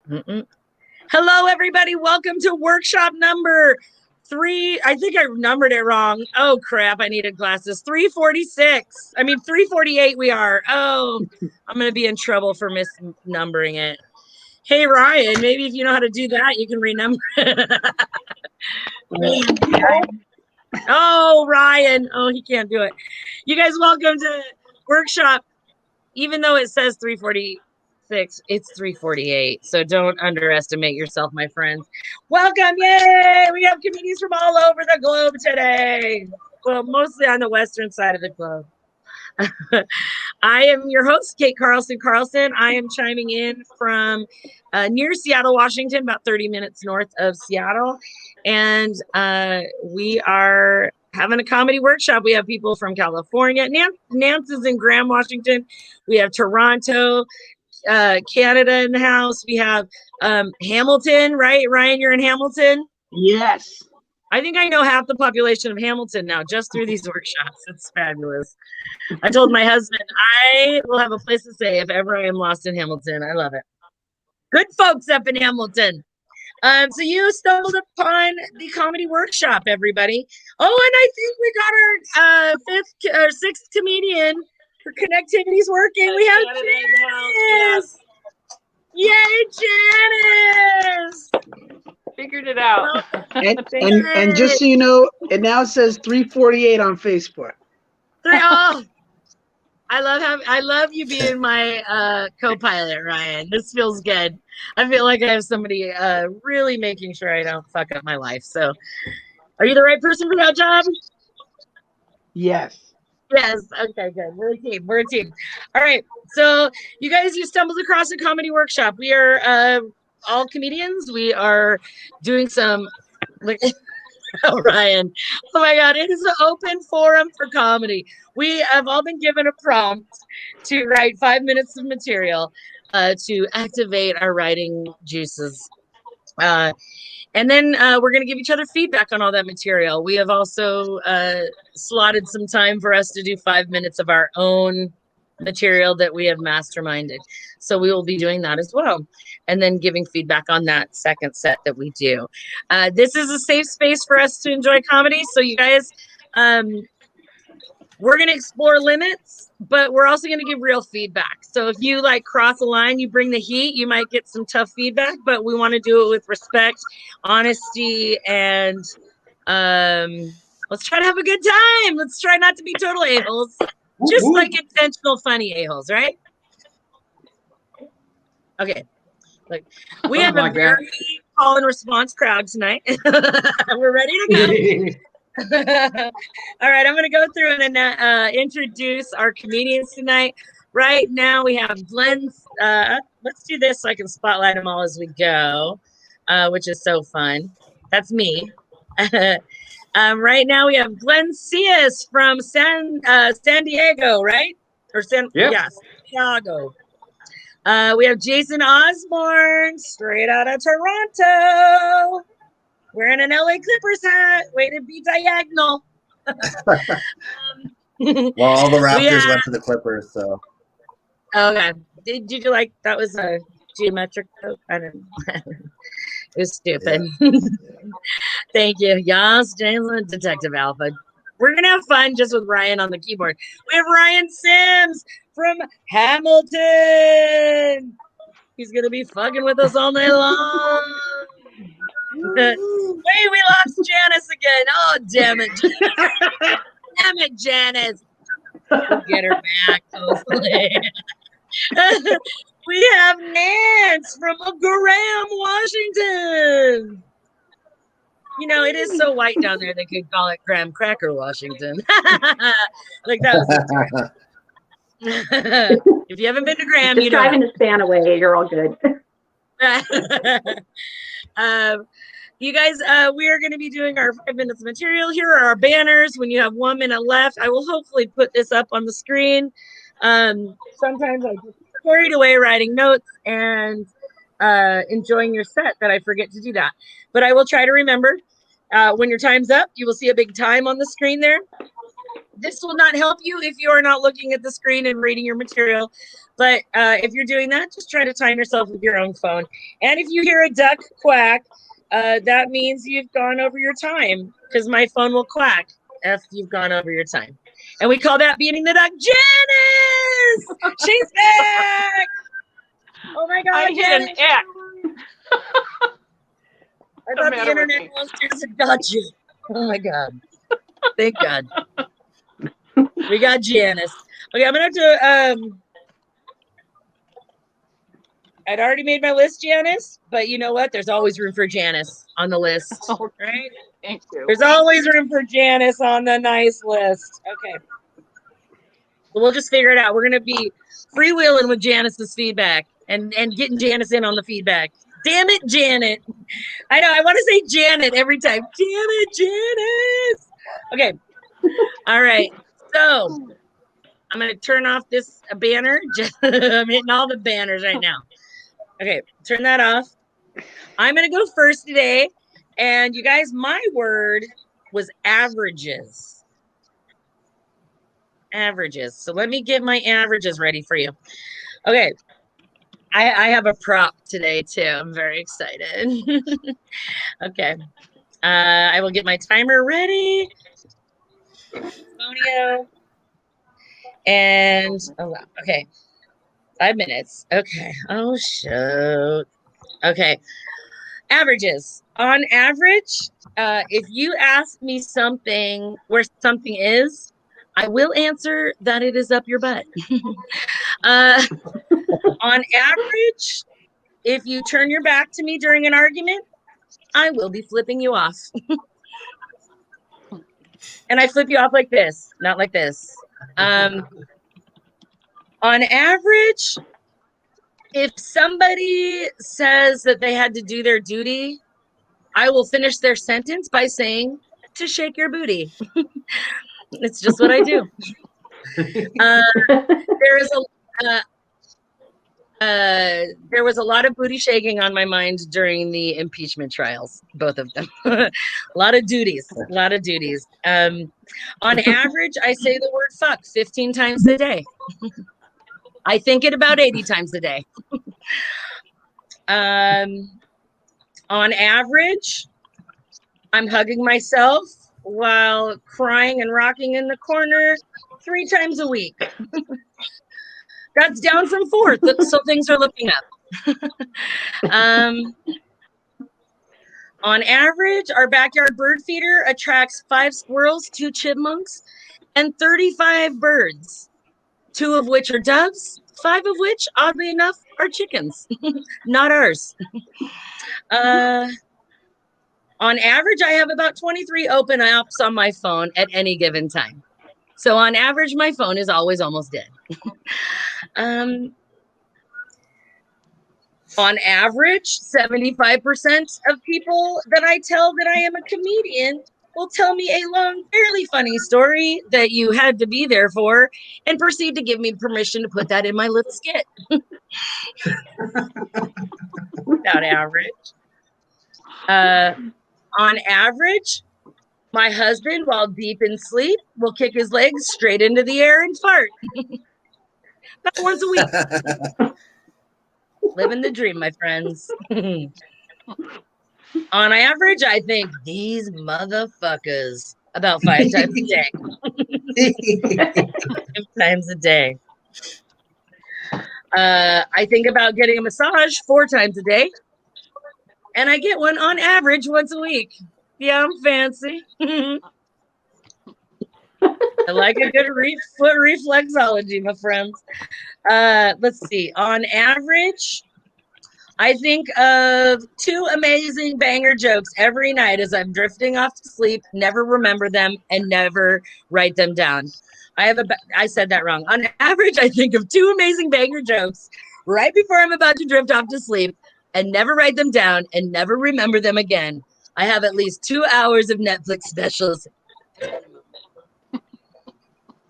Mm-mm. Hello, everybody. Welcome to workshop number 3. I think I numbered it wrong. Oh, crap. I needed glasses. 346. I mean, 348 we are. Oh, I'm going to be in trouble for misnumbering it. Hey, Ryan, maybe if you know how to do that, you can renumber it. Oh, Ryan. Oh, he can't do it. You guys, welcome to workshop. Even though it says 346, it's 348. So don't underestimate yourself, my friends. Welcome. Yay. We have comedians from all over the globe today. Well, mostly on the western side of the globe. I am your host, Kate Carlson. I am chiming in from near Seattle, Washington, about 30 minutes north of Seattle. And we are having a comedy workshop. We have people from California. Nance is in Graham, Washington. We have Toronto, Canada in the house. We have Hamilton, right? Ryan, you're in Hamilton? Yes. I think I know half the population of Hamilton now just through these workshops. It's fabulous. I told my husband I will have a place to stay if ever I am lost in Hamilton. I love it. Good folks up in Hamilton. So you stumbled upon the comedy workshop, everybody. Oh, and I think we got our fifth or sixth comedian for Connectivity's working. We have Janice. Yay, Janice! Figured it out. And just so you know, it now says 348 on Facebook. Oh, I love you being my co-pilot, Ryan. This feels good. I feel like I have somebody really making sure I don't fuck up my life. So, are you the right person for that job? Yes. Yes. Okay, good. We're a team. All right. So, you guys, you stumbled across a comedy workshop. We are all comedians. We are doing some like Oh, Ryan. Oh my God. It is an open forum for comedy. We have all been given a prompt to write 5 minutes of material to activate our writing juices. And then we're going to give each other feedback on all that material. We have also slotted some time for us to do 5 minutes of our own material that we have masterminded. So we will be doing that as well. And then giving feedback on that second set that we do. This is a safe space for us to enjoy comedy. So you guys, we're going to explore limits, but we're also going to give real feedback. So if you like cross a line, you bring the heat, you might get some tough feedback, but we want to do it with respect, honesty, and let's try to have a good time. Let's try not to be total a-holes. Just like intentional funny a-holes, right? Okay. Like we have a very call and response crowd tonight. We're ready to go. All right, I'm going to go through and then introduce our comedians tonight. Right now we have Glenn. Let's do this so I can spotlight them all as we go, which is so fun. That's me. Right now we have Glenn Cias from San Diego, right? Or Santiago. We have Jason Osborne, straight out of Toronto, wearing an LA Clippers hat, way to be diagonal. Well, all the Raptors went to the Clippers, so. Okay. Did you like that was a geometric code? I don't know. It was stupid. Yeah. Thank you. Yes, Jason, Detective Alpha. We're going to have fun just with Ryan on the keyboard. We have Ryan Sims from Hamilton. He's going to be fucking with us all night long. Wait, we lost Janice again. Oh, damn it. Damn it, Janice. We'll get her back, hopefully. We have Nance from Graham, Washington. You know, it is so white down there, they could call it Graham Cracker, Washington. Like that was if you haven't been to Graham, just you know. driving the span away, you're all good. You guys, we are going to be doing our 5 minutes of material. Here are our banners. When you have 1 minute left, I will hopefully put this up on the screen. Sometimes I just carried away writing notes and enjoying your set that I forget to do that. But I will try to remember. When your time's up, you will see a big time on the screen there. This will not help you if you are not looking at the screen and reading your material. But if you're doing that, just try to time yourself with your own phone. And if you hear a duck quack, that means you've gone over your time, because my phone will quack if you've gone over your time. And we call that beating the duck. Janice! She's back! Oh my God, I hit an Janice! X. I thought the internet monsters had got you. Oh my God. Thank God. We got Janice. Okay, I'm gonna have to I'd already made my list, Janice, but you know what? There's always room for Janice on the list, right? Thank you. There's always room for Janice on the nice list. Okay. So we'll just figure it out. We're gonna be freewheeling with Janice's feedback and getting Janice in on the feedback. Damn it, Janet. I know, I want to say Janet every time. Damn it, Janice. Okay. All right. So I'm going to turn off this banner. I'm hitting all the banners right now. Okay. Turn that off. I'm going to go first today. And you guys, my word was averages. Averages. So let me get my averages ready for you. Okay. I have a prop today too. I'm very excited. Okay. I will get my timer ready. Antonio. And oh wow. Okay. 5 minutes. Okay. Oh shoot. Okay. Averages. On average, if you ask me something where something is, I will answer that it is up your butt. On average, if you turn your back to me during an argument, I will be flipping you off. And I flip you off like this, not like this. On average, if somebody says that they had to do their duty, I will finish their sentence by saying to shake your booty. It's just what I do. There was a lot of booty shaking on my mind during the impeachment trials, both of them. A lot of duties. On average, I say the word fuck 15 times a day. I think it about 80 times a day. On average, I'm hugging myself while crying and rocking in the corner 3 times a week. That's down from 4, so things are looking up. On average, our backyard bird feeder attracts 5 squirrels, 2 chipmunks, and 35 birds, 2 of which are doves, 5 of which, oddly enough, are chickens, not ours. On average, I have about 23 open apps on my phone at any given time. So on average, my phone is always almost dead. On average, 75% of people that I tell that I am a comedian will tell me a long, fairly funny story that you had to be there for and proceed to give me permission to put that in my little skit. About average. On average, my husband, while deep in sleep, will kick his legs straight into the air and fart. About once a week. Living the dream, my friends. On average, I think these motherfuckers about 5 times a day. 5 times a day. I think about getting a massage 4 times a day. And I get one on average once a week. Yeah, I'm fancy. I like a good foot reflexology, my friends. Let's see. On average, I think of 2 amazing banger jokes every night as I'm drifting off to sleep, never remember them, and never write them down. I said that wrong. On average, I think of 2 amazing banger jokes right before I'm about to drift off to sleep and never write them down and never remember them again. I have at least 2 hours of Netflix specials.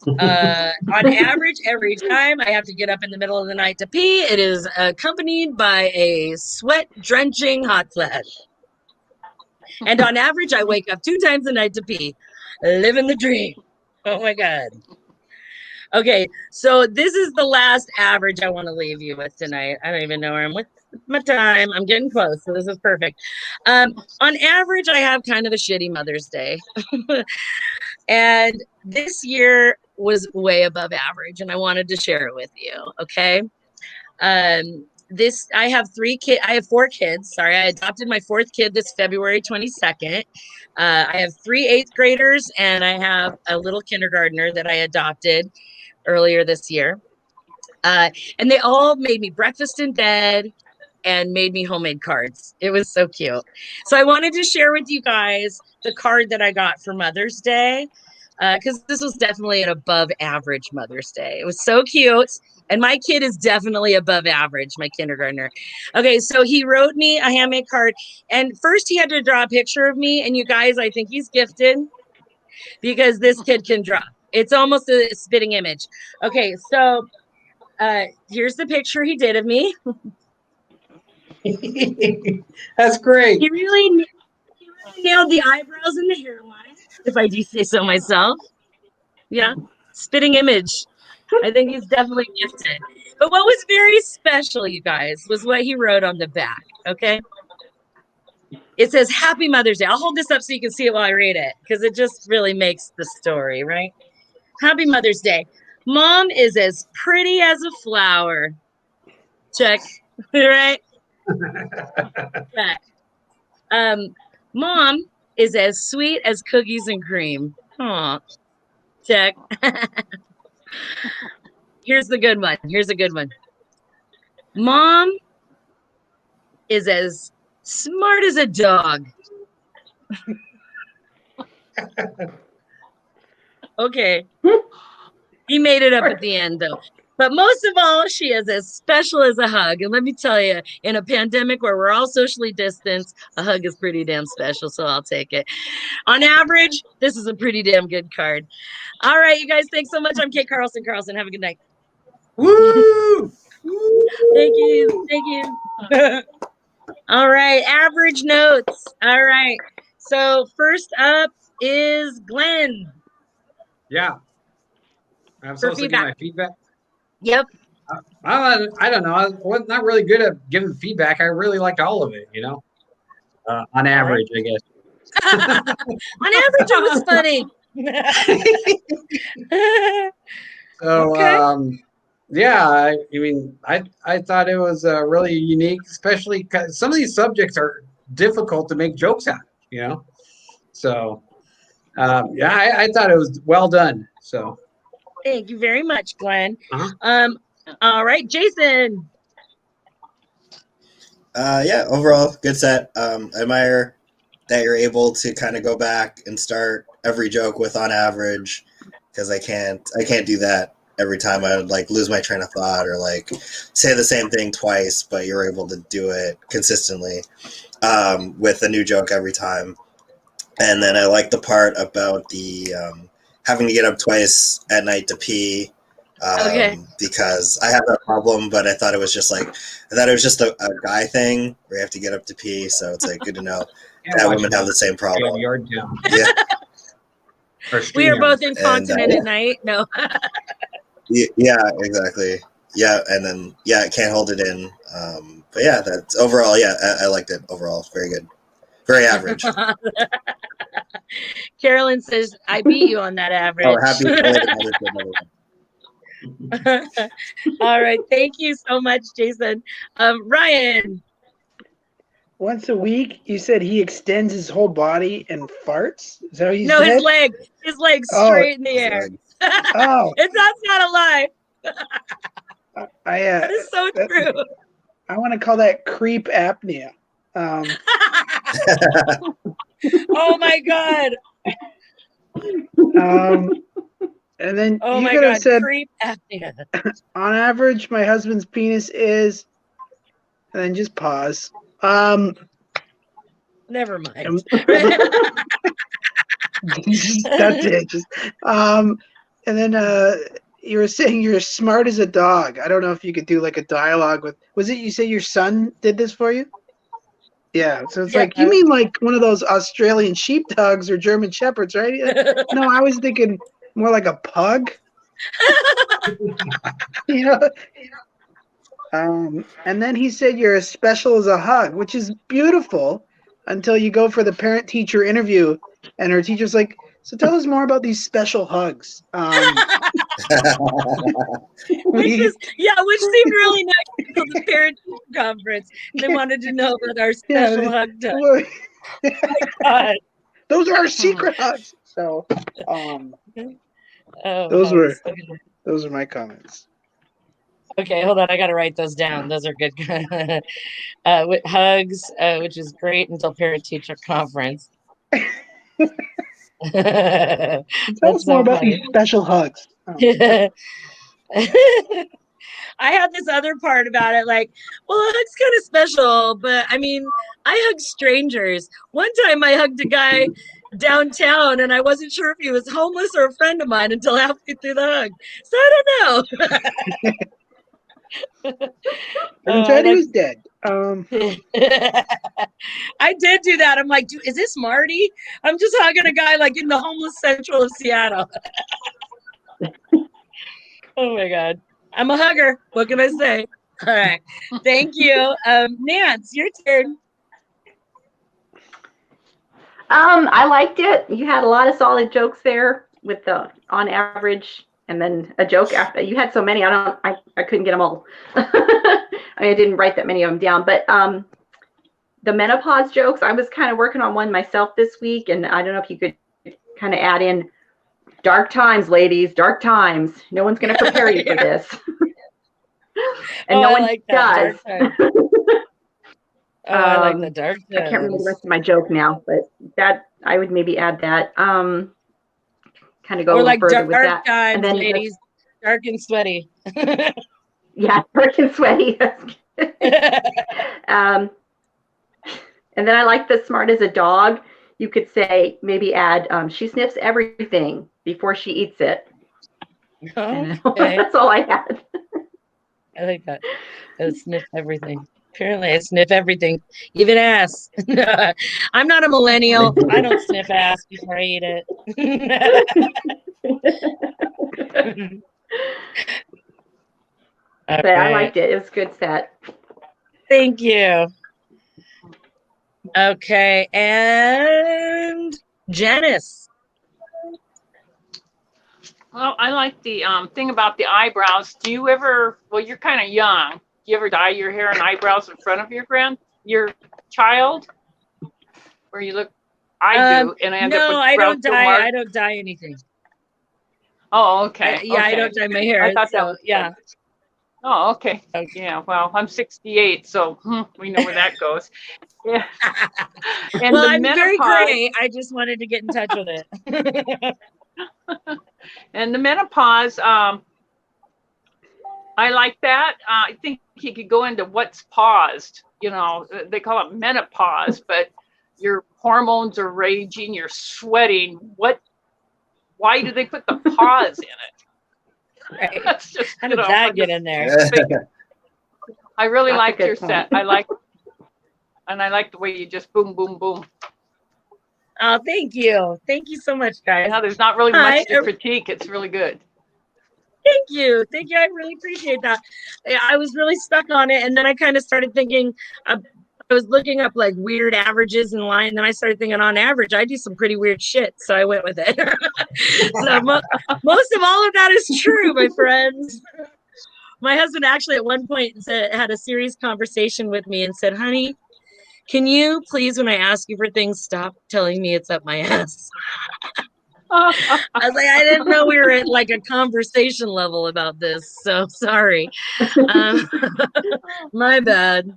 On average, every time I have to get up in the middle of the night to pee, it is accompanied by a sweat-drenching hot flash. And on average, I wake up 2 times a night to pee. Living the dream. Oh my God. Okay, so this is the last average I want to leave you with tonight. I don't even know where I'm with my time. I'm getting close, so this is perfect. On average, I have kind of a shitty Mother's Day. And this year was way above average, and I wanted to share it with you. Okay. I have I have 4 kids. Sorry, I adopted my 4th kid this February 22nd. I have 3 8th graders, and I have a little kindergartner that I adopted earlier this year. And they all made me breakfast in bed and made me homemade cards. It was so cute. So I wanted to share with you guys the card that I got for Mother's Day, because this was definitely an above average Mother's Day. It was so cute. And my kid is definitely above average, my kindergartner. Okay, so he wrote me a handmade card. And first he had to draw a picture of me. And you guys, I think he's gifted because this kid can draw. It's almost a spitting image. Okay, so here's the picture he did of me. That's great. He really nailed the eyebrows and the hairline, if I do say so myself. Yeah, spitting image. I think he's definitely gifted. But what was very special, you guys, was what he wrote on the back, okay? It says, Happy Mother's Day. I'll hold this up so you can see it while I read it, because it just really makes the story, right? Happy Mother's Day. Mom is as pretty as a flower. Check, right? Check. Mom is as sweet as cookies and cream. Aw. Check. Here's the good one. Here's a good one. Mom is as smart as a dog. Okay. He made it up at the end, though. But most of all, she is as special as a hug. And let me tell you, in a pandemic where we're all socially distanced, a hug is pretty damn special, so I'll take it. On average, this is a pretty damn good card. All right, you guys, thanks so much. I'm Kate Carlson. Have a good night. Woo! Thank you. Thank you. All right, average notes. All right. So first up is Glenn. Yeah. I'm For supposed to give feedback. my feedback. Yep. I don't know. I was not really good at giving feedback. I really liked all of it, on average, I guess. On average, it was funny. So, Okay. yeah, I thought it was really unique, especially because some of these subjects are difficult to make jokes out of, So, yeah, I thought it was well done. So, Thank you very much, Glenn. Uh-huh. All right, Jason. Yeah, overall, good set. I admire that you're able to kind of go back and start every joke with on average, because I can't do that every time. I would like lose my train of thought or like say the same thing twice, but you're able to do it consistently with a new joke every time. And then I like the part about the having to get up twice at night to pee. Okay. Because I have that problem, but I thought it was just a guy thing where you have to get up to pee. So it's like good to know that women have the same problem. Yard down. Yeah. We are both incontinent at night. No. Yeah, exactly. Yeah, and then I can't hold it in. But yeah, that's overall. Yeah, I liked it overall. Very good. Very average. Carolyn says, I beat you on that average. Oh, happy. All right. Thank you so much, Jason. Ryan. Once a week, you said he extends his whole body and farts? Is that what you No, said? his legs straight in the air. Oh. That's not a lie. That is so true. I want to call that creep apnea. Oh my God. And then Oh you my could have God. said, Creep apnea. on average, my husband's penis is, and then just pause. Never mind. That's it. And then you were saying you're as smart as a dog. I don't know if you could do like a dialogue with. Was it you say your son did this for you? Yeah. So it's like, you mean like one of those Australian sheepdogs or German shepherds, right? No, I was thinking more like a pug. You know. And then he said you're as special as a hug, which is beautiful until you go for the parent-teacher interview, and her teacher's like, "So tell us more about these special hugs." Which seemed really nice until the parent conference. They wanted to know about our special hug time. Well, God. those are our secret hugs. So, Oh, those were hugs. those are my comments. Okay, hold on. I got to write those down. Those are good. With hugs, which is great until parent-teacher conference. Tell That's us more so about funny. these special hugs. I had this other part about it, like, well, a hug's kind of special, but I mean, I hug strangers. One time I hugged a guy downtown and I wasn't sure if he was homeless or a friend of mine until halfway through the hug. So I don't know. And said he was dead. I did do that. I'm like, dude, is this Marty? I'm just hugging a guy like in the homeless central of Seattle. Oh my God. I'm a hugger. What can I say? All right. Thank you. Nance, your turn. I liked it. You had a lot of solid jokes there with the on average, and then a joke after. You had so many. I couldn't get them all. I mean, I didn't write that many of them down, but the menopause jokes, I was kind of working on one myself this week, and I don't know if you could kind of add in dark times, ladies, dark times. No one's going to prepare you for this. And no one like does. I like the dark I can't remember the rest of my joke now, but that I would maybe add that. Kind of go or a like further dark with that. times, And then ladies, dark and sweaty. Yeah, dark and sweaty. And then I like the smart as a dog. You could say, maybe add, she sniffs everything before she eats it. Okay. That's all I had. I like that. I sniff everything. Apparently, I sniff everything, even ass. I'm not a millennial. I don't sniff ass before I eat it. But I liked it. It was a good set. Thank you. Okay, and Janice. Well, I like the thing about the eyebrows. Do you ever, well, you're kind of young. Do you ever dye your hair and eyebrows in front of your child? Where you look, I do, and I end up with I brows don't so dye. marked. I don't dye anything. Oh, okay. I don't dye my hair. I thought that so, was yeah. good. Oh, okay. Yeah, well, I'm 68, so we know where that goes. Yeah. And well, the I'm very menopause- gray. I just wanted to get in touch with it. And the menopause, I like that. I think he could go into what's paused. You know, they call it menopause, but your hormones are raging, you're sweating. Why do they put the pause in it? Right. That's just, How did that get in there? I really That's a liked good your point. set. I like the way you just boom, boom, boom. Oh, thank you. Thank you so much, guys. Now there's not really Hi, much to critique. It's really good. Thank you. Thank you. I really appreciate that. I was really stuck on it. And then I kind of started thinking, I was looking up like weird averages in line. And then I started thinking on average, I do some pretty weird shit. So I went with it. So most of all of that is true, my friends. My husband actually at one point had a serious conversation with me and said, honey, can you please, when I ask you for things, stop telling me it's up my ass? I was like, I didn't know we were at like a conversation level about this. So sorry. My bad.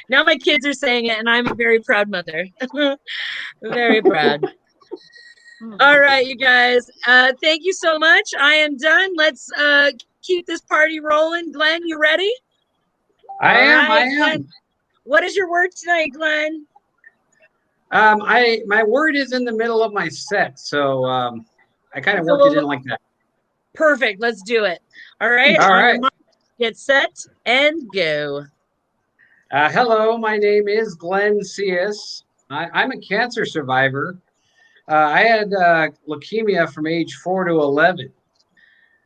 Now my kids are saying it and I'm a very proud mother. Very proud. All right, you guys. Thank you so much. I am done. Let's keep this party rolling. Glenn, you ready? I am. Glenn, what is your word tonight, Glenn? My word is in the middle of my set, so I kind of worked it in like that. Perfect. Let's do it. All right. All right. Get set and go. Hello, my name is Glenn Cius. I'm a cancer survivor. I had leukemia from age 4 to 11.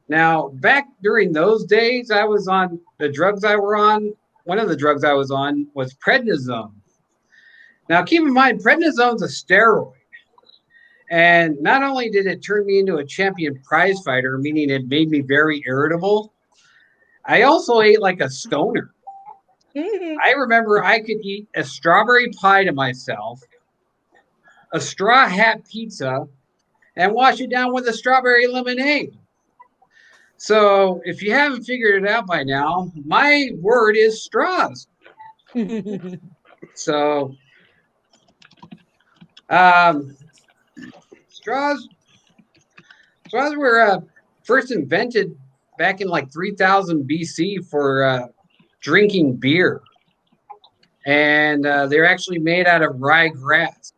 Now, back during those days, I was on the drugs I were on. One of the drugs I was on was prednisone. Now, keep in mind, prednisone's a steroid. And not only did it turn me into a champion prize fighter, meaning it made me very irritable, I also ate like a stoner. I remember I could eat a strawberry pie to myself, a straw hat pizza, and wash it down with a strawberry lemonade. So if you haven't figured it out by now, my word is straws. So straws were first invented back in like 3000 BC for drinking beer. And they're actually made out of ryegrass.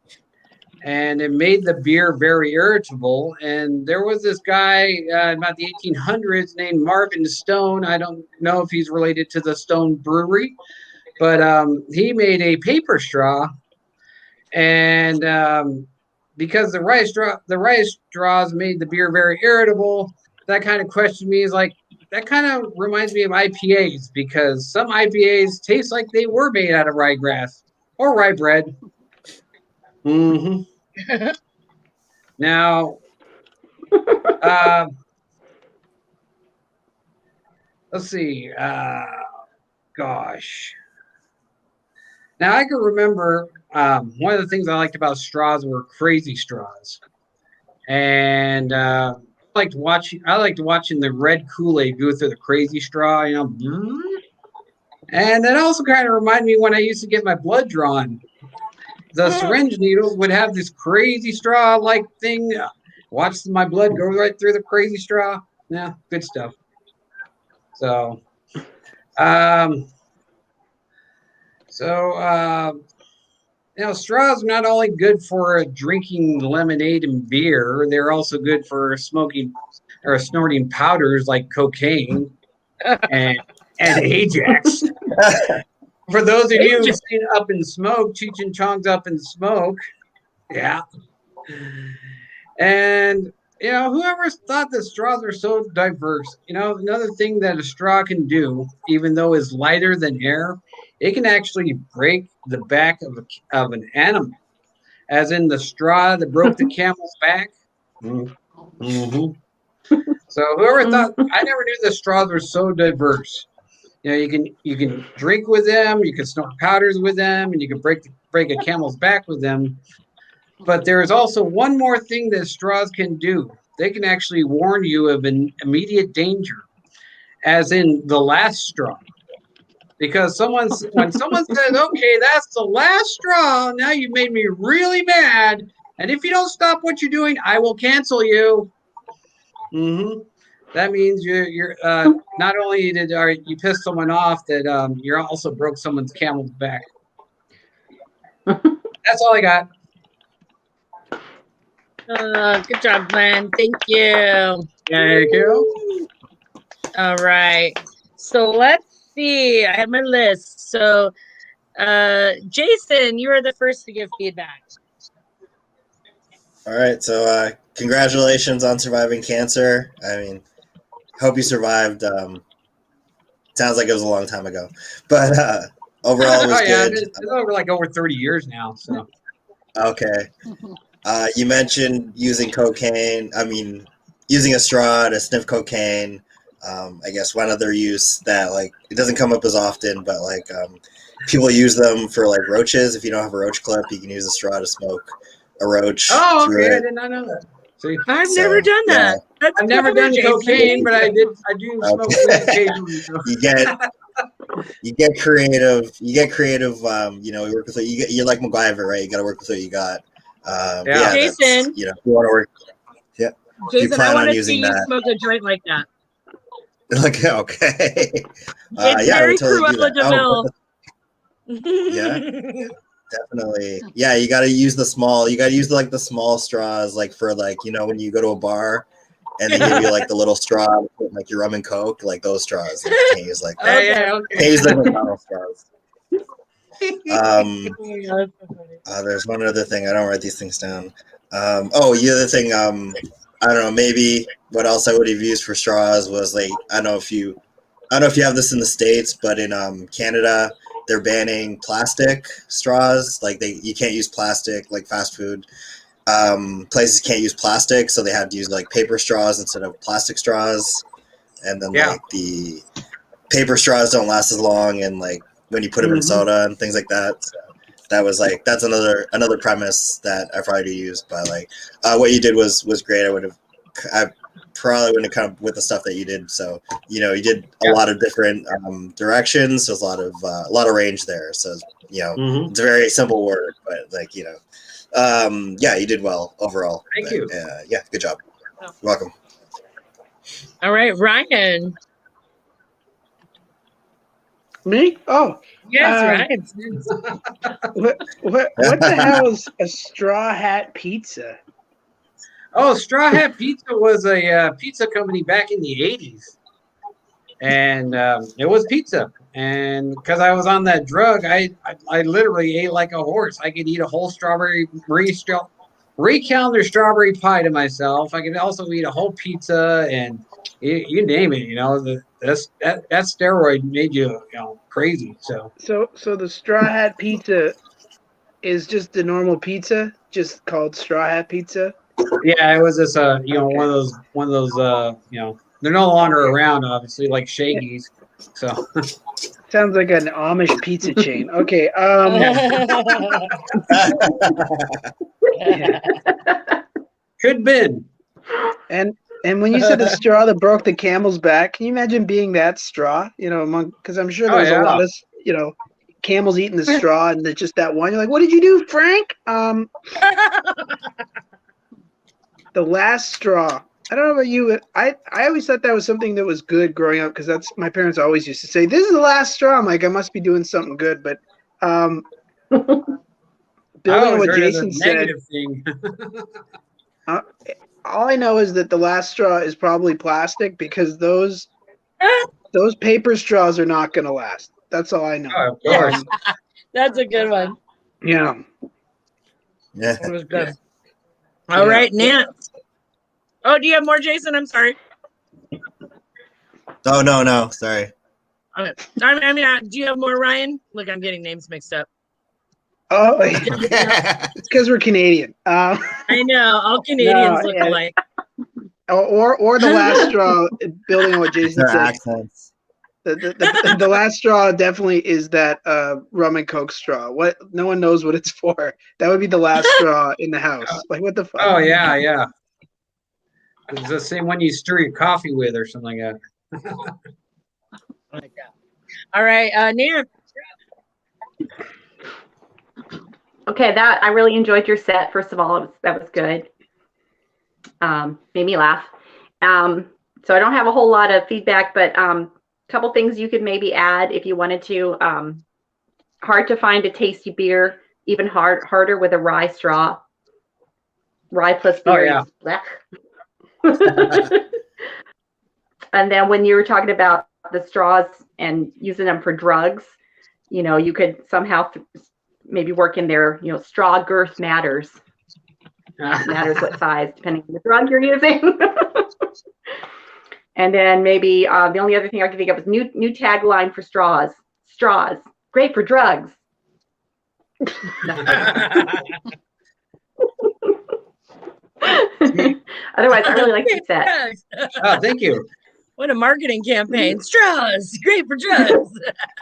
And it made the beer very irritable. And there was this guy about the 1800s named Marvin Stone. I don't know if he's related to the Stone Brewery, but he made a paper straw. And because the rice straws made the beer very irritable, that kind of questioned me. Is like, that kind of reminds me of IPAs, because some IPAs taste like they were made out of ryegrass or rye bread. Mm-hmm. Now, let's see. Gosh. Now I can remember one of the things I liked about straws were crazy straws, and I liked watching the red Kool-Aid go through the crazy straw, you know. And that also kind of reminded me when I used to get my blood drawn. The syringe needles would have this crazy straw-like thing. Watch my blood go right through the crazy straw. Yeah, good stuff. So, you know, straws are not only good for drinking lemonade and beer, they're also good for smoking or snorting powders like cocaine and Ajax. For those of you who've seen Up in Smoke, Cheech and Chong's Up in Smoke, yeah. And, you know, whoever thought that straws are so diverse, you know, another thing that a straw can do, even though it's lighter than air, it can actually break the back of an animal, as in the straw that broke the camel's back. Mm-hmm. So whoever thought, I never knew the straws were so diverse. You know, you can drink with them, you can snort powders with them, and you can break a camel's back with them. But there is also one more thing that straws can do. They can actually warn you of an immediate danger, as in the last straw. Because when someone says, "Okay, that's the last straw. Now you've made me really mad, and if you don't stop what you're doing, I will cancel you." Mm-hmm. That means you're not only did you piss someone off, that you also broke someone's camel's back. That's all I got. Good job, Glenn. Thank you. Thank you. All right. So let's see. I have my list. So, Jason, you are the first to give feedback. All right. So, congratulations on surviving cancer. I mean, hope you survived. Sounds like it was a long time ago, but overall it was good. It's over 30 years now. So okay. You mentioned using cocaine. I mean, using a straw to sniff cocaine. I guess one other use that, like, it doesn't come up as often, but like people use them for like roaches. If you don't have a roach clip, you can use a straw to smoke a roach. Oh, okay. I did not know that. See, I've never done that. Yeah. I've never done cocaine, but I do smoke weed occasionally. So. You get creative. You know, you work with what you're like MacGyver, right? You got to work with what you got. Yeah, Jason, you know, you want to work. Yeah, Jason, I want to see you smoke a joint like that. Like, okay. It's yeah, very totally Cruella de Vil. Yeah, definitely. Yeah, you got to use the small. You got to use like the small straws, like for like, you know, when you go to a bar and they give you like the little straw, like your rum and coke, like those straws. Like, you can't use like that. Okay. Can't use the McDonald's straws. There's one other thing. I don't write these things down. The other thing. I don't know, maybe what else I would have used for straws was like I don't know if you have this in the States, but in Canada they're banning plastic straws. Like you can't use plastic, like fast food. Places can't use plastic, so they have to use like paper straws instead of plastic straws. And then Yeah. like the paper straws don't last as long, and like when you put them in soda and things like that. So that's another premise that I probably used. But like what you did was great. I probably wouldn't have come up with the stuff that you did. So you did a lot of different directions. There's a lot of range there. So it's a very simple word, but like yeah, you did well overall. Thank you. Yeah, good job. You're welcome. All right, Ryan. Me? Oh, Yes, Ryan. what the hell is a Straw Hat Pizza? Oh, Straw Hat Pizza was a pizza company back in the 80s. And it was pizza. And because I was on that drug, I literally ate like a horse. I could eat a whole three-calendar strawberry pie to myself. I could also eat a whole pizza and you name it. That steroid made you crazy. So the Straw Hat Pizza is just the normal pizza, just called Straw Hat Pizza. yeah, it was just Okay. one of those they're no longer around, obviously, like Shaggy's. So Sounds like an Amish pizza chain. Okay. could been. And when you said the straw that broke the camel's back, can you imagine being that straw? Because I'm sure there's a lot of camels eating the straw, and there's just that one. You're like, what did you do, Frank? The last straw. I don't know about you. I always thought that was something that was good growing up, because that's my parents always used to say, this is the last straw. I'm like, I must be doing something good. But building on what Jason said, thing. all I know is that the last straw is probably plastic, because those paper straws are not going to last. That's all I know. Oh, of course. That's a good one. Yeah. Yeah. That was good. All right, Nance. Oh, do you have more, Jason? I'm sorry. Oh no, sorry. Okay. Do you have more, Ryan? Look, I'm getting names mixed up. Oh, it's because we're Canadian. I know. All Canadians look alike. Or the last straw, building on what Jason Their said. accents. The last straw definitely is that rum and Coke straw. No one knows what it's for. That would be the last straw in the house. Like, what the fuck? Oh yeah. It's the same one you stir your coffee with or something like that. All right, Nance. Okay, I really enjoyed your set. First of all, that was good. Made me laugh. So I don't have a whole lot of feedback, but a couple things you could maybe add if you wanted to. Hard to find a tasty beer, even harder with a rye straw. Rye plus beer is blech. And then when you were talking about the straws and using them for drugs, you could somehow maybe work in there, straw girth matters. Matters what size, depending on the drug you're using. And then maybe the only other thing I could think of is new tagline for straws. Straws, great for drugs. Otherwise, I really like your set. Oh, thank you. What a marketing campaign. Straws, great for drugs.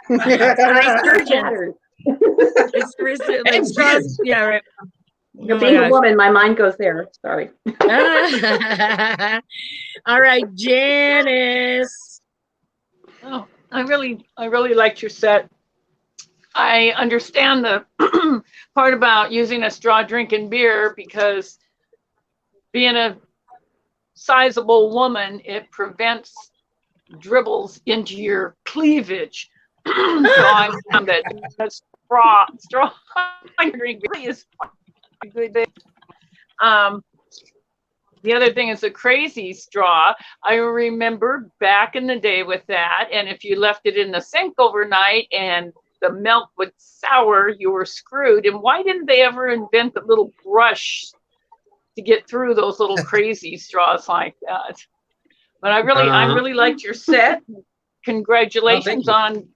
Like straws. Yeah, right. Being a woman, my mind goes there. Sorry. All right, Janice. Oh, I really liked your set. I understand the part about using a straw drinking beer, because being a sizable woman, it prevents dribbles into your cleavage. So I found that straw drink really is a good thing. The other thing is a crazy straw. I remember back in the day with that, and if you left it in the sink overnight and the milk would sour, you were screwed. And why didn't they ever invent the little brush to get through those little crazy straws like that. But I really liked your set. Congratulations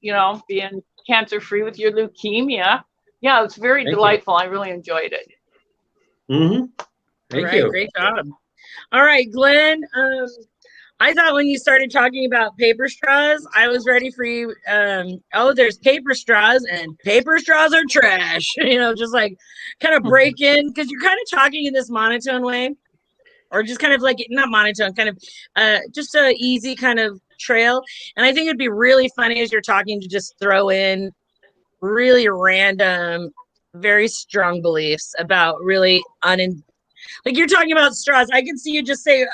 you. on, being cancer-free with your leukemia. Yeah, it's very delightful. I really enjoyed it. Mm-hmm. Thank you. Great job. All right, Glenn. I thought when you started talking about paper straws, I was ready for you. There's paper straws and paper straws are trash. Just like kind of break in because you're kind of talking in this monotone way, or just kind of like not monotone, kind of just a easy kind of trail. And I think it'd be really funny as you're talking to just throw in really random, very strong beliefs about really like you're talking about straws. I can see you just say.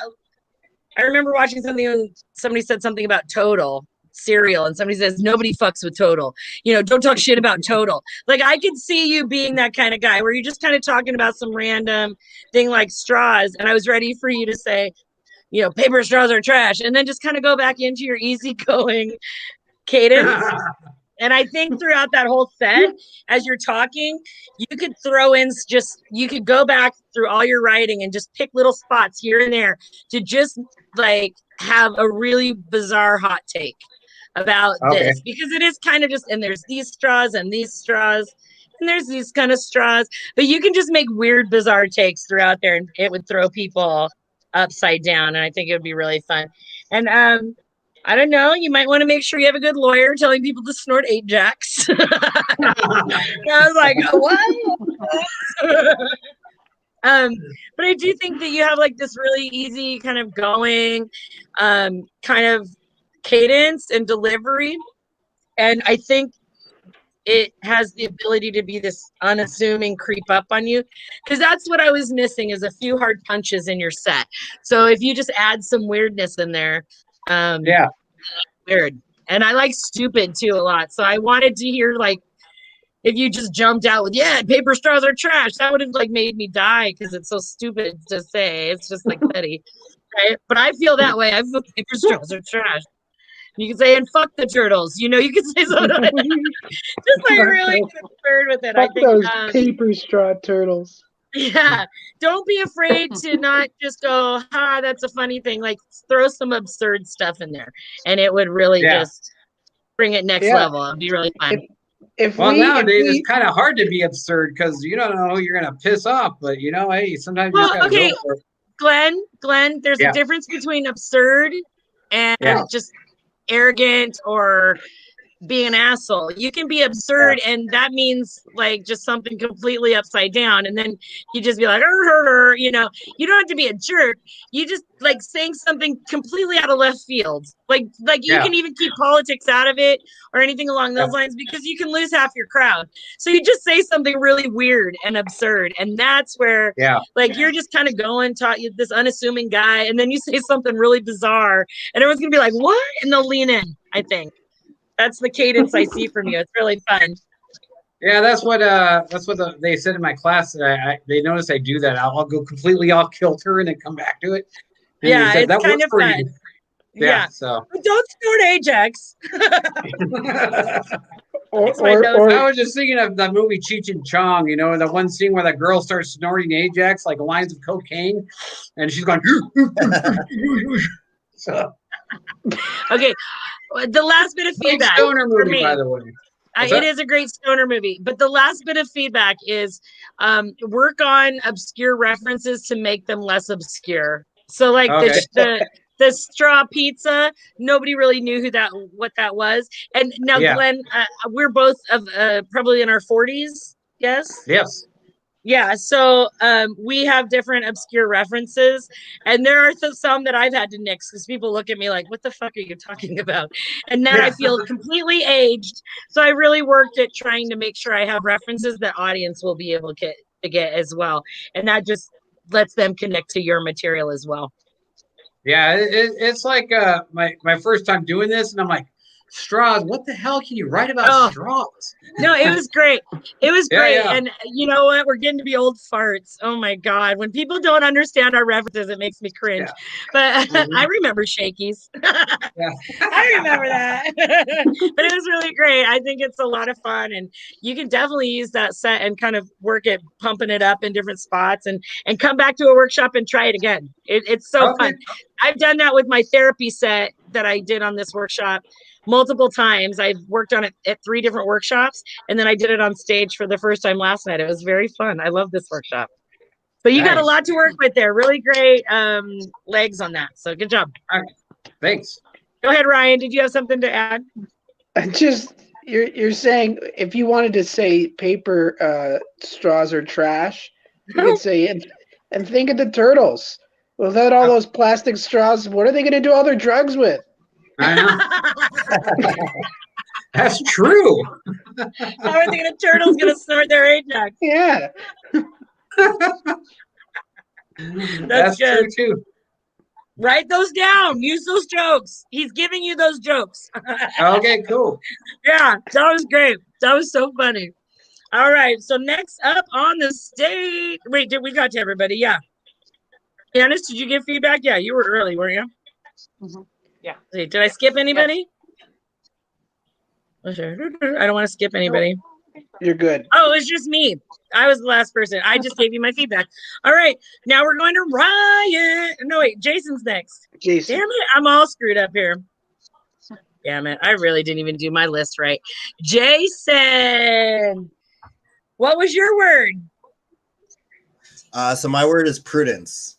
I remember watching something when somebody said something about Total cereal, and somebody says nobody fucks with Total. Don't talk shit about Total. Like I could see you being that kind of guy where you're just kind of talking about some random thing like straws, and I was ready for you to say, paper straws are trash, and then just kind of go back into your easygoing cadence. And I think throughout that whole set, as you're talking, you could throw in you could go back through all your writing and just pick little spots here and there to just like have a really bizarre hot take about this, because it is kind of just, and there's these straws and these straws and there's these kind of straws, but you can just make weird, bizarre takes throughout there and it would throw people upside down. And I think it would be really fun. And, I don't know. You might want to make sure you have a good lawyer telling people to snort Ajax. I was like, what? But I do think that you have like this really easy kind of going kind of cadence and delivery. And I think it has the ability to be this unassuming creep up on you, because that's what I was missing is a few hard punches in your set. So if you just add some weirdness in there, weird. And I like stupid too a lot. So I wanted to hear like if you just jumped out with paper straws are trash, that would have like made me die because it's so stupid to say. It's just like petty, right? But I feel that way. I feel paper straws are trash. You can say and fuck the turtles. You can say something like that. Just like really concerned with it. Fuck I think those paper straw turtles. Yeah, don't be afraid to not just go, that's a funny thing. Like throw some absurd stuff in there and it would really just bring it next level. It'd be really fun. Nowadays it's kind of hard to be absurd because you don't know who you're going to piss off, but hey, sometimes you gotta go for it. Glenn, there's a difference between absurd and just arrogant or being an asshole. You can be absurd and that means like just something completely upside down, and then you just be like you don't have to be a jerk. You just like saying something completely out of left field, like you can even keep politics out of it or anything along those lines, because you can lose half your crowd. So you just say something really weird and absurd, and that's where like you're just kind of going this unassuming guy, and then you say something really bizarre and everyone's gonna be like, what? And they'll lean in. I think that's the cadence I see from you. It's really fun. Yeah, that's what they said in my class. That they noticed I do that. I'll go completely off kilter and then come back to it. And it's that kind of fun. You. Yeah. So don't snort Ajax. I was just thinking of the movie Cheech and Chong. The one scene where that girl starts snorting Ajax like lines of cocaine, and she's going. So. Okay. The last bit of feedback. Stoner movie, by the way. It is a great stoner movie, but the last bit of feedback is work on obscure references to make them less obscure. So like the straw pizza, nobody really knew what that was. And now Glenn, we're both of probably in our 40s. Yes. Yeah, so we have different obscure references, and there are some that I've had to nix because people look at me like, what the fuck are you talking about? And now I feel completely aged. So I really worked at trying to make sure I have references that audience will be able to get as well. And that just lets them connect to your material as well. Yeah, it's like my first time doing this, and I'm like, straws. What the hell can you write about Oh. straws? No, it was great. It was Yeah, great. yeah. And you know what? We're getting to be old farts. Oh my God. When people don't understand our references, it makes me cringe. But Mhm. I remember Shakies. Yeah. I remember that. But it was really great. I think it's a lot of fun. And you can definitely use that set and kind of work it, pumping it up in different spots and come back to a workshop and try it again. It's so Okay. fun. I've done that with my therapy set that I did on this workshop multiple times. I've worked on it at 3 different workshops, and then I did it on stage for the first time last night. It was very fun. I love this workshop. So you got a Nice. lot to work with there. Really great legs on that. So good job. Thanks. Go ahead, Ryan. Did you have something to add? Just you're saying if you wanted to say paper straws are trash, you could say and think of the turtles. Without all those plastic straws, what are they going to do all their drugs with? I know. That's true. How are they gonna turtles gonna snort their Ajax? Yeah. That's true good. too. Write those down. Use those jokes. He's giving you those jokes. Okay, cool. Yeah, that was great. That was so funny. All right. So next up on the stage. Wait, we got to everybody? Yeah. Janice, did you give feedback? Yeah, you were early, weren't you? Mhm. Yeah. Wait, did I skip anybody? I don't want to skip anybody. You're good. Oh, it's just me. I was the last person. I just gave you my feedback. All right. Now we're going to Ryan. No, wait. Jason's next. Jason. Damn it. I'm all screwed up here. Damn it. I really didn't even do my list right. Jason, what was your word? So my word is prudence.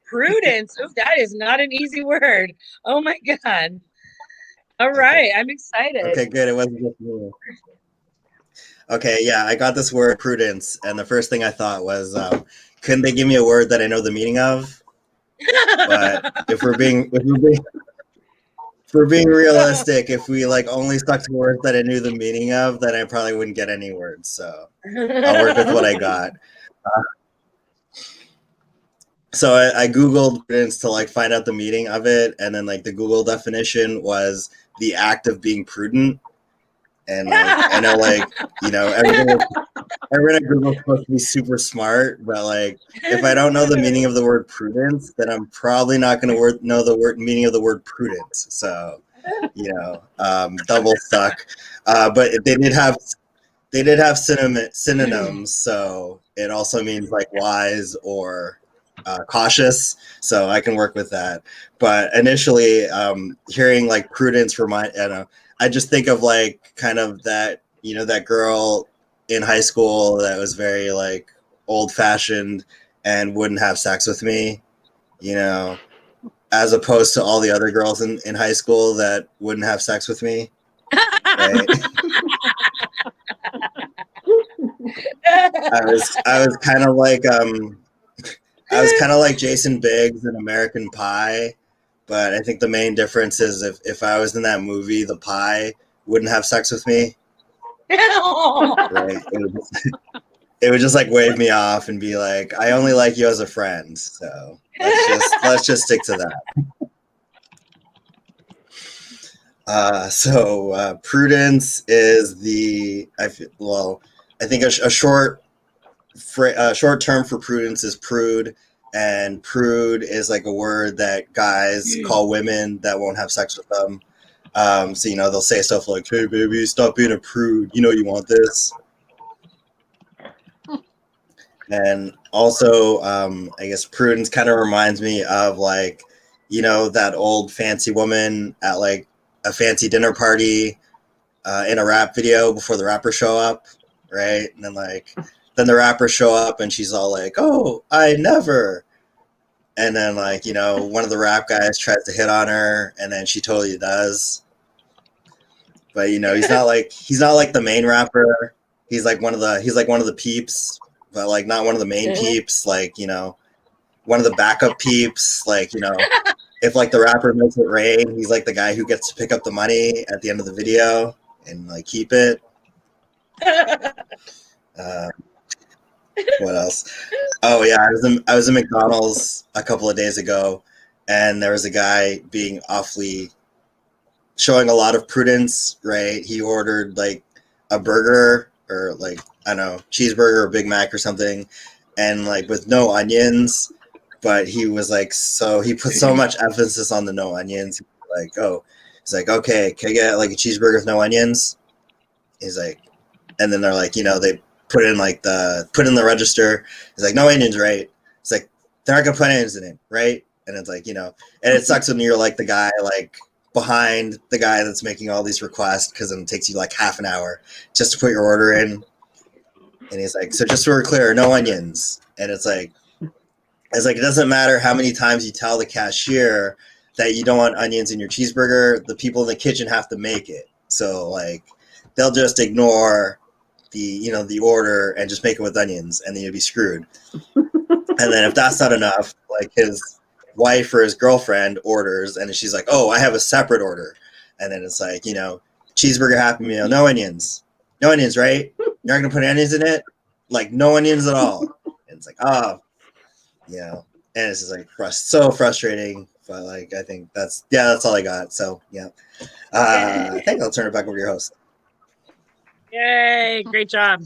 Prudence. Ooh, that is not an easy word. Oh my God. All right. I'm excited. Okay, good. It wasn't just me. Okay, yeah, I got this word prudence, and the first thing I thought was, couldn't they give me a word that I know the meaning of? But if we're being realistic, if we like only stuck to words that I knew the meaning of, then I probably wouldn't get any words. So I'll work with what I got. So I Googled prudence to like find out the meaning of it, and then like the Google definition was the act of being prudent. And like I know, like, you know, everyone at Google is supposed to be super smart, but like if I don't know the meaning of the word prudence, then I'm probably not going to know the meaning of the word prudence. So, you know, double stuck. But they did have synonyms, so it also means like wise or cautious, so I can work with that. But initially, hearing like prudence I just think of like kind of that, you know, that girl in high school that was very like old fashioned and wouldn't have sex with me, you know, as opposed to all the other girls in high school that wouldn't have sex with me. Right? I was kind of like Jason Biggs in American Pie, but I think the main difference is if I was in that movie, the pie wouldn't have sex with me. Right? It would just like wave me off and be like, I only like you as a friend. So let's just stick to that. Prudence is I think a short term for prudence is prude, and prude is like a word that guys call women that won't have sex with them. So, you know, they'll say stuff like, hey, baby, stop being a prude. You know you want this. And also, I guess prudence kind of reminds me of like, you know, that old fancy woman at like a fancy dinner party in a rap video before the rappers show up, right? And then the rappers show up and she's all like, oh, I never. And then like, you know, one of the rap guys tries to hit on her and then she totally does. But you know, he's not like the main rapper. He's like one of the peeps, but like not one of the main peeps, like, you know, one of the backup peeps, like, you know, if like the rapper makes it rain, he's like the guy who gets to pick up the money at the end of the video and like keep it. What else? Oh yeah, I was in McDonald's a couple of days ago, and there was a guy being awfully showing a lot of prudence, right? He ordered like a burger or like, I don't know, cheeseburger or Big Mac or something, and like with no onions. But he was like, so he put so much emphasis on the no onions. Like, oh, he's like, okay, can I get like a cheeseburger with no onions? He's like, and then they're like, they put in the register. He's like, no onions, right? It's like, they're not gonna put onions in it, right? And it's like, and it sucks when you're like the guy like behind the guy that's making all these requests, because then it takes you like half an hour just to put your order in. And he's like, so just so we're clear, no onions. And it's like it doesn't matter how many times you tell the cashier that you don't want onions in your cheeseburger, the people in the kitchen have to make it. So like they'll just ignore the order and just make it with onions, and then you'd be screwed. And then if that's not enough, like his wife or his girlfriend orders, and she's like, oh, I have a separate order. And then it's like, cheeseburger Happy Meal, no onions. No onions, right? You're not going to put onions in it? Like, no onions at all. And it's like, oh, and it's just like so frustrating. But like, I think that's all I got. So, yeah. I think I'll turn it back over to your host. Yay, great job.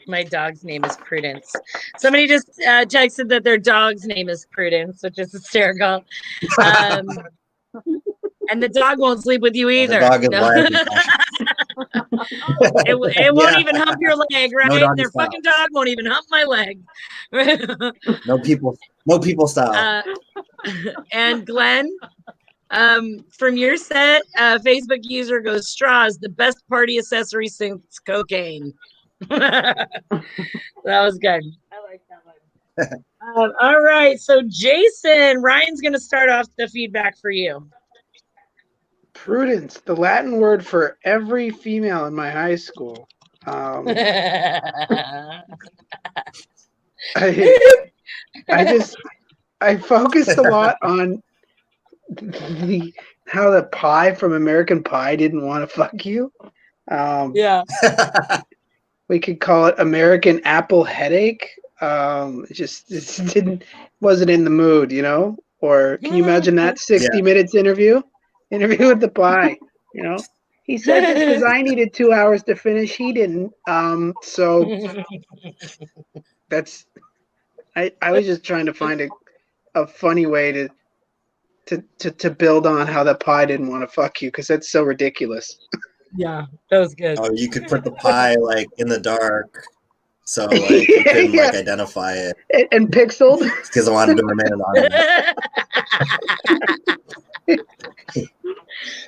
My dog's name is Prudence. Somebody just texted that their dog's name is Prudence, which is hysterical. And the dog won't sleep with you either. The dog is it won't even hump your leg, right? No Their fucking dog won't even hump my leg. No people style. And Glenn, from your set, Facebook user goes, straws, the best party accessory since cocaine. That was good. I like that one. All right, so Jason, Ryan's going to start off the feedback for you. Prudence, the Latin word for every female in my high school. I focused a lot on how the pie from American Pie didn't want to fuck you. Yeah. We could call it American Apple Headache. It wasn't in the mood, Or can you imagine that 60 minutes interview with the pie? He said this because I needed 2 hours to finish. He didn't. So that's. I was just trying to find a funny way to build on how the pie didn't want to fuck you, because that's so ridiculous. Yeah, that was good. Oh, you could put the pie like in the dark, so like you couldn't like identify it. And pixeled, because I wanted to remain anonymous.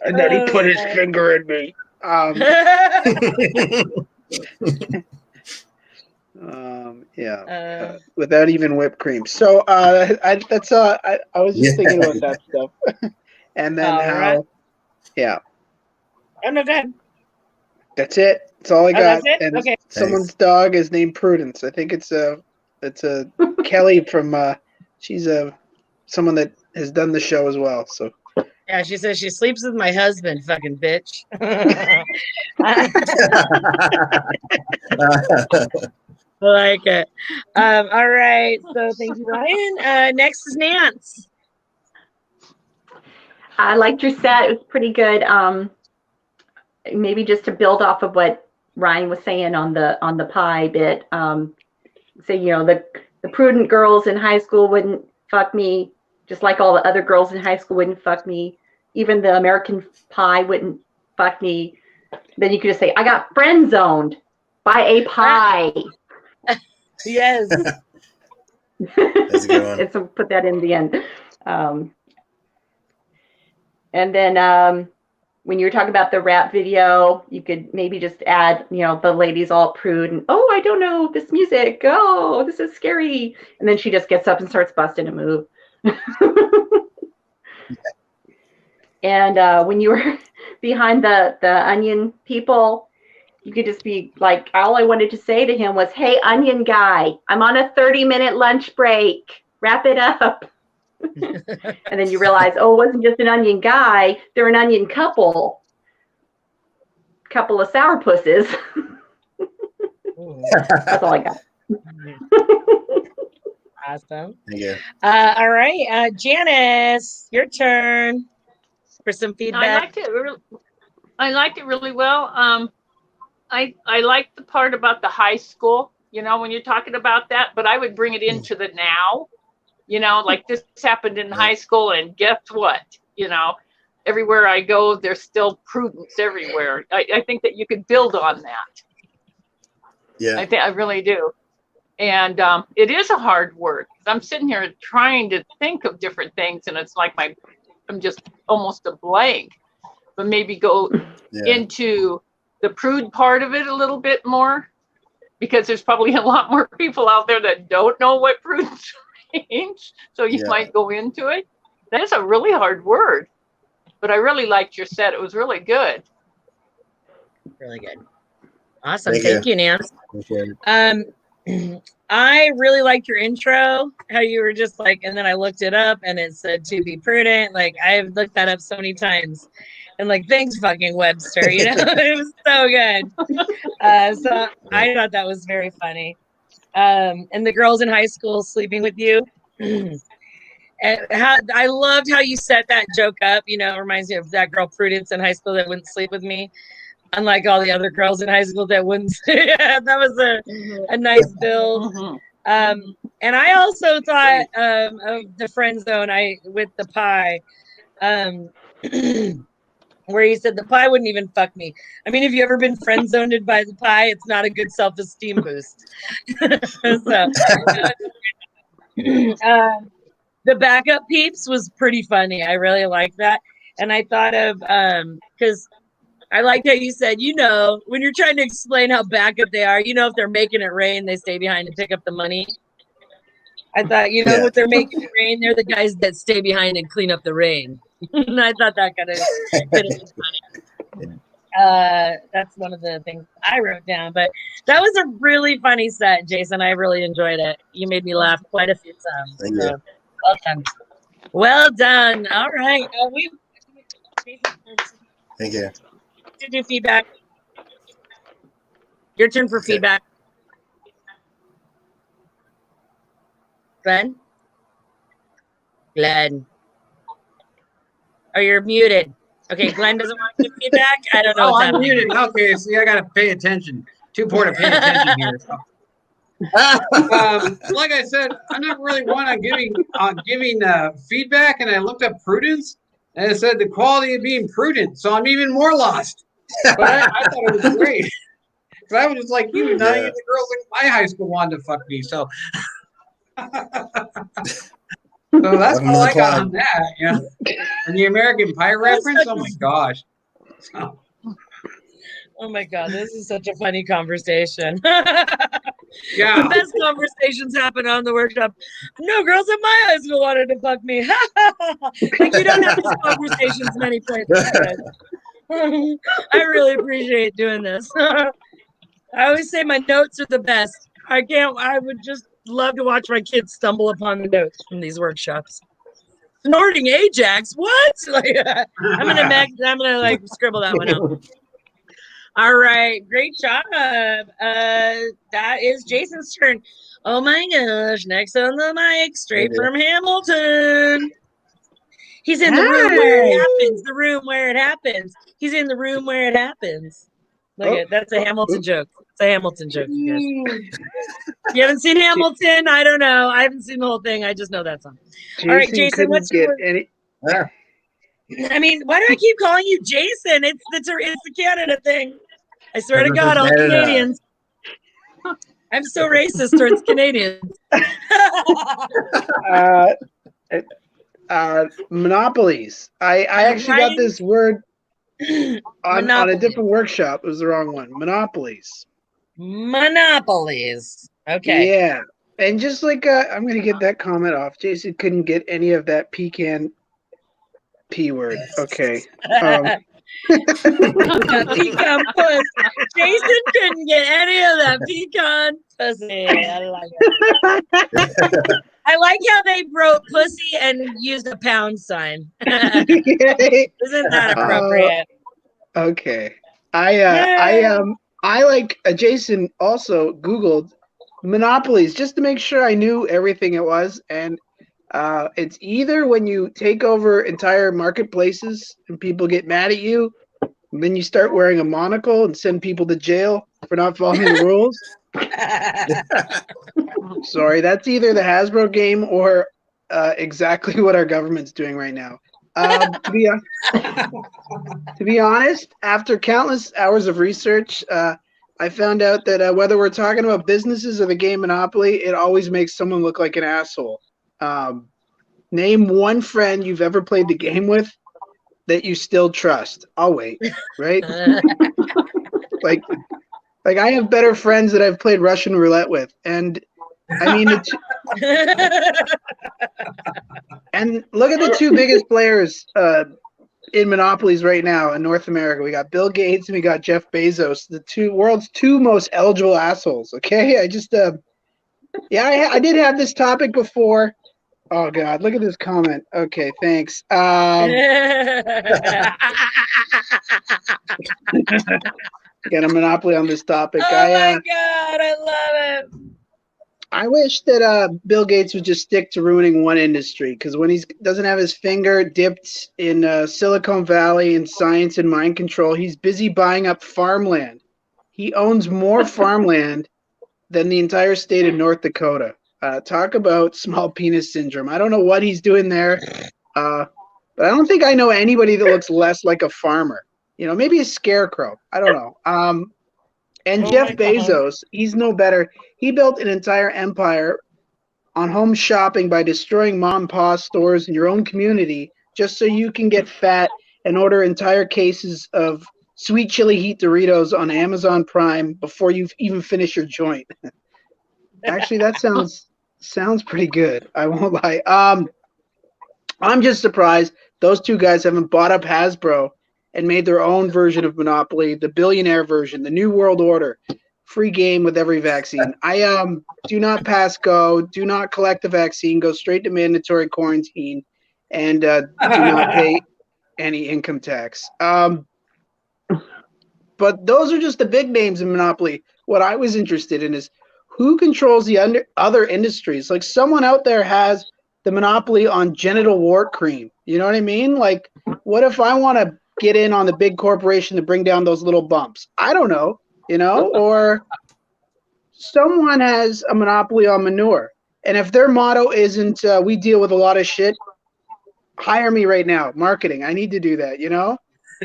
And then he put his finger in me. Without even whipped cream. So I was just thinking about that stuff. And then Oh no, go ahead. That's it. That's all I got. That's it? And Okay. someone's dog is named Prudence. I think it's a Kelly from she's someone that has done the show as well. So Yeah, she says she sleeps with my husband, fucking bitch. I like it. All right. So thank you, Ryan. Next is Nance. I liked your set. It was pretty good. Maybe just to build off of what Ryan was saying on the pie bit. The prudent girls in high school wouldn't fuck me, just like all the other girls in high school wouldn't fuck me. Even the American Pie wouldn't fuck me. Then you could just say, I got friend zoned by a pie. Yes. That's a good one. And so put that in the end. And then when you were talking about the rap video, you could maybe just add, the ladies all prude and, oh, I don't know this music. Oh, this is scary. And then she just gets up and starts busting a move. And when you were behind the onion people, you could just be like, all I wanted to say to him was, hey, onion guy, I'm on a 30-minute lunch break. Wrap it up. And then you realize, oh, it wasn't just an onion guy. They're an onion couple. Couple of sourpusses. That's all I got. Awesome. Thank you. All right. Janice, your turn. for some I feedback? liked it. I liked it really well. I liked the part about the high school. You know, when you're talking about that, but I would bring it into the now. You know, like this happened in high school, and guess what? You know, everywhere I go, there's still prudence everywhere. I think that you could build on that. Yeah. I really do. And it is a hard word. I'm sitting here trying to think of different things, and it's like I'm just almost a blank. But maybe go into the prude part of it a little bit more, because there's probably a lot more people out there that don't know what prudence means. So you might go into it. That is a really hard word, but I really liked your set. It was really good. Really good. Awesome. Thank Thank you, Nance. I really liked your intro, how you were just like, and then I looked it up and it said to be prudent. Like, I've looked that up so many times. And like, thanks, fucking Webster. You know, it was so good. So I thought that was very funny. And the girls in high school sleeping with you. And I loved how you set that joke up. You know, it reminds me of that girl Prudence in high school that wouldn't sleep with me, unlike all the other girls in high school that wouldn't. Yeah, that was a nice build. And I also thought of the friend zone with the pie. Where he said the pie wouldn't even fuck me. I mean, have you ever been friend zoned by the pie? It's not a good self-esteem boost. So, the backup peeps was pretty funny. I really liked that. And I thought of, because I liked how you said, you know, when you're trying to explain how backup they are, you know, if they're making it rain, they stay behind and pick up the money. I thought, you know, if they're making it rain, they're the guys that stay behind and clean up the rain. And I thought that kind of funny. That's one of the things I wrote down. But that was a really funny set, Jason. I really enjoyed it. You made me laugh quite a few times. Thank you. Well done. Well done. All right. Thank you. To do feedback. Your turn for feedback. Glenn? Glenn. Oh, you're muted. Okay, Glenn doesn't want to give feedback. I don't know. Oh, what's I'm happening. muted. Okay, see, I got to pay attention. Too important to pay attention here. So. Like I said, I'm not really one on giving feedback, and I looked up prudence, and it said the quality of being prudent. So I'm even more lost. But I thought it was great. Because I was just like you, none of the girls in my high school wanted to fuck me. So, so that's all I got on that. Yeah. And the American Pie reference. Oh my gosh. So. Oh my God, this is such a funny conversation. Yeah. The best conversations happen on the workshop. No girls in my high school wanted to fuck me. Like, you don't have these conversations many places. I really appreciate doing this. I always say my notes are the best. I would just love to watch my kids stumble upon the notes from these workshops. Snorting Ajax, what? Like, I'm gonna like scribble that one out. All right, great job. That is Jason's turn. Oh my gosh, next on the mic, straight from Hamilton. He's in the room where it happens. The room where it happens. He's in the room where it happens. Look at that's a Hamilton joke. It's a Hamilton joke, you guys. You haven't seen Hamilton? I don't know. I haven't seen the whole thing. I just know that song. All right, Jason, what's your word? I mean, why do I keep calling you Jason? It's the Canada thing. I swear to God, all Canadians. I'm so racist towards Canadians. Monopolies. I actually got this word on a different workshop. It was the wrong one. Monopolies. Monopolies. Okay. Yeah. And just like I'm going to get that comment off. Jason couldn't get any of that pecan P word. Okay. Pecan puss. Jason couldn't get any of that pecan pussy. I like it. I like how they wrote pussy and used a pound sign. Isn't that appropriate? Okay. I like Jason also Googled monopolies just to make sure I knew everything it was, and It's either when you take over entire marketplaces and people get mad at you, and then you start wearing a monocle and send people to jail for not following the rules. Sorry, that's either the Hasbro game or exactly what our government's doing right now. To be honest, after countless hours of research, I found out that whether we're talking about businesses or the game Monopoly, it always makes someone look like an asshole. Name one friend you've ever played the game with that you still trust. I'll wait, right? like I have better friends that I've played Russian roulette with, and I mean, and look at the two biggest players in monopolies right now in North America. We got Bill Gates and we got Jeff Bezos, the world's two most eligible assholes. Okay, I just I did have this topic before. Oh God, look at this comment. Okay, thanks. Got a monopoly on this topic. Oh my God, I love it. I wish that Bill Gates would just stick to ruining one industry, because when he doesn't have his finger dipped in Silicon Valley and science and mind control, he's busy buying up farmland. He owns more farmland than the entire state of North Dakota. Talk about small penis syndrome. I don't know what he's doing there, but I don't think I know anybody that looks less like a farmer. You know, maybe a scarecrow. I don't know. And Jeff Bezos, he's no better. He built an entire empire on home shopping by destroying mom and pop stores in your own community just so you can get fat and order entire cases of sweet chili heat Doritos on Amazon Prime before you even finish your joint. Actually, that sounds pretty good. I won't lie. I'm just surprised those two guys haven't bought up Hasbro and made their own version of Monopoly, the billionaire version, the New World Order, free game with every vaccine. I do not pass go, do not collect the vaccine, go straight to mandatory quarantine, and do not pay any income tax. But those are just the big names in Monopoly. What I was interested in is who controls the other industries. Like, someone out there has the monopoly on genital wart cream. You know what I mean? Like, what if I want to get in on the big corporation to bring down those little bumps? I don't know, you know, or someone has a monopoly on manure. And if their motto isn't, we deal with a lot of shit, hire me right now, marketing. I need to do that, you know?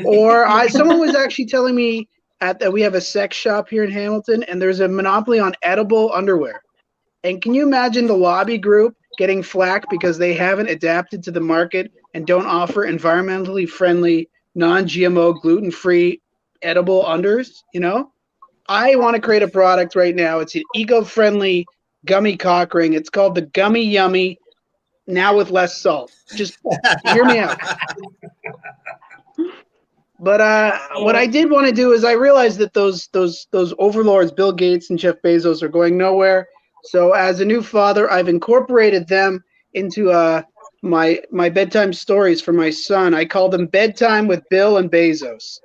Or someone was actually telling me that we have a sex shop here in Hamilton and there's a monopoly on edible underwear. And can you imagine the lobby group getting flack because they haven't adapted to the market and don't offer environmentally friendly, non-GMO, gluten-free, edible unders? You know, I want to create a product right now. It's an eco-friendly gummy cock ring. It's called the Gummy Yummy, now with less salt. Just hear me out. But what I did want to do is I realized that those overlords, Bill Gates and Jeff Bezos, are going nowhere. So as a new father, I've incorporated them into my bedtime stories for my son. I call them Bedtime with Bill and Bezos.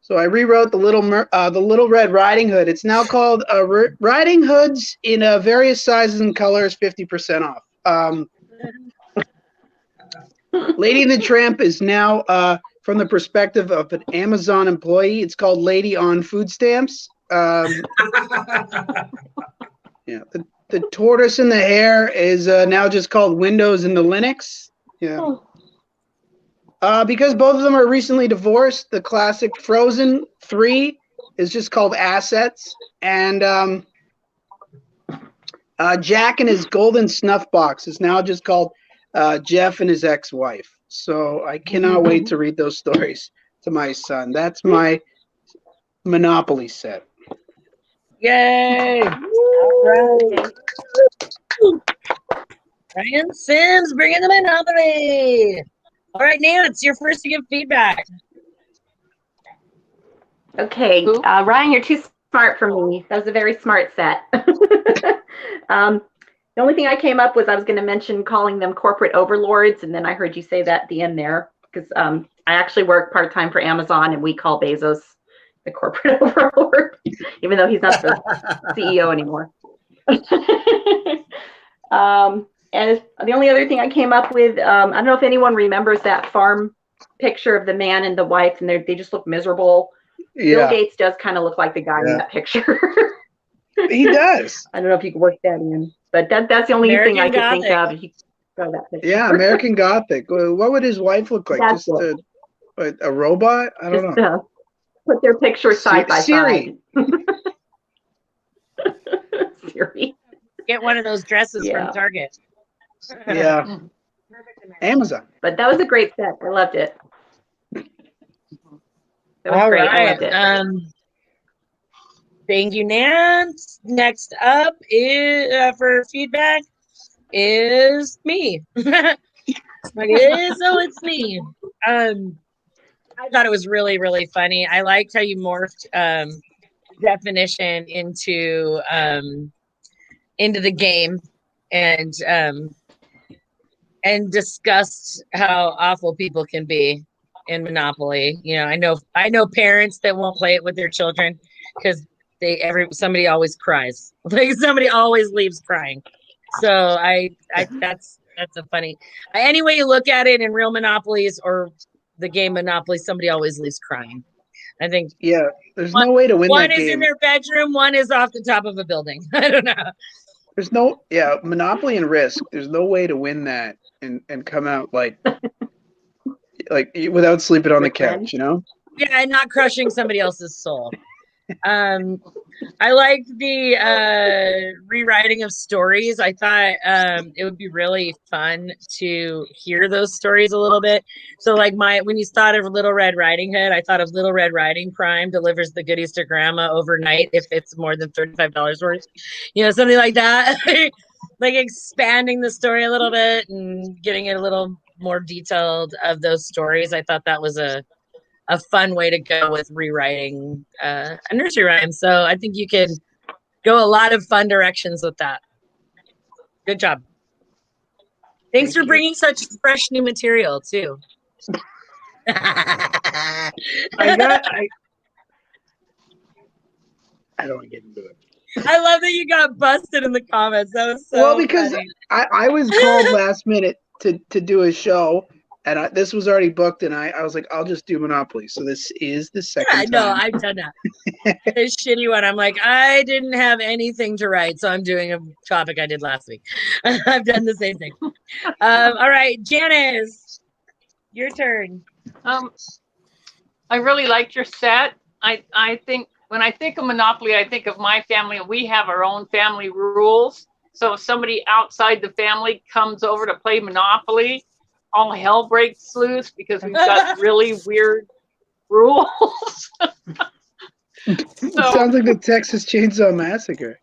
So I rewrote the Little Red Riding Hood. It's now called Riding Hoods in various sizes and colors, 50% off. Lady and the Tramp is now from the perspective of an Amazon employee. It's called Lady on Food Stamps. Yeah, the Tortoise and the Hare is now just called Windows in the Linux. Yeah. Because both of them are recently divorced, the classic Frozen 3 is just called Assets. And Jack and his golden snuff box is now just called Jeff and his ex-wife. So I cannot wait to read those stories to my son. That's my Monopoly set. Yay! All right. Ryan Sims bringing the Monopoly. All right, Nance, you're first to give feedback. Okay, Ryan, you're too smart for me. That was a very smart set. The only thing I came up with, I was going to mention calling them corporate overlords, and then I heard you say that at the end there, because I actually work part-time for Amazon, and we call Bezos the corporate overlord, even though he's not the CEO anymore. And the only other thing I came up with, I don't know if anyone remembers that farm picture of the man and the wife, and they just look miserable. Bill Yeah, Gates does kind of look like the guy in Yeah. that picture. he does. I don't know if you could work that in, but that's the only thing I American could think Gothic. of. If you could show that picture. Yeah, American Gothic. What would his wife look like? That's Just a robot? I don't Just know. put their pictures side by Siri. side. Siri. Get one of those dresses Yeah. from Target. Yeah, Amazon. But that was a great set. I loved it. That was All great. I right. loved it. Thank you, Nance. Next up is for feedback is me. It's me. I thought it was really, really funny. I liked how you morphed definition into the game and discussed how awful people can be in Monopoly. You know, I know parents that won't play it with their children because somebody always cries. Like somebody always leaves crying. So that's a funny. Any way you look at it in real Monopolies or the game Monopoly, somebody always leaves crying. I think Yeah, there's no way to win one that is in game. their bedroom, one is off the top of a building. I don't know. There's no, yeah, Monopoly and Risk. There's no way to win that and come out like without sleeping on the With friends. couch, you know? Yeah, and not crushing somebody else's soul. I liked the rewriting of stories. I thought it would be really fun to hear those stories a little bit. So like when you thought of Little Red Riding Hood, I thought of Little Red Riding Prime delivers the goodies to grandma overnight if it's more than $35 worth. You know, something like that. Like expanding the story a little bit and getting it a little more detailed of those stories. I thought that was a fun way to go with rewriting a nursery rhyme. So I think you can go a lot of fun directions with that. Good job. Thanks Thank for you. bringing such fresh new material too. I don't want to get into it. I love that you got busted in the comments. That was so Well, because funny. I was called last minute to do a show, and this was already booked, and I was like, I'll just do Monopoly. So this is the second Yeah, no, time. I've done that. This shitty one. I'm like, I didn't have anything to write, so I'm doing a topic I did last week. I've done the same thing. All right, Janice, your turn. I really liked your set. I think when I think of Monopoly, I think of my family, and we have our own family rules. So if somebody outside the family comes over to play Monopoly, all hell breaks loose because we've got really weird rules. Sounds like the Texas Chainsaw Massacre.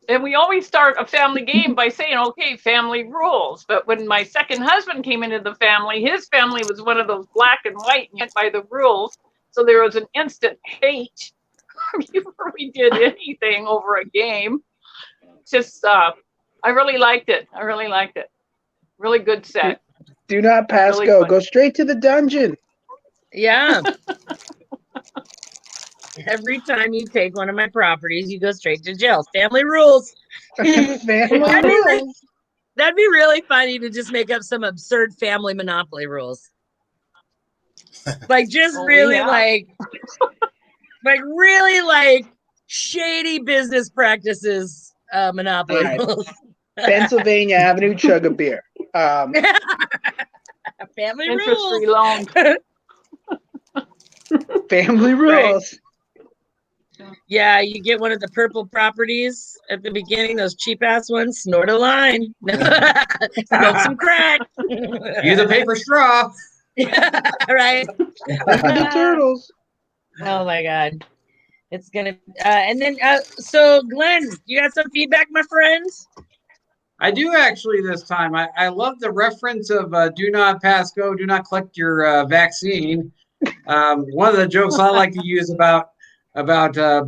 And we always start a family game by saying, okay, family rules. But when my second husband came into the family, his family was one of those black and white and by the rules. So there was an instant hate before we did anything over a game. Just, I really liked it. Really good set. Do not pass Really go. fun. Go straight to the dungeon. Yeah. Every time you take one of my properties, you go straight to jail. Family rules. Family rules. That'd be really funny to just make up some absurd family Monopoly rules. Like just Oh, really yeah. like really like shady business practices Monopoly All right. rules. Pennsylvania Avenue, chug a beer. Family Interest-free rules. loan. Family rules. Yeah, you get one of the purple properties at the beginning, those cheap ass ones, snort a line. Smoke some crack. Use a paper straw. Right. The turtles. Oh my god. It's gonna and then so Glenn, you got some feedback, my friends? I do actually this time. I love the reference of do not pass go, do not collect your vaccine. One of the jokes I like to use about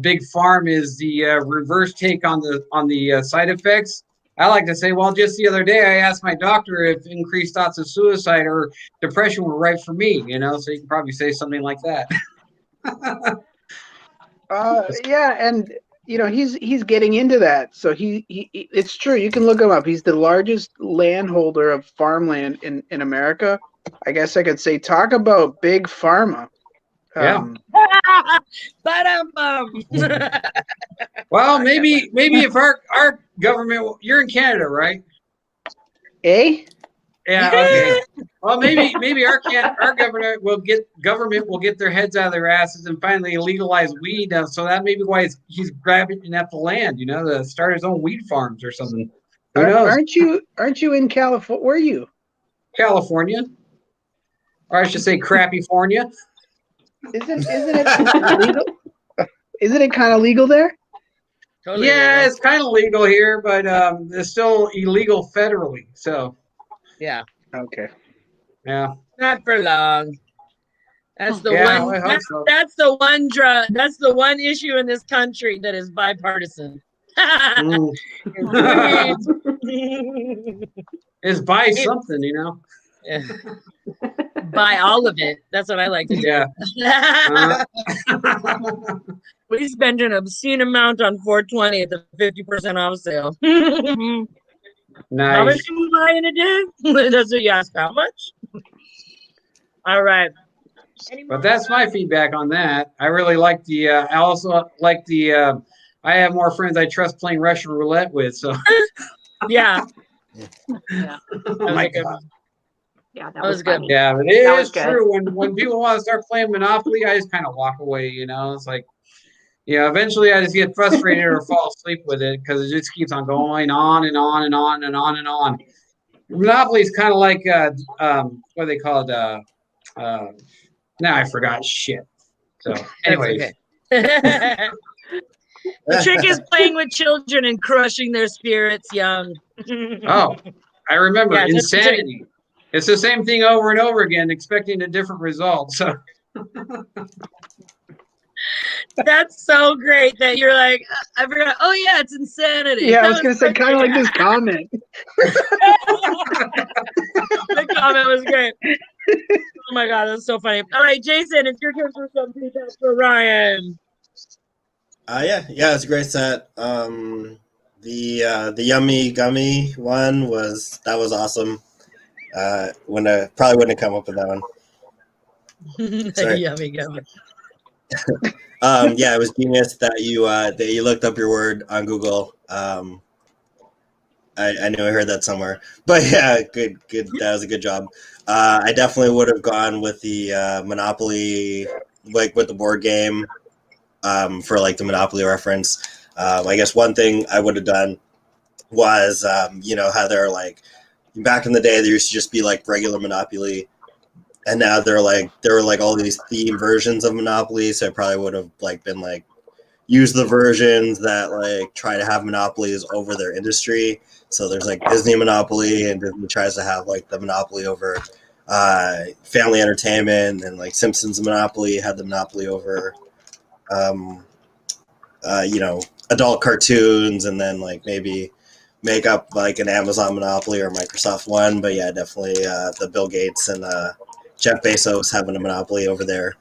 Big Farm is the reverse take on the side effects. I like to say, well, just the other day I asked my doctor if increased thoughts of suicide or depression were right for me, you know, so you can probably say something like that. Yeah, and he's getting into that. So it's true. You can look him up. He's the largest landholder of farmland in America. I guess I could say, talk about big pharma. Yeah. But Well, maybe if our government, you're in Canada, right? Eh? Yeah. Okay. Well, maybe our government will get their heads out of their asses and finally legalize weed. So that may be why he's grabbing at the land, to start his own weed farms or something. Who knows? Aren't you in California? Where are you? California, or I should say, Crappyfornia. Isn't it legal? Isn't it kind of legal there? totally Yeah, legal. it's kind of legal here, but it's still illegal federally. So Yeah, Okay. yeah. not for long. That's the Yeah, one. I hope so. That's the one drug. That's the one issue in this country that is bipartisan. Mm. It's buy something, Yeah. Buy all of it. That's what I like to do. Yeah. We spend an obscene amount on 420 at the 50% off sale. How much Nice. do we buy in a day? That's what you ask. How much? All right. But that's my feedback on that. I really like the. I also like the. I have more friends I trust playing Russian roulette with. So. Yeah. Yeah. Oh my God. Yeah, That was good. funny. Yeah, but That it was is good. true. When people want to start playing Monopoly, I just kind of walk away. It's like, eventually I just get frustrated or fall asleep with it because it just keeps on going on and on and on and on and on. Monopoly is kind of like what do they call it? Now I forgot shit. So, anyways, okay. The trick is playing with children and crushing their spirits young. oh, I remember Yeah, that's the trick. insanity. It's the same thing over and over again, expecting a different result. So, That's so great that you're like, I forgot. Oh yeah, it's insanity. Yeah, I That was gonna say kind of like this comment. The comment was great. Oh my God, that's so funny. All right, Jason, it's your turn for some feedback for Ryan. Yeah, it's a great set. The yummy gummy one was awesome. Probably wouldn't have come up with that one. Sorry. Yummy gummy. Yeah, it was genius that you looked up your word on Google. I knew I heard that somewhere, but yeah, good. That was a good job. I definitely would have gone with the Monopoly, like with the board game, for like the Monopoly reference. I guess one thing I would have done was, how they're like back in the day, there used to just be like regular Monopoly. And now there were like all these theme versions of Monopoly, so I probably would have like been like use the versions that like try to have monopolies over their industry. So there's like Disney Monopoly, and Disney tries to have like the monopoly over family entertainment, and like Simpsons Monopoly had the monopoly over adult cartoons, and then like maybe make up like an Amazon Monopoly or Microsoft one. But yeah, definitely the Bill Gates and Jeff Bezos having a monopoly over their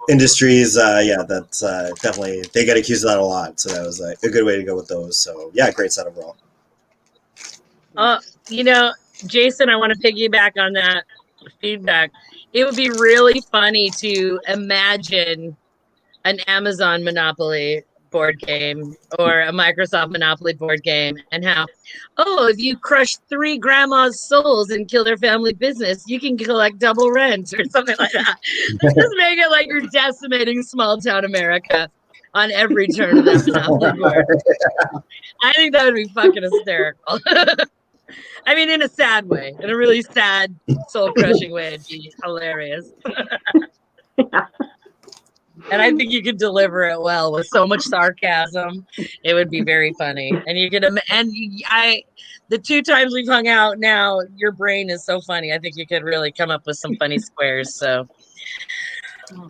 industries. That's definitely, they get accused of that a lot. So that was a good way to go with those. So yeah, great set overall. Jason, I want to piggyback on that feedback. It would be really funny to imagine an Amazon Monopoly board game or a Microsoft Monopoly board game, and how, if you crush 3 grandma's souls and kill their family business, you can collect double rent or something like that. Just make it like you're decimating small town America on every turn of that Monopoly board. I think that would be fucking hysterical. I mean, in a sad way, in a really sad, soul-crushing way, it'd be hilarious. And I think you could deliver it well with so much sarcasm. It would be very funny. And the 2 times we've hung out now, your brain is so funny. I think you could really come up with some funny squares. So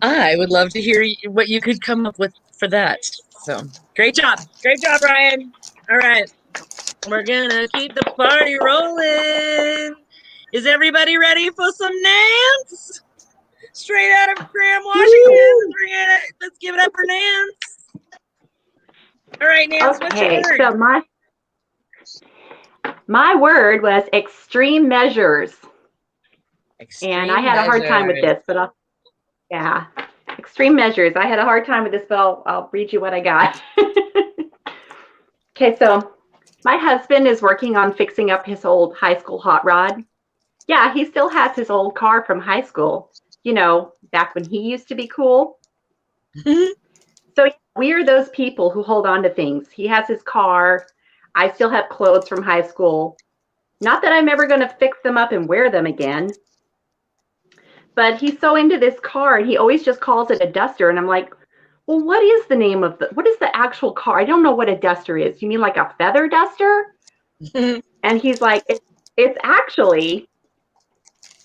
I would love to hear what you could come up with for that. So great job, Ryan. All right, we're gonna keep the party rolling. Is everybody ready for some Nance? Straight out of Graham, Washington. Let's give it up for Nance. All right, Nance, what's your Okay, word? so my word was extreme measures. And I had a hard time with this, but yeah, extreme measures. I had a hard time with this, but I'll read you what I got. Okay, so my husband is working on fixing up his old high school hot rod. Yeah, he still has his old car from high school, you know, back when he used to be cool. So we are those people who hold on to things. He has his car. I still have clothes from high school. Not that I'm ever going to fix them up and wear them again. But he's so into this car, and he always just calls it a Duster. And I'm like, well, what is the name of what is the actual car? I don't know what a Duster is. You mean like a feather duster? And he's like, it's actually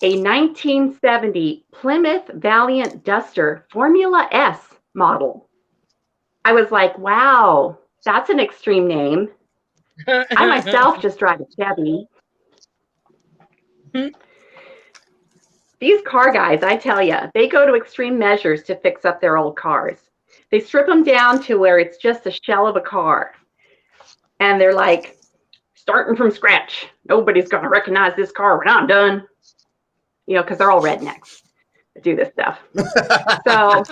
a 1970 Plymouth Valiant Duster Formula S model. I was like, wow, that's an extreme name. I myself just drive a Chevy. These car guys, I tell you, they go to extreme measures to fix up their old cars. They strip them down to where it's just a shell of a car. And they're like, starting from scratch. Nobody's going to recognize this car when I'm done. You know, because they're all rednecks that do this stuff. So,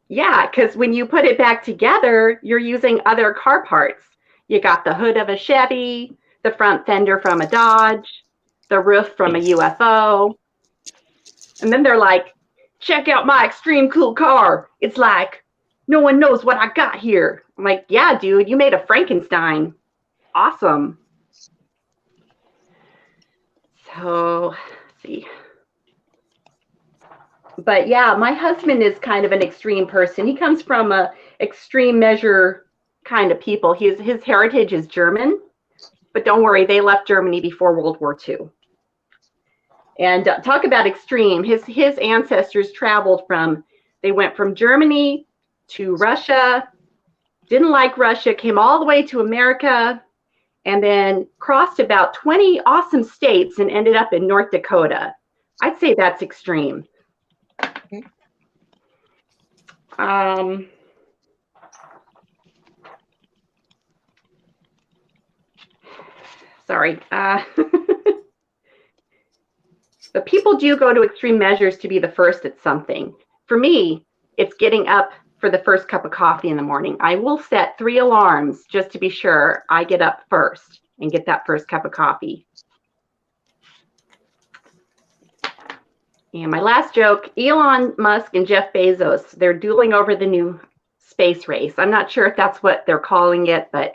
yeah, because when you put it back together, you're using other car parts. You got the hood of a Chevy, the front fender from a Dodge, the roof from a UFO. And then they're like, check out my extreme cool car. It's like, no one knows what I got here. I'm like, yeah, dude, you made a Frankenstein. Awesome. So, let's see. But yeah, my husband is kind of an extreme person. He comes from a extreme measure kind of people. His heritage is German, but don't worry, they left Germany before World War II. And talk about extreme. His ancestors traveled they went from Germany to Russia, didn't like Russia, came all the way to America, and then crossed about 20 awesome states and ended up in North Dakota. I'd say that's extreme. Sorry. But people do go to extreme measures to be the first at something. For me, it's getting up for the first cup of coffee in the morning. I will set 3 alarms just to be sure I get up first and get that first cup of coffee. And my last joke, Elon Musk and Jeff Bezos, they're dueling over the new space race. I'm not sure if that's what they're calling it, but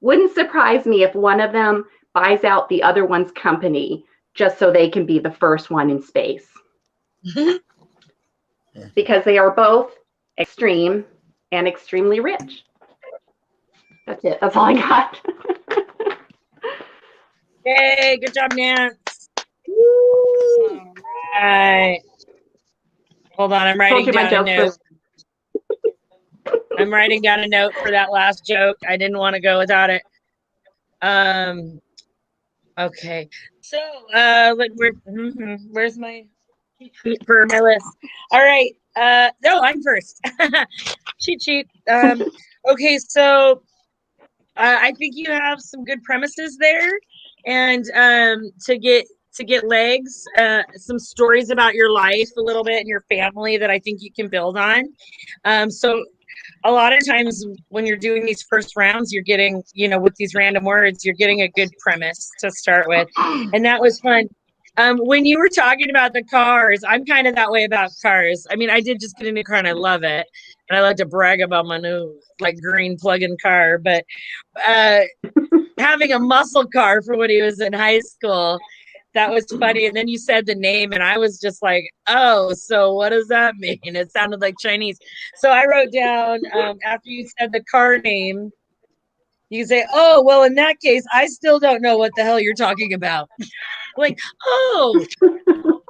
wouldn't surprise me if one of them buys out the other one's company just so they can be the first one in space. Because they are both extreme and extremely rich. That's it. That's all I got. Yay, good job, Nance. All right. Hold on, I'm writing down a note. I'm writing down a note for that last joke. I didn't want to go without it. Okay. So, where's my cheat sheet for my list? All right. No, I'm first. Cheat sheet. Okay, so I think you have some good premises there, and to get legs, some stories about your life a little bit and your family that I think you can build on. So a lot of times when you're doing these first rounds, you're getting, with these random words, you're getting a good premise to start with. And that was fun. When you were talking about the cars, I'm kind of that way about cars. I mean, I did just get a new car and I love it. And I like to brag about my new green plug-in car. But having a muscle car for when he was in high school, that was funny. And then you said the name and I was just like, oh, so what does that mean? It sounded like Chinese. So I wrote down, after you said the car name, you say, oh, well, in that case, I still don't know what the hell you're talking about. Oh,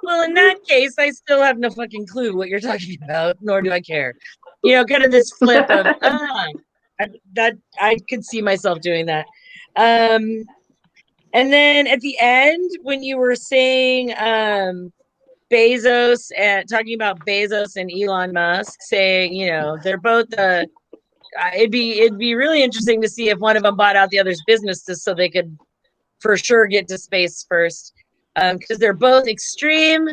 well, in that case, I still have no fucking clue what you're talking about, nor do I care. Kind of this flip of, that I could see myself doing that. And then at the end, when you were saying, Bezos and talking about Bezos and Elon Musk saying, you know, they're both it'd be really interesting to see if one of them bought out the other's businesses so they could for sure get to space first. Because they're both extreme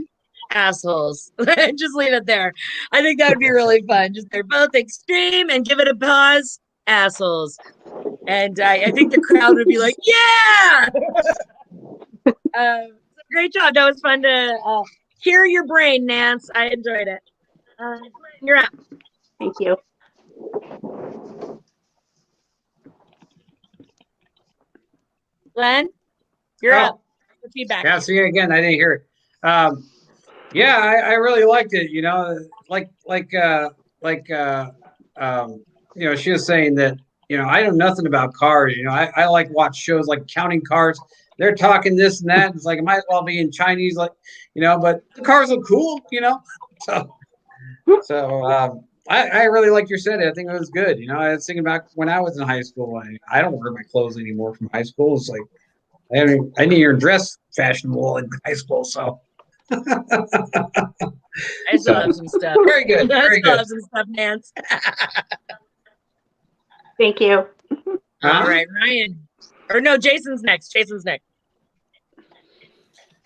assholes. Just leave it there. I think that would be really fun. Just they're both extreme and give it a pause, assholes. And I think the crowd would be like, yeah. Great job. That was fun to hear your brain, Nance. I enjoyed it. You're up. Thank you. Glenn, you're Oh. up. The feedback. Yeah, see again, I didn't hear it. Yeah, I really liked it. You know, you know, she was saying that, you know, I know nothing about cars. You know, I like watch shows like Counting Cars. They're talking this and that. It's like it might as well be in Chinese, like, you know, but the cars look cool, you know. So I really like your set. I think it was good. You know, I was thinking back when I was in high school. I don't wear my clothes anymore from high school. It's like I didn't even dress fashionable in high school. So I still have some stuff. very good, I very still good. have some stuff, Nance. Thank you. All right, Ryan. Or no, Jason's next. Jason's next.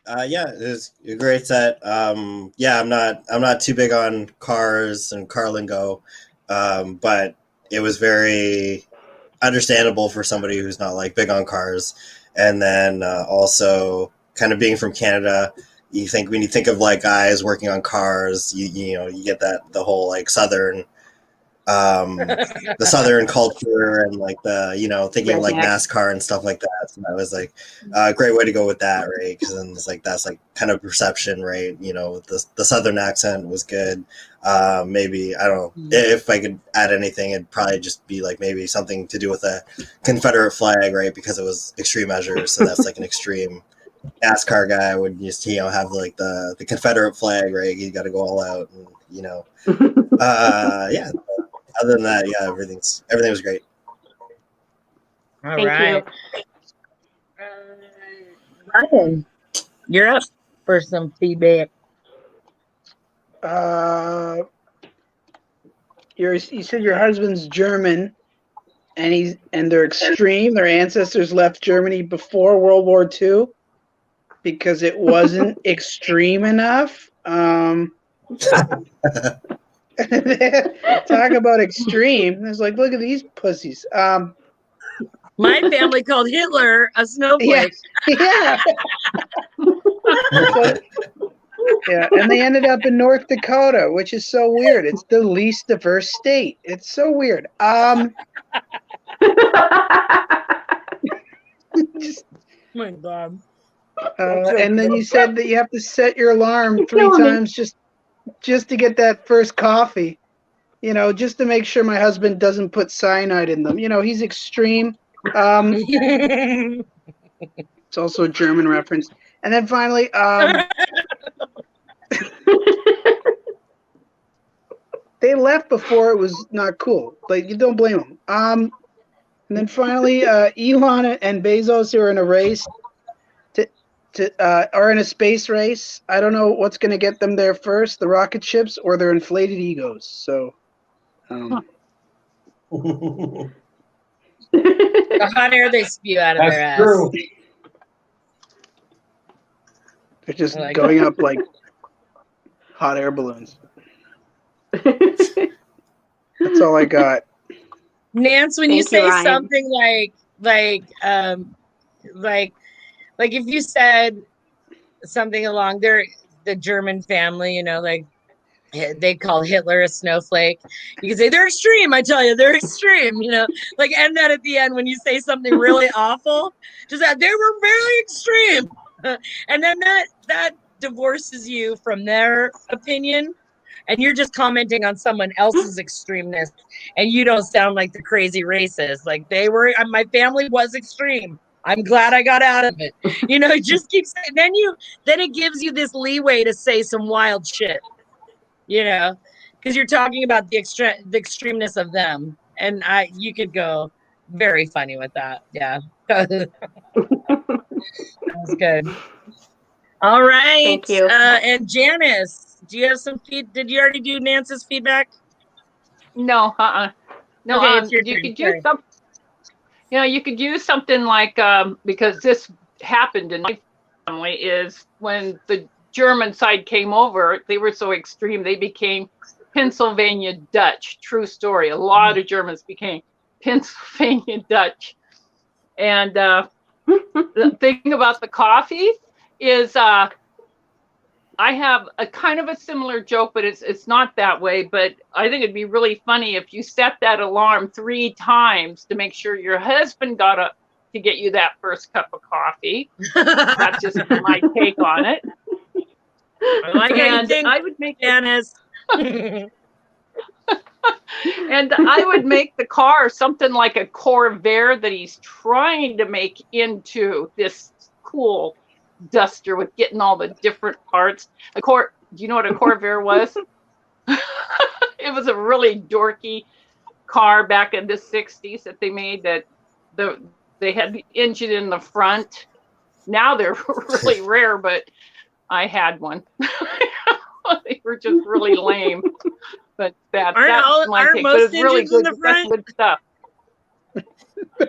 Yeah, it was a great set. Yeah, I'm not too big on cars and car lingo, but it was very understandable for somebody who's not like big on cars. And then also kind of being from Canada, you think when you think of like guys working on cars, you know, you get that the whole like southern the southern culture and like the, you know, thinking like Redneck. NASCAR and stuff like that. So that was like a great way to go with that, right? Because then it's like that's like kind of perception, right? You know, the southern accent was good. Maybe I don't know if I could add anything, it'd probably just be like maybe something to do with a Confederate flag, right? Because it was extreme measures, so that's like an extreme NASCAR guy would just, you know, have like the Confederate flag, right? You got to go all out, and you know, yeah. Other than that, yeah, everything was great. All Thank right. Ryan, you're up for some feedback. You said your husband's German, and they're extreme. Their ancestors left Germany before World War II because it wasn't extreme enough. Talk about extreme. It's like, look at these pussies. My family called Hitler a snowflake. Yeah. Yeah, and they ended up in North Dakota, which is so weird. It's the least diverse state. It's so weird. Just, Oh my God. and then you said that you have to set your alarm You're 3 killing me. times just to get that first coffee. You know, just to make sure my husband doesn't put cyanide in them. You know, he's extreme. It's also a German reference. And then finally, they left before it was not cool. Like, you don't blame them. And then finally, Elon and Bezos are in a race are in a space race. I don't know what's going to get them there first, the rocket ships or their inflated egos. So, The hot air they spew out of their ass. That's true. they're just I like going up like hot air balloons. That's all I got. Nance, when you Thank you, say Ryan. something like if you said something along the German family, you know, like they call Hitler a snowflake. You can say they're extreme. I tell you, they're extreme. You know, like end that at the end when you say something really awful. Just that they were very extreme, and then that divorces you from their opinion, and you're just commenting on someone else's extremeness, and you don't sound like the crazy racist. Like they were. My family was extreme. I'm glad I got out of it. You know, it just keeps saying. Then it gives you this leeway to say some wild shit. You know, because you're talking about the extremeness of them, and you could go very funny with that. Yeah, that was good. All right. Thank you. And Janice, do you have some did you already do Nance's feedback? No, no. Okay, it's your You turn. could Sorry. use some. You know, you could use something like because this happened in my family is when the German side came over, they were so extreme they became Pennsylvania Dutch. True story. A lot of Germans became Pennsylvania Dutch. And the thing about the coffee is I have a kind of a similar joke, but it's not that way. But I think it'd be really funny if you set that alarm 3 times to make sure your husband got up to get you that first cup of coffee. That's just my take on it. I like how you And think, I would make Janice. and I would make the car something like a Corvair that he's trying to make into this cool duster with getting all the different parts. Do you know what a Corvair was? It was a really dorky car back in the 60s that they made that they had the engine in the front. Now they're really rare, but I had one. They were just really lame. But that's my take. But it's really good, good stuff.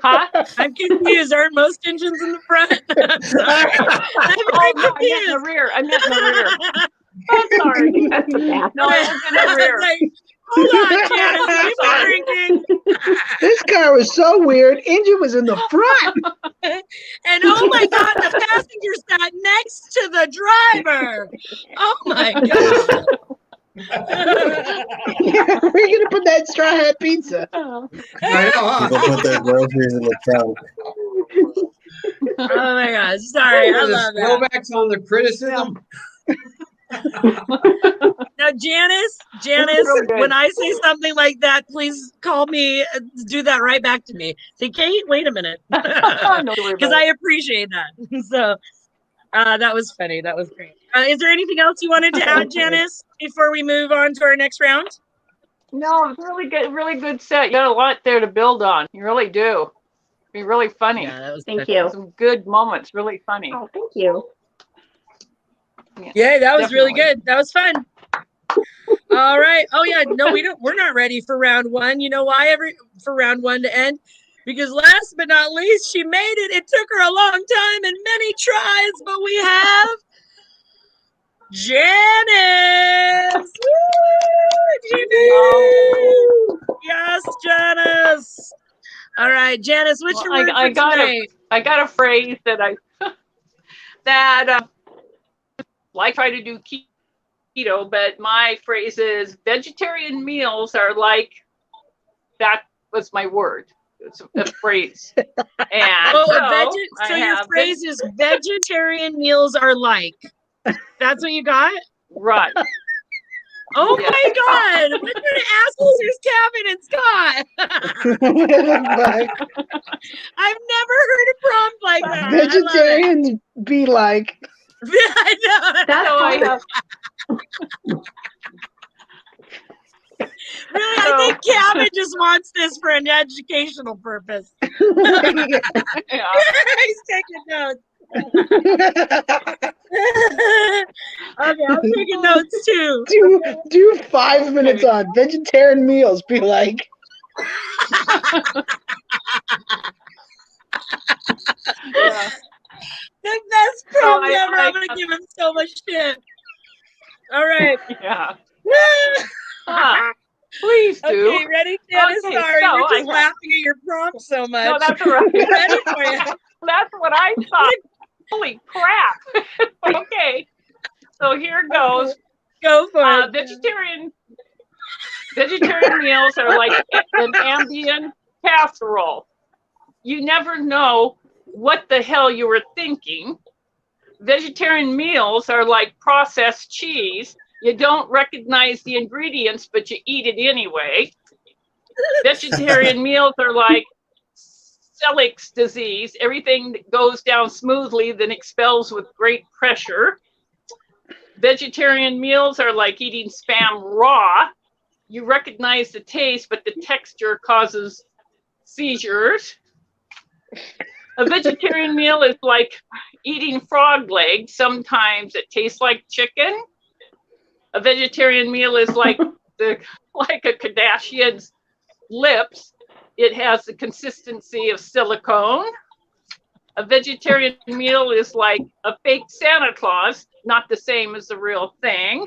Huh? I'm confused. Aren't most engines in the front? I'm sorry. I'm very No, I meant in the confused. rear. I meant in the rear. I'm sorry. That's the bad. No, it was in the rear. Like, hold on, Janice. Have you been drinking? This car was so weird. Engine was in the front. And oh my God, the passenger sat next to the driver. Oh my God. Yeah, where are you gonna put that straw hat pizza? I know, People huh? put their groceries in the trunk. Oh my God. Sorry. I There's love that. throwbacks on the criticism. Now, Janice, real good. when I say something like that, please call me, do that right back to me. Say, Kate, wait a minute. No, don't worry Because about I appreciate that. So that was funny. That was great. Is there anything else you wanted to add, Janice, before we move on to our next round? No, it's really good set. You got a lot there to build on. You really do. Be really funny. Yeah, that was Thank good. you. Some good moments. Really funny. Oh, thank you. Yeah, that was really Definitely. good. That was fun. All right. Oh yeah, no, we're not ready for round one. You know why for round one to end? Because last but not least, she made it. It took her a long time and many tries, but we have Janice. Woo! Yes, Janice. All right, Janice, what's Well, your word I for got tonight? I got a phrase that I try to do keto, but my phrase is vegetarian meals are like, that was my word. It's a phrase. And Oh, I so your have phrase is vegetarian meals are like. That's what you got? right. Oh Yeah. my God! What kind of assholes are Kevin and Scott? I've never heard a prompt like that. Vegetarians be like. I love it. I know. That's So I cool. have Really, I think Kevin just wants this for an educational purpose. yeah. He's taking notes. Okay, I'm taking notes too. do 5 minutes on vegetarian meals. Be like. Yeah. The best prompt I- ever. I'm gonna give him so much shit. All right. Yeah. Please do. Okay, ready, Janice? Okay, Sorry, so we're just I have- laughing at your prompt so much. No, that's all right. Ready for you? That's what I thought. Holy crap. Okay. So here goes. Go for it. Vegetarian meals are like an ambient casserole. You never know what the hell you were thinking. Vegetarian meals are like processed cheese. You don't recognize the ingredients, but you eat it anyway. Vegetarian meals are like celiac disease. Everything that goes down smoothly, then expels with great pressure. Vegetarian meals are like eating Spam raw. You recognize the taste, but the texture causes seizures. A vegetarian meal is like eating frog legs. Sometimes it tastes like chicken. A vegetarian meal is like a Kardashian's lips. It has the consistency of silicone. A vegetarian meal is like a fake Santa Claus, not the same as the real thing.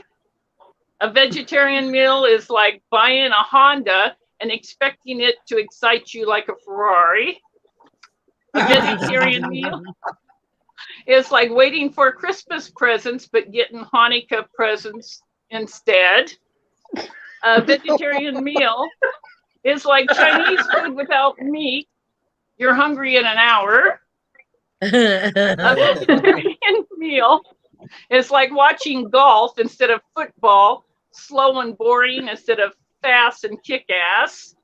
A vegetarian meal is like buying a Honda and expecting it to excite you like a Ferrari. A vegetarian meal is like waiting for Christmas presents but getting Hanukkah presents instead. A vegetarian meal is like Chinese food without meat. You're hungry in an hour. A vegetarian meal is like watching golf instead of football, slow and boring instead of fast and kick-ass.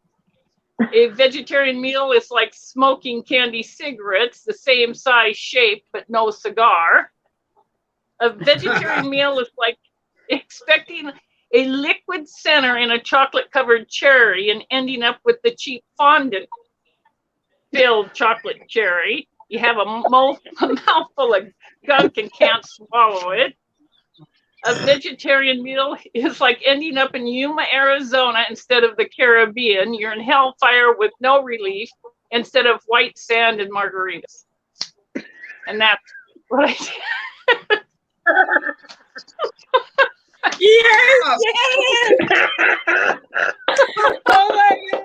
A vegetarian meal is like smoking candy cigarettes, the same size, shape, but no cigar. A vegetarian meal is like expecting a liquid center in a chocolate-covered cherry and ending up with the cheap fondant-filled chocolate cherry. You have a mouthful of gunk and can't swallow it. A vegetarian meal is like ending up in Yuma, Arizona instead of the Caribbean. You're in hellfire with no relief instead of white sand and margaritas. And that's what I did. Yes! Oh my God.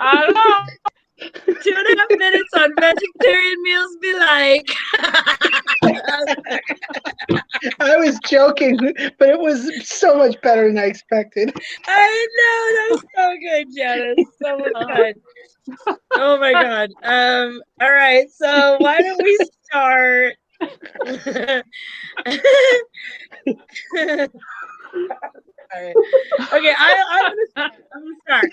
I don't know. 2.5 minutes on vegetarian meals be like. I was joking, but it was so much better than I expected. I know, that was so good, Janice. So much fun. Oh my God. All right, so why don't we start? All right. Okay, I'm gonna start.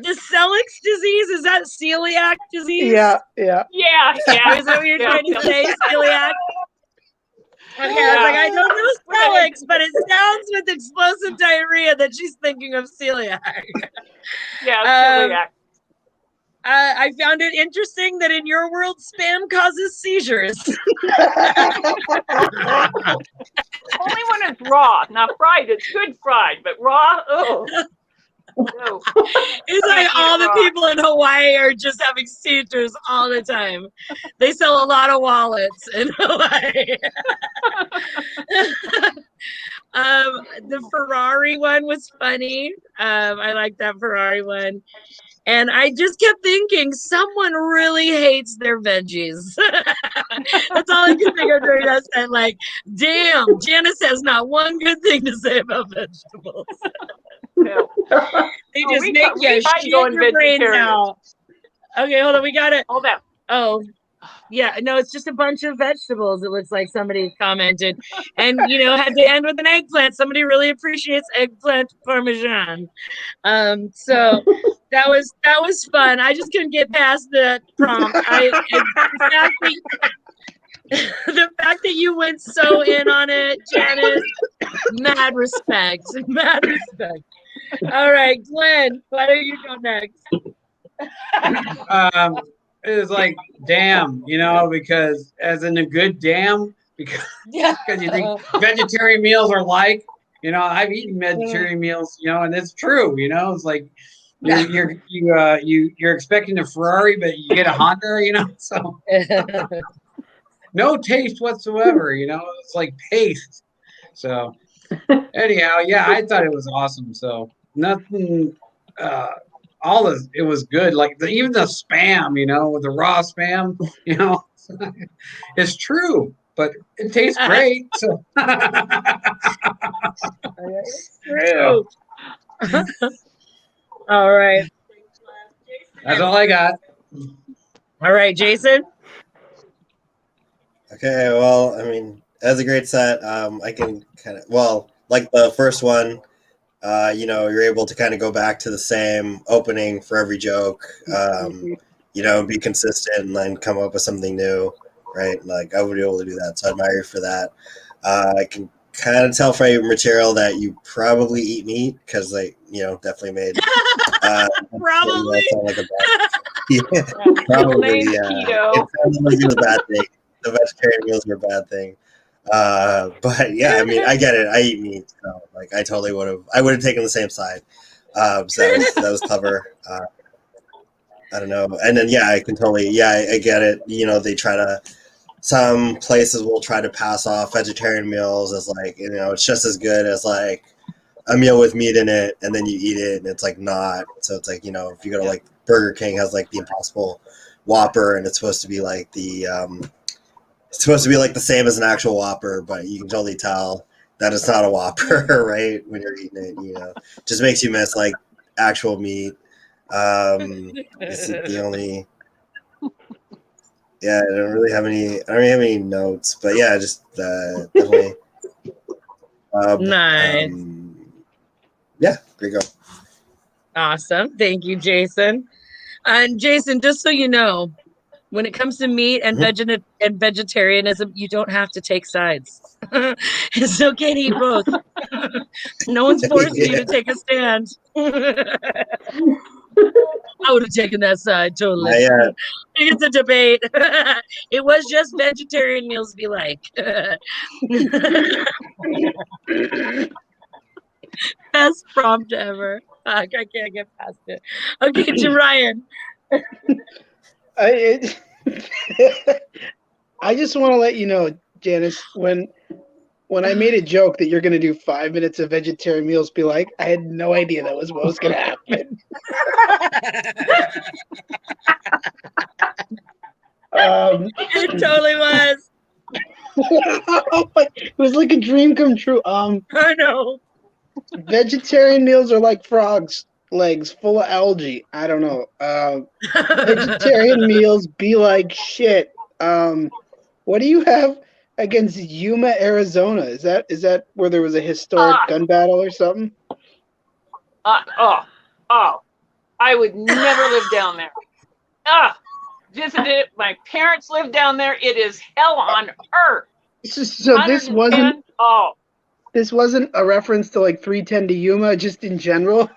The Selleck's disease, is that celiac disease? Yeah. Yeah. Is that what you're trying to say, celiac? Okay, I was like, I don't know Selleck's, but it sounds with explosive diarrhea that she's thinking of celiac. Yeah, celiac. I found it interesting that in your world, spam causes seizures. Only when it's raw. Now fried, it's good fried, but raw, oh. No. It's like all the people in Hawaii are just having seizures all the time. They sell a lot of wallets in Hawaii. The Ferrari one was funny. I like that Ferrari one. And I just kept thinking, someone really hates their veggies. That's all I could think of during that time. Like, damn, Janice has not one good thing to say about vegetables. No. They just make you shit your brains out. Okay, hold on. We got it. Hold on. Oh, yeah. No, it's just a bunch of vegetables. It looks like somebody commented. And, had to end with an eggplant. Somebody really appreciates eggplant parmesan. So that was fun. I just couldn't get past the prompt. The fact that you went so in on it, Janice, mad respect. Mad respect. All right, Glenn, why don't you go next? It was like, damn, because as in a good damn, because you think vegetarian meals are like, I've eaten vegetarian meals, and it's true, it's like you're expecting a Ferrari, but you get a Honda, so no taste whatsoever, it's like paste. So anyhow, yeah, I thought it was awesome. So nothing, it was good. Like even the spam, with the raw spam, it's true, but it tastes great. So it's true. All right. That's all I got. All right, Jason. Okay, well, I mean, that's a great set. I can kind of, like the first one, you're able to kind of go back to the same opening for every joke, be consistent and then come up with something new, right? Like I would be able to do that, so I admire you for that. I can kind of tell from your material that you probably eat meat because they, definitely made probably. sound like a Yeah, Middle probably. name's Yeah, keto. it sounds like it's a bad thing. The vegetarian meals are a bad thing. But yeah, I mean, I get it. I eat meat, so like I totally would have. I would have taken the same side. So that was clever. I don't know. And then yeah, I can totally. Yeah, I get it. You know, they try to. Some places will try to pass off vegetarian meals as like, you know, it's just as good as like a meal with meat in it, and then you eat it and it's like not. So it's like, you know, if you go to like Burger King has like the Impossible Whopper, and it's supposed to be like it's supposed to be like the same as an actual Whopper, but you can totally tell that it's not a Whopper, right? When you're eating it, you know, just makes you miss like actual meat. This is the only. Yeah, I don't really have any notes, but yeah, just definitely. Nice. Yeah, great go. Awesome. Thank you, Jason. And Jason, just so you know, when it comes to meat and vegetarianism, you don't have to take sides. It's okay to eat both. No one's forcing you to take a stand. I would have taken that side totally. Yeah. It's a debate. It was just vegetarian meals be like. Best prompt ever. I can't get past it. Okay, to Ryan. I just want to let you know, Janice, when I made a joke that you're going to do 5 minutes of vegetarian meals, be like, I had no idea that was what was going to happen. It totally was. It was like a dream come true. I know. Vegetarian meals are like frogs' legs full of algae. I don't know. Vegetarian meals be like shit. What do you have against Yuma, Arizona? Is that where there was a historic gun battle or something? I would never live down there. Visited. My parents live down there. It is hell on earth. So this wasn't. 110. Oh. This wasn't a reference to like 310 to Yuma, just in general.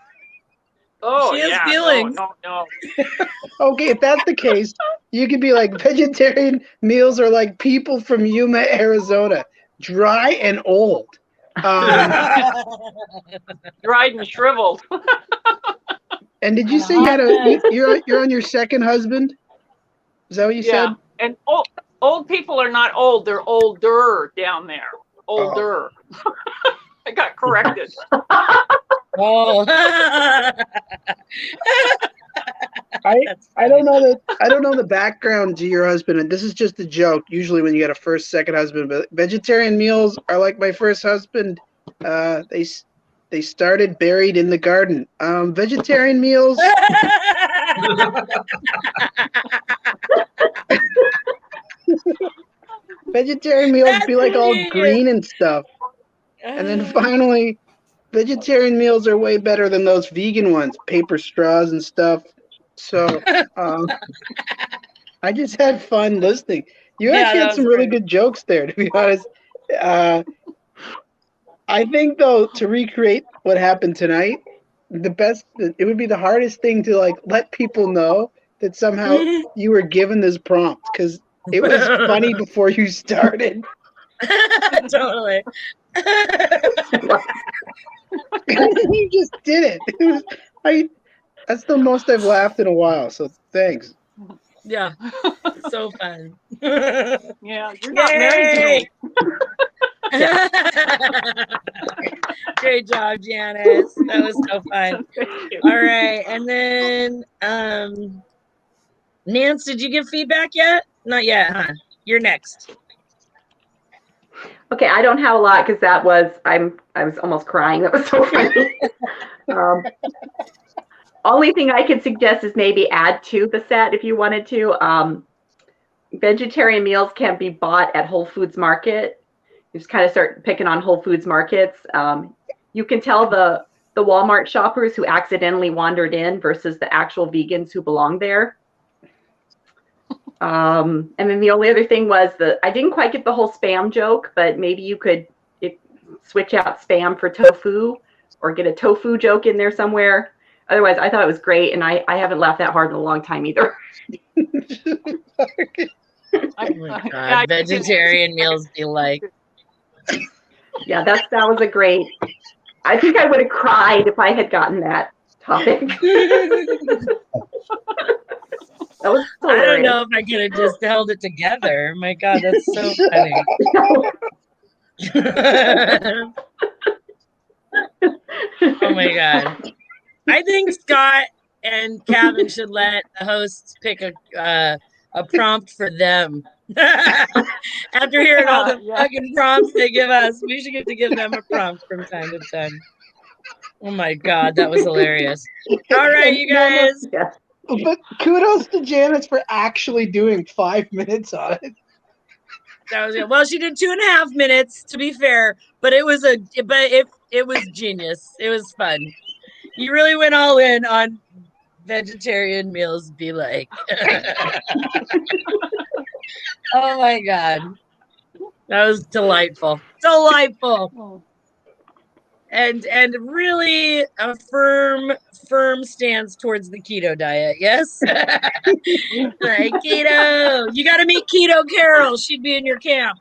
Oh, She has yeah. feelings. No. Okay, if that's the case, you could be like, vegetarian meals are like people from Yuma, Arizona, dry and old. Dried and shriveled. And did you say you had you're on your second husband? Is that what you said? And old people are not old; they're older down there. Older. Oh. I got corrected. Oh. I don't know the background to your husband, and this is just a joke. Usually, when you get a first, second husband, but vegetarian meals are like my first husband. They started buried in the garden. Vegetarian meals. Vegetarian meals be like all green and stuff, and then finally, vegetarian meals are way better than those vegan ones, paper straws and stuff. So, I just had fun listening. You actually had some really good jokes there, to be honest. I think though, to recreate what happened tonight, it would be the hardest thing to like let people know that somehow you were given this prompt, because it was funny before you started. Totally. You just did it. That's the most I've laughed in a while. So thanks. Yeah. So fun. Yeah, you're not married to me. Great job, Janice. That was so fun. All right. And then Nance, did you give feedback yet? Not yet, huh? You're next. Okay, I don't have a lot because I was almost crying. That was so funny. Only thing I could suggest is maybe add to the set if you wanted to. Vegetarian meals can be bought at Whole Foods Market. You just kind of start picking on Whole Foods Markets. You can tell the Walmart shoppers who accidentally wandered in versus the actual vegans who belong there. And then the only other thing was I didn't quite get the whole spam joke, but maybe you could switch out spam for tofu or get a tofu joke in there somewhere. otherwise, I thought it was great, and I haven't laughed that hard in a long time either. Oh my God. Vegetarian meals be like. Yeah, that was a great. I think I would have cried if I had gotten that topic. That was I don't hilarious. know if I could have just held it together. My God, that's so funny. Oh my God. I think Scott and Kevin should let the hosts pick a prompt for them. After hearing all the fucking prompts they give us, we should get to give them a prompt from time to time. Oh my God, that was hilarious. All right, you guys. Yeah. But kudos to Janice for actually doing 5 minutes on it. That was it. Well, she did 2.5 minutes, to be fair, but it was it was genius. It was fun. You really went all in on vegetarian meals. Be like, oh my God, that was delightful, delightful, and really a firm stance towards the keto diet. Yes, like keto. You got to meet Keto Carol. She'd be in your camp.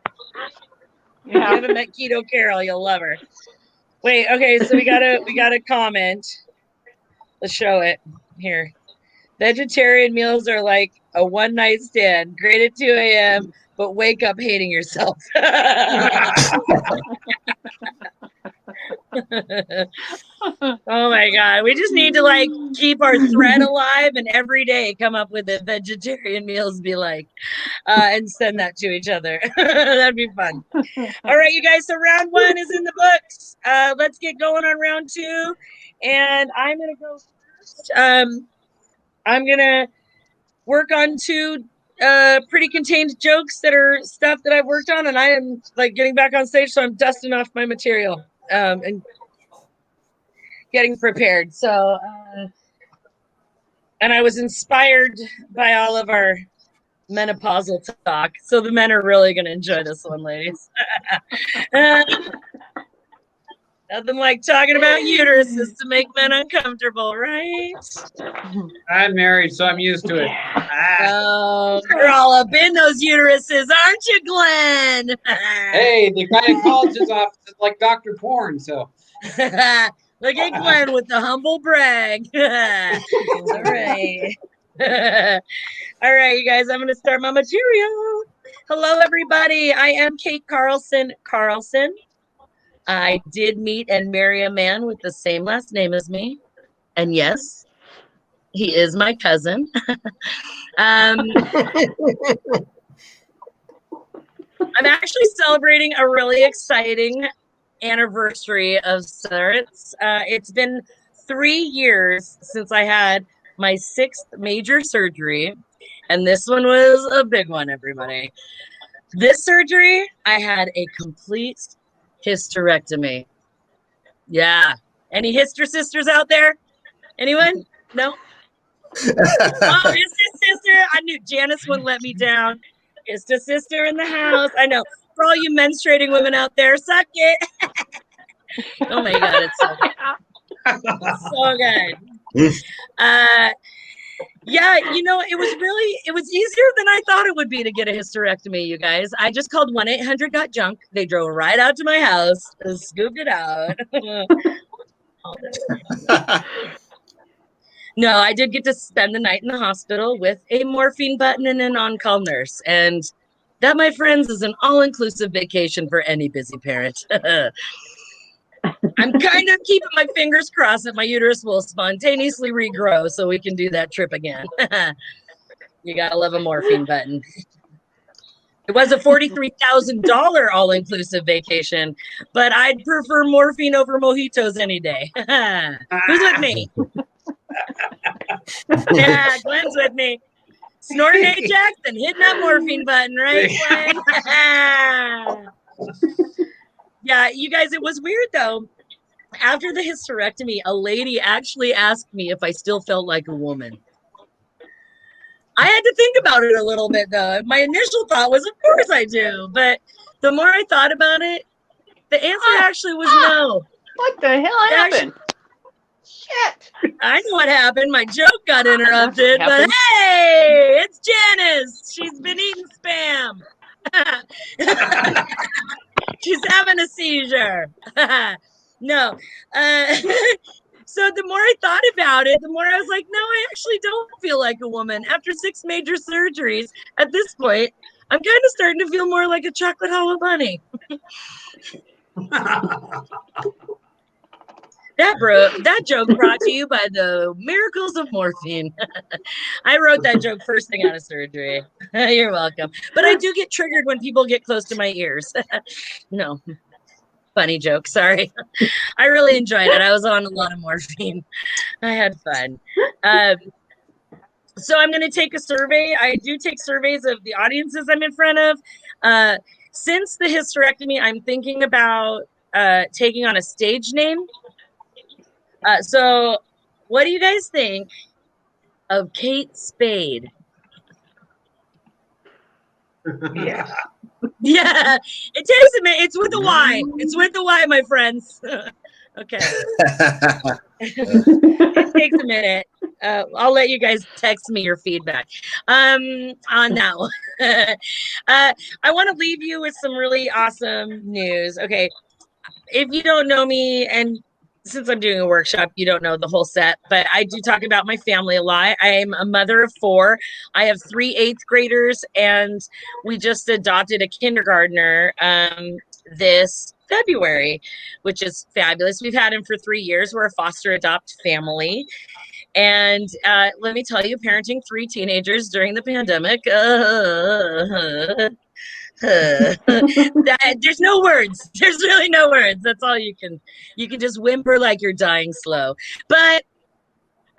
If you haven't met Keto Carol, you'll love her. Wait, okay, so we got a comment. Let's show it here. Vegetarian meals are like a one-night stand. Great at 2 a.m., but wake up hating yourself. Oh my God. We just need to like keep our thread alive and every day come up with a vegetarian meals be like and send that to each other. That'd be fun. All right, you guys. So round 1 is in the books. Let's get going on round 2. And I'm gonna go first. I'm gonna work on 2 pretty contained jokes that are stuff that I've worked on, and I am like getting back on stage, so I'm dusting off my material and getting prepared. So and I was inspired by all of our menopausal talk, so the men are really going to enjoy this one, ladies. Nothing like talking about uteruses to make men uncomfortable, right? I'm married, so I'm used to it. Oh, you're all up in those uteruses, aren't you, Glenn? Hey, the gynecologist's office is like Dr. Porn, so. Look at Glenn with the humble brag. All right. All right, you guys, I'm going to start my material. Hello, everybody. I am Kate Carlson. I did meet and marry a man with the same last name as me. And yes, he is my cousin. I'm actually celebrating a really exciting anniversary of sorts. It's been 3 years since I had my 6th major surgery, and this one was a big one, everybody. This surgery, I had a complete hysterectomy. Yeah. Any Hyster sisters out there? Anyone? No? Oh, Hyster sister. I knew Janice wouldn't let me down. Hyster sister in the house. I know. For all you menstruating women out there, suck it. Oh my God, it's so good. So good. Yeah, you know, it was easier than I thought it would be to get a hysterectomy, you guys. I just called 1-800-GOT-JUNK. They drove right out to my house and scooped it out. No, I did get to spend the night in the hospital with a morphine button and an on-call nurse. And that, my friends, is an all-inclusive vacation for any busy parent. I'm kind of keeping my fingers crossed that my uterus will spontaneously regrow so we can do that trip again. You gotta love a morphine button. It was a $43,000 all-inclusive vacation, but I'd prefer morphine over mojitos any day. Who's with me? Yeah, Glenn's with me. Snorting A. Jackson, hitting that morphine button, right, Glenn? Yeah, you guys, it was weird though. After the hysterectomy, a lady actually asked me if I still felt like a woman. I had to think about it a little bit though. My initial thought was, of course I do. But the more I thought about it, the answer actually was no. What the hell happened? Shit. I know what happened. My joke got interrupted, but happened. hey, it's Janice. She's been eating spam. She's having a seizure. No. So the more I thought about it, the more I was like, no, I actually don't feel like a woman. After 6 major surgeries, at this point, I'm kind of starting to feel more like a chocolate hollow bunny. That joke brought to you by the miracles of morphine. I wrote that joke first thing out of surgery. You're welcome. But I do get triggered when people get close to my ears. No. Funny joke. Sorry. I really enjoyed it. I was on a lot of morphine. I had fun. So I'm going to take a survey. I do take surveys of the audiences I'm in front of. Since the hysterectomy, I'm thinking about taking on a stage name. So what do you guys think of Kate Spade? Yeah. Yeah, it takes a minute. It's with a Y. It's with a Y, my friends. Okay. It takes a minute. I'll let you guys text me your feedback on that one. I want to leave you with some really awesome news. Okay. If you don't know me, and since I'm doing a workshop, you don't know the whole set, but I do talk about my family a lot. I am a mother of 4. I have 3 8th graders, and we just adopted a kindergartner this February, which is fabulous. We've had him for 3 years. We're a foster adopt family. And let me tell you, parenting 3 teenagers during the pandemic, there's no words. There's really no words. That's all you can just whimper like you're dying slow. But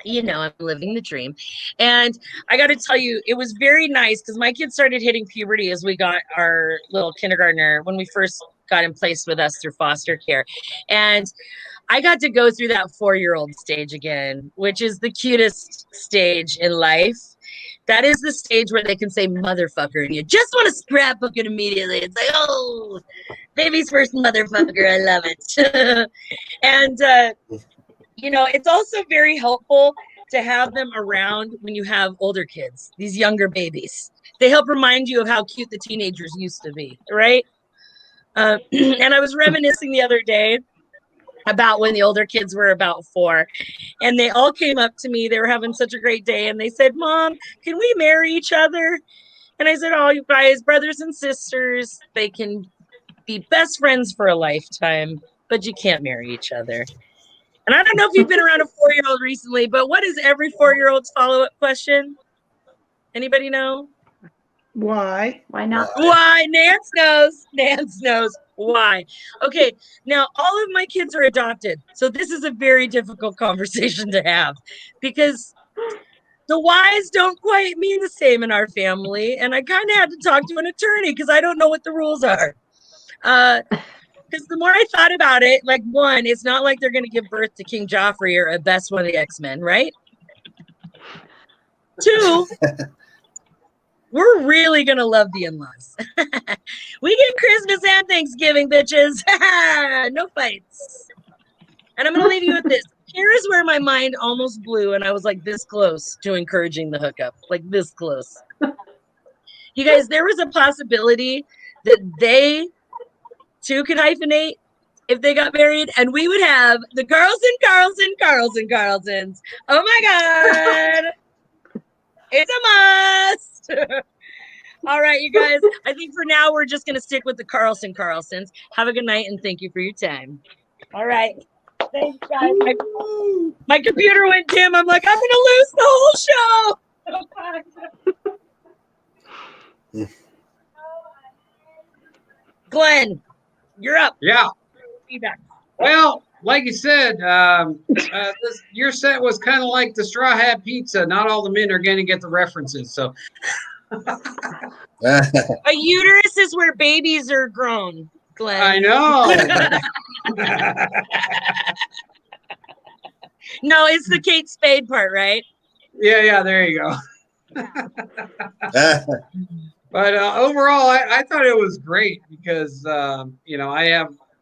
you know, I'm living the dream. And I got to tell you, it was very nice because my kids started hitting puberty as we got our little kindergartner when we first got in place with us through foster care. And I got to go through that 4-year-old stage again, which is the cutest stage in life. That is the stage where they can say motherfucker and you just want to scrapbook it immediately. It's like, oh, baby's first motherfucker. I love it. And, you know, it's also very helpful to have them around when you have older kids, these younger babies. They help remind you of how cute the teenagers used to be, right? And I was reminiscing the other day about when the older kids were about 4, and they all came up to me. They were having such a great day, and they said, Mom, can we marry each other? And I said, oh, you guys, brothers and sisters, they can be best friends for a lifetime, but you can't marry each other. And I don't know if you've been around a 4-year-old recently, but what is every 4-year-old's follow-up question? Anybody know? Why? Why not? Why? Nance knows. Nance knows. Why? Okay, now all of my kids are adopted. So this is a very difficult conversation to have because the whys don't quite mean the same in our family. And I kind of had to talk to an attorney because I don't know what the rules are. Because the more I thought about it, like, one, it's not like they're going to give birth to King Joffrey or a best one of the X-Men, right? 2, we're really going to love the in-laws. We get Christmas and Thanksgiving, bitches. No fights. And I'm going to leave you with this. Here is where my mind almost blew, and I was like this close to encouraging the hookup. Like this close. You guys, there was a possibility that they too could hyphenate if they got married, and we would have the Carlsons. Oh my God. It's a must. All right, you guys. I think for now we're just gonna stick with the Carlsons. Have a good night and thank you for your time. All right. Thanks, guys. My computer went dim. I'm like, I'm gonna lose the whole show. Glenn, you're up. Yeah. Feedback. Well, like you said, your set was kind of like the Straw Hat Pizza. Not all the men are going to get the references. So A uterus is where babies are grown, Glenn. I know. No, it's the Kate Spade part, right? Yeah, there you go. But overall, I thought it was great because, you know,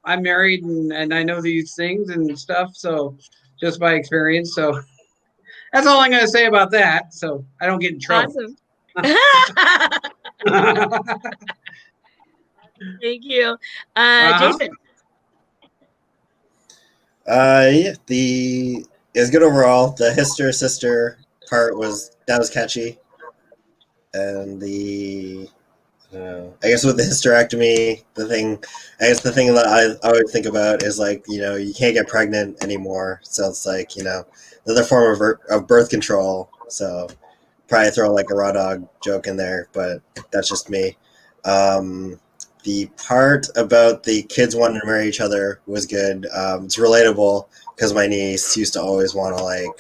I'm married and I know these things and stuff. So just by experience. So that's all I'm going to say about that. So I don't get in trouble. Awesome. Thank you. Jason. Yeah, it was good overall. The Hister Sister part was catchy, and I guess with the hysterectomy, the thing that I always think about is like, you can't get pregnant anymore, so it's like, another form of birth control. So probably throw like a raw dog joke in there, but that's just me. The part about the kids wanting to marry each other was good. It's relatable because my niece used to always want to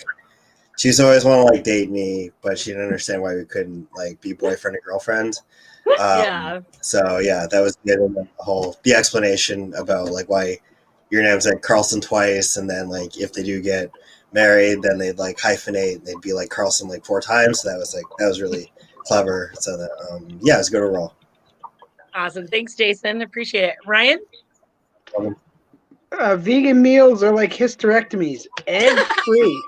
date me, but she didn't understand why we couldn't like be boyfriend and girlfriend. Yeah. So yeah, that was good. And the explanation about like why your name's like Carlson twice, and then like if they do get married, then they'd like hyphenate, and they'd be like Carlson like 4 times. So that was really clever. So that yeah, it's good overall. Awesome. Thanks, Jason. Appreciate it. Ryan? Vegan meals are like hysterectomies, egg free.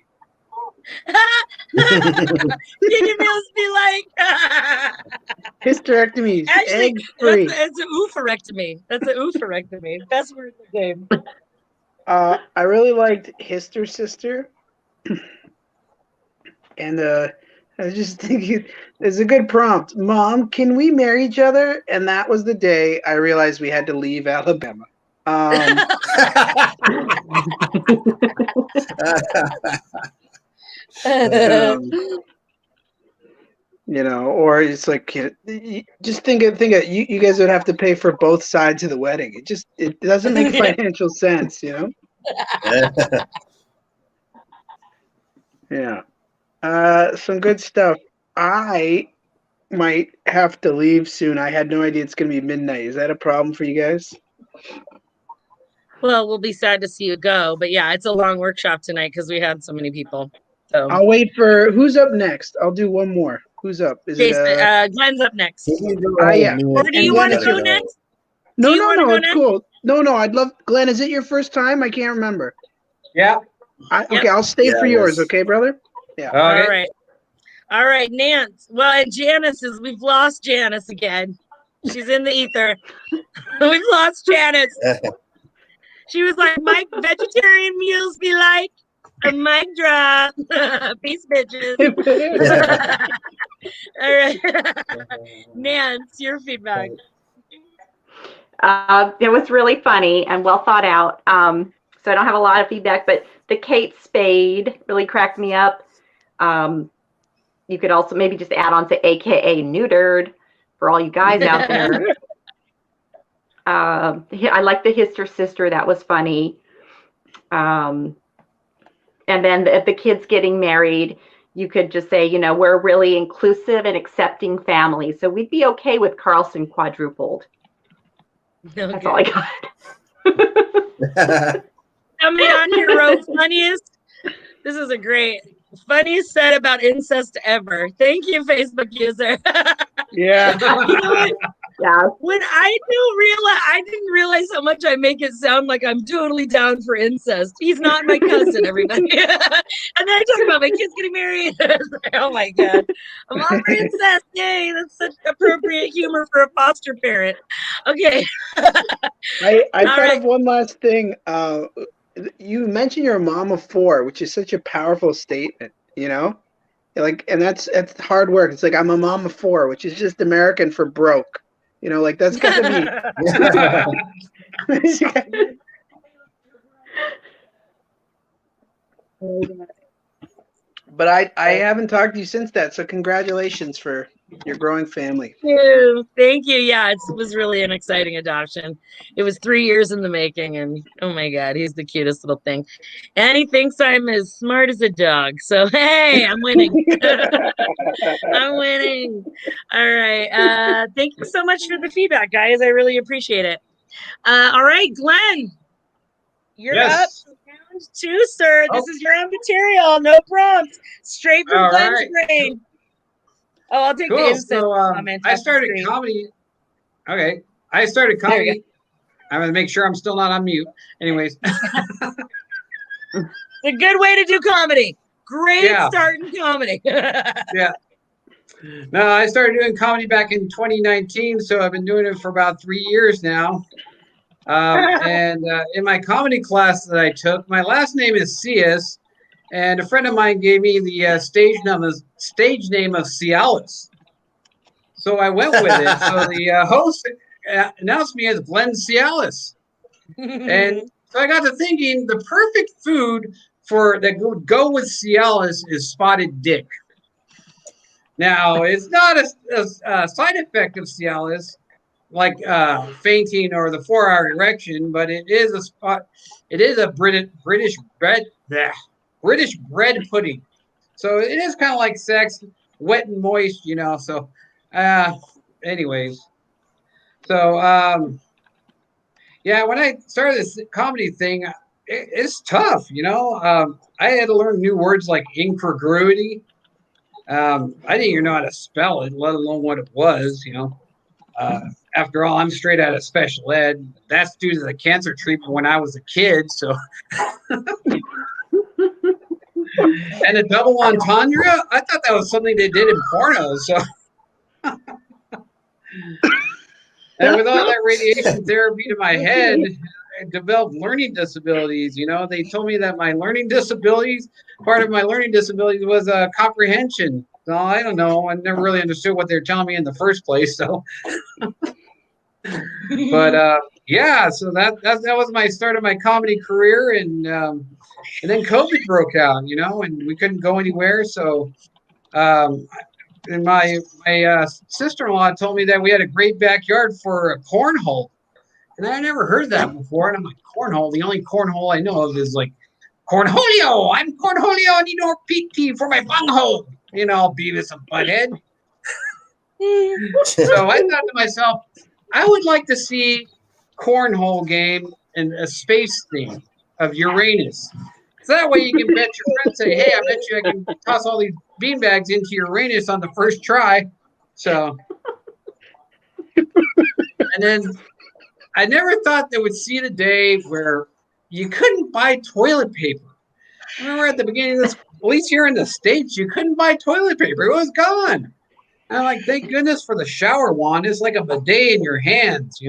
Vegan meals be like hysterectomies, actually, egg free. It's an oofarectomy. That's an oofarectomy. Best word in the game. I really liked Hister Sister, and I was just thinking, it's a good prompt. Mom, can we marry each other? And that was the day I realized we had to leave Alabama. Or it's like, just think of you guys would have to pay for both sides of the wedding. It doesn't make financial sense, Yeah. Some good stuff. I might have to leave soon. I had no idea it's going to be midnight. Is that a problem for you guys? Well, we'll be sad to see you go, but yeah, it's a long workshop tonight because we had so many people. So I'll wait for who's up next. I'll do one more. Who's up? Is Jason, it Glenn's up next. Yeah. Or do you want to go next? No, it's cool. No, I'd love Glenn. Is it your first time? I can't remember. Yeah. Okay, I'll stay for yours. Okay, brother. Yeah. Okay. All right, Nance. Well, and we've lost Janice again. She's in the ether. We've lost Janice. She was like, "My vegetarian meals be like a mic drop." Peace, bitches. All right, Nance, your feedback. It was really funny and well thought out. So I don't have a lot of feedback, but the Kate Spade really cracked me up. You could also maybe just add on to AKA neutered for all you guys out there. I like the Hister Sister. That was funny. And then the kids getting married, you could just say, we're a really inclusive and accepting family. So we'd be okay with Carlson quadrupled. Okay. That's all I got. Somebody on here wrote funniest. This is a great funniest said about incest ever. Thank you, Facebook user. Yeah. You know what? Yeah. When I didn't realize how much I make it sound like I'm totally down for incest. He's not my cousin, everybody. And then I talk about my kids getting married. Like, oh my God. I'm all for incest. Yay. That's such appropriate humor for a foster parent. Okay. I thought of one last thing. You mentioned you're a mom of 4, which is such a powerful statement, Like, and that's hard work. It's like, I'm a mom of 4, which is just American for broke. Like that's got to be. But I haven't talked to you since that, so congratulations for your growing family. Thank you. Yeah, it was really an exciting adoption. It was 3 years in the making, and oh my God, he's the cutest little thing. And he thinks I'm as smart as a dog. So hey, I'm winning. I'm winning. All right. Thank you so much for the feedback, guys. I really appreciate it. All right, Glenn, you're up. Round 2, sir. This is your own material. No prompts. Straight from Glenn's brain. Oh, I'll take the incest comment. I started comedy. Okay. I started comedy. I'm going to make sure I'm still not on mute. Anyways. a good way to do comedy. Great Yeah. start in comedy. Yeah. No, I started doing comedy back in 2019, so I've been doing it for about 3 years now. And in my comedy class that I took, my last name is Cius, and a friend of mine gave me the stage name of Cialis. So I went with it. So the host announced me as Glenn Cialis. And so I got to thinking the perfect food that would go with Cialis is spotted dick. Now, it's not a side effect of Cialis like fainting or the 4-hour erection, but it is a British bread pudding. So it is kind of like sex, wet and moist, So, anyways, so yeah, when I started this comedy thing, it's tough, I had to learn new words like incongruity. I didn't even know how to spell it, let alone what it was, After all, I'm straight out of special ed. That's due to the cancer treatment when I was a kid. So, and a double entendre, I thought that was something they did in porno. So, and with all that radiation therapy to my head, I developed learning disabilities. They told me that part of my learning disabilities was comprehension. So I don't know. I never really understood what they were telling me in the first place. So, but yeah, so that was my start of my comedy career, and then COVID broke out, and we couldn't go anywhere. So, and my sister-in-law told me that we had a great backyard for a cornhole. And I never heard that before. And I'm like, cornhole? The only cornhole I know of is like, cornholio. I'm cornholio. I need more PT for my bunghole. Beavis and Butthead. So I thought to myself, I would like to see cornhole game in a space theme of Uranus. So that way you can bet your friends, say, hey, I bet you I can toss all these beanbags into Uranus on the first try. So, and then I never thought they would see the day where you couldn't buy toilet paper. I remember at the beginning of this, at least here in the States, you couldn't buy toilet paper. It was gone. And I'm like, thank goodness for the shower wand. It's like a bidet in your hands,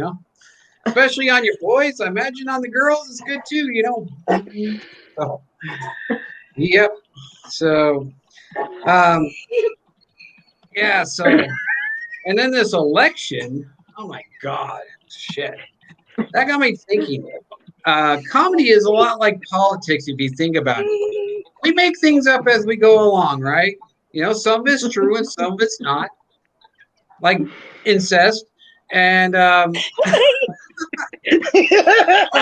especially on your boys. I imagine on the girls, it's good too, So, yep. So, yeah. So, and then this election, oh my God, shit. That got me thinking. Comedy is a lot like politics if you think about it. We make things up as we go along, right? Some of it's true and some of it's not. Like incest. And some of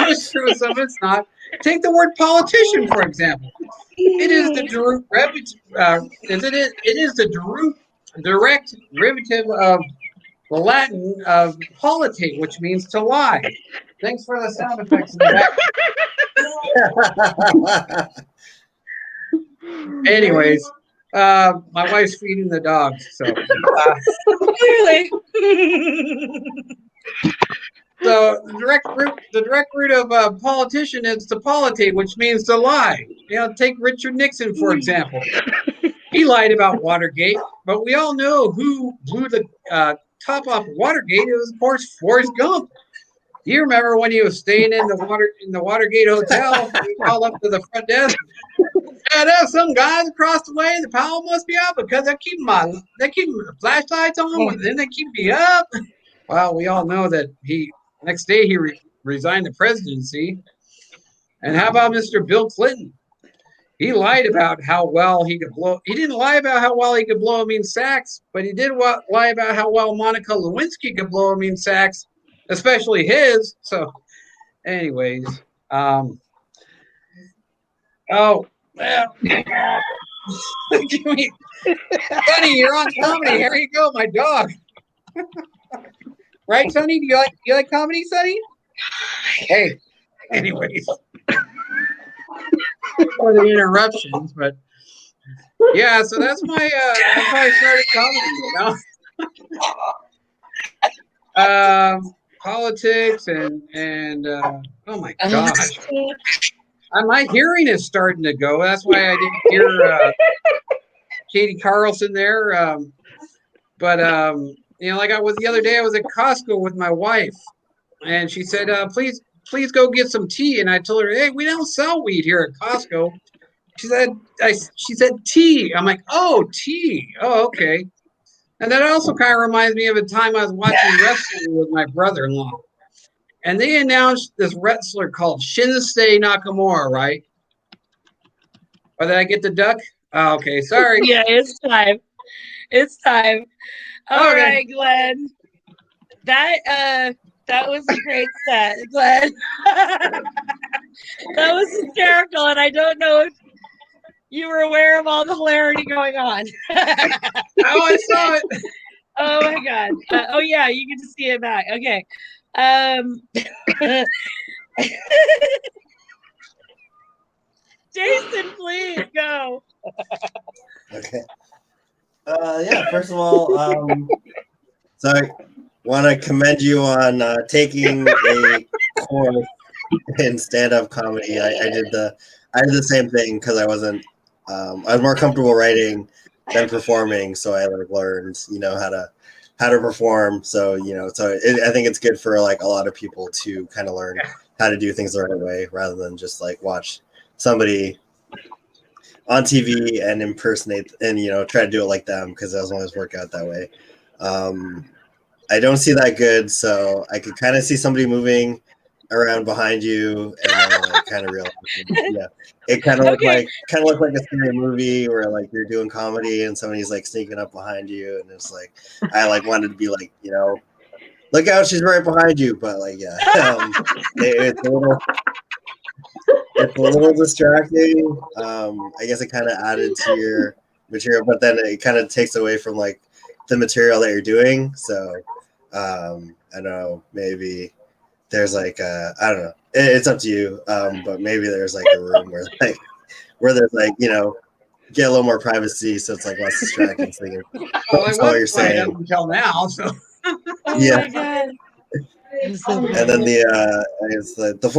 it's true and some of it's not. Take the word politician, for example. It is the direct derivative of the Latin of politate, which means to lie. Thanks for the sound effects in the back. Anyways, my wife's feeding the dogs, so Clearly. so the direct root of politician is to politate, which means to lie. Take Richard Nixon for example. He lied about Watergate, but we all know who blew the top off Watergate. It was, of course, Forrest Gump. Do you remember when he was staying in the Watergate Hotel? He called up to the front desk. Yeah, there's some guys across the way. The power must be out because they keep flashlights on, and then they keep me up. Well, we all know that next day he resigned the presidency. And how about Mr. Bill Clinton? He lied about how well he could blow. He didn't lie about how well he could blow a mean sax, but he did lie about how well Monica Lewinsky could blow a mean sax, especially his. So, anyways, oh, well, Sonny, you're on comedy. Here you go, my dog. Right, Sonny? Do you like comedy, Sonny? Hey, anyways. For the interruptions, but yeah, so that's how I started comedy, politics and oh my gosh. my hearing is starting to go. That's why I didn't hear Katie Carlson there. Like I was the other day, I was at Costco with my wife, and she said, please go get some tea. And I told her, hey, we don't sell weed here at Costco. She said tea. I'm like, oh, tea. Oh, okay. And that also kind of reminds me of a time I was watching wrestling with my brother-in-law. And they announced this wrestler called Shinsuke Nakamura, right? Or did I get the duck? Oh, okay, sorry. Yeah, it's time. It's time. All Okay. right, Glenn. That was a great set, Glenn. That was hysterical, and I don't know if you were aware of all the hilarity going on. Oh, I saw it. Oh my God. Oh yeah, you get to see it back. Okay. Jason, please go. Okay. Yeah. First of all, so I want to commend you on taking a course in stand-up comedy. I did the same thing because I wasn't. I was more comfortable writing than performing, so I learned, how to perform. So I think it's good for like a lot of people to kind of learn how to do things the right way rather than just like watch somebody on TV and impersonate and try to do it like them, because it doesn't always work out that way. I don't see that good, so I could kind of see somebody moving around behind you, and then kind of realize, it kind of looked like a scary movie where like you're doing comedy and somebody's like sneaking up behind you, and it's like I like wanted to be like, look out, she's right behind you, but like it's a little distracting. I guess it kind of added to your material, but then it kind of takes away from like the material that you're doing. So I don't know, maybe there's like I don't know. It's up to you. But maybe there's like a room where there's like get a little more privacy, so it's like less distracting. So you can focus on what you're saying. Until now, so Oh Yeah. my God. And then the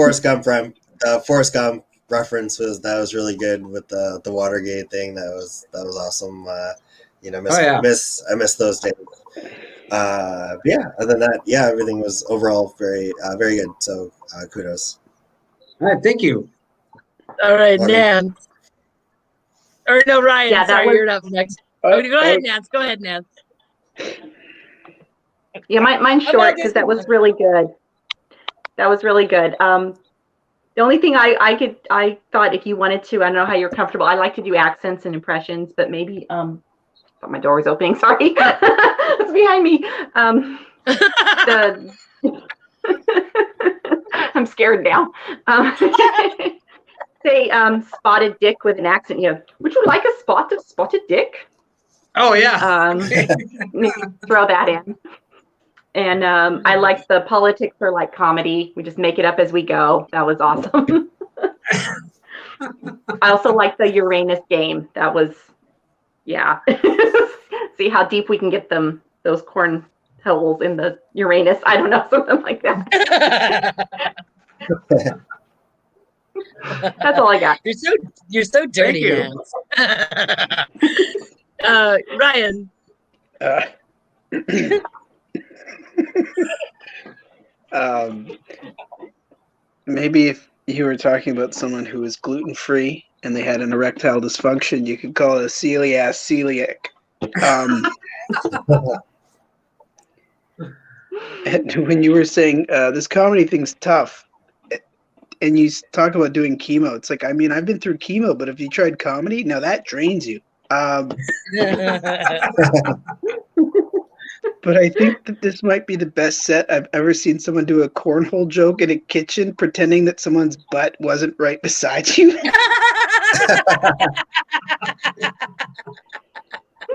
Forrest Gump reference was really good with the Watergate thing. That was awesome. I miss those days. Other than that, everything was overall very very good. So kudos. all right, thank you. All right, Love you. Nan. Or no, Ryan. Yeah, that Sorry, was- you're up next. Go ahead, Nance. Go ahead, Nance. Yeah, mine's short because that was really good. That was really good. The only thing I thought if you wanted to, I don't know how you're comfortable. I like to do accents and impressions, but maybe thought my door was opening. Sorry, it's behind me. I'm scared now. Say spotted dick with an accent. Would you like a spotted dick? Oh yeah. Throw that in. And I like the politics are like comedy. We just make it up as we go. That was awesome. I also like the Uranus game. That was, see how deep we can get those corn holes in the Uranus. I don't know, something like that. That's all I got. You're so dirty, you. Nance. Ryan. Maybe if you were talking about someone who was gluten-free and they had an erectile dysfunction, you could call it a celiac. And when you were saying this comedy thing's tough, and you talk about doing chemo, it's like, I mean, I've been through chemo, but if you tried comedy, now that drains you. But I think that this might be the best set I've ever seen someone do a cornhole joke in a kitchen, pretending that someone's butt wasn't right beside you.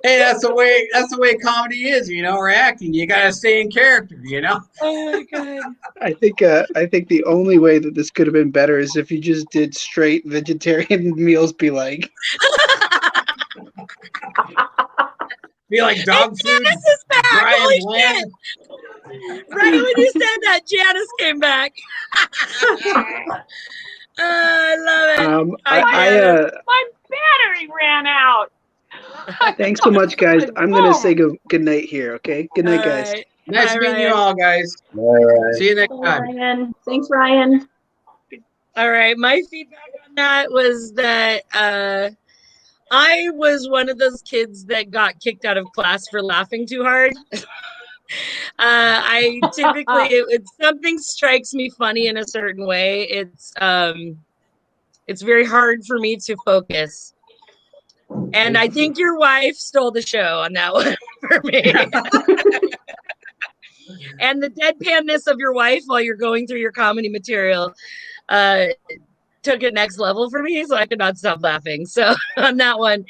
Hey, that's the way comedy is, or acting. You gotta stay in character, Oh my God. I think the only way that this could have been better is if you just did straight vegetarian meals. Be like, Be like dog food. Janice is back. Brian Holy Bland. shit. Right when you said that, Janice came back. I love it. I, My battery ran out. thanks so much, guys. My I'm gonna phone. say good night here. Okay. Good night, guys. Alright. Nice Bye, meeting you Ryan. all, guys. All right. See you next Bye, time. Ryan. Thanks, Ryan. All right. My feedback on that was that I was one of those kids that got kicked out of class for laughing too hard. I typically, if something strikes me funny in a certain way, it's very hard for me to focus. And I think your wife stole the show on that one for me. And the deadpanness of your wife while you're going through your comedy material took it next level for me, so I could not stop laughing. So on that one.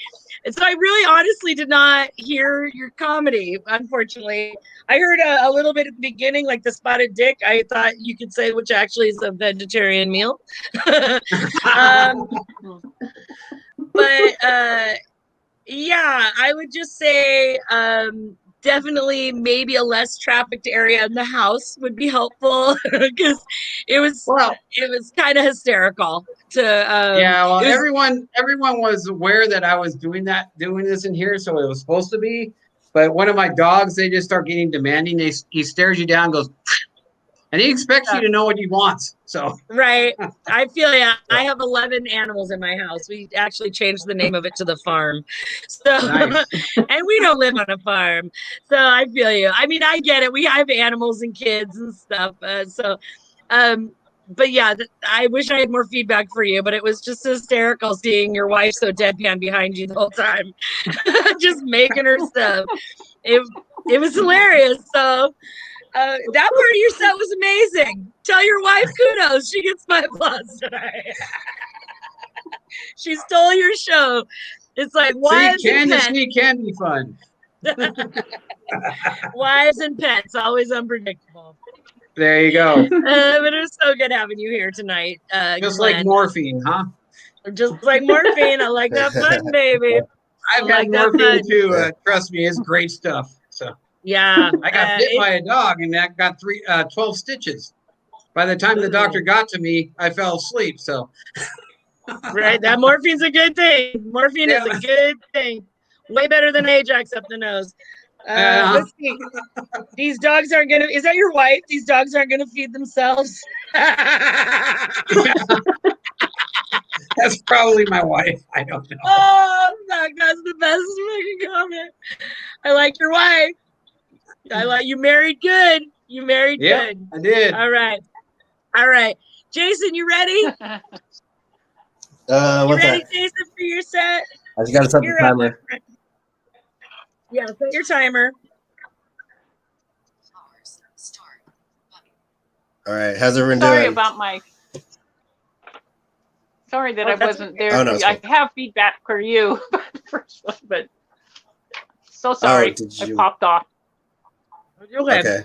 And so I really honestly did not hear your comedy, unfortunately. I heard a little bit at the beginning, like the spotted dick. I thought you could say, which actually is a vegetarian meal. But yeah, I would just say definitely maybe a less trafficked area in the house would be helpful because it was kind of hysterical to Yeah, well, it was, everyone was aware that I was doing this in here, so it was supposed to be. But one of my dogs, they just start getting demanding. He stares you down, goes, and he expects you to know what he wants. So right. I feel I have 11 animals in my house. We actually changed the name of it to the farm. So nice. and we don't live on a farm. So I feel you. I mean, I get it. We have animals and kids and stuff. But yeah, I wish I had more feedback for you, but it was just hysterical seeing your wife so deadpan behind you the whole time, just making her stuff. It was hilarious. So that part of your set was amazing. Tell your wife kudos. She gets my applause tonight. She stole your show. It's like wives and pets. See, can be fun. Wives and pets, always unpredictable. There you go. But it was so good having you here tonight. Just Glenn. like morphine, huh? Just like morphine. I like that fun, baby. I've had morphine too. Trust me, it's great stuff. So yeah, I got bit by a dog, and that got 12 stitches. By the time the doctor got to me, I fell asleep. So right, that morphine's a good thing. Morphine is a good thing. Way better than Ajax up the nose. Let's see. These dogs aren't gonna. Is that your wife? These dogs aren't gonna feed themselves. That's probably my wife. I don't know. Oh, that's the best fucking comment. I like your wife. I like you. Married good. You married good. I did. All right. Jason, you ready? What's ready, that? Jason, for your set? I just got to set the timer. Yeah, set your timer. All right, how's everyone Sorry doing? Sorry that I wasn't there. Oh, no, I have feedback for you about the first one, but so sorry. I popped off. Okay.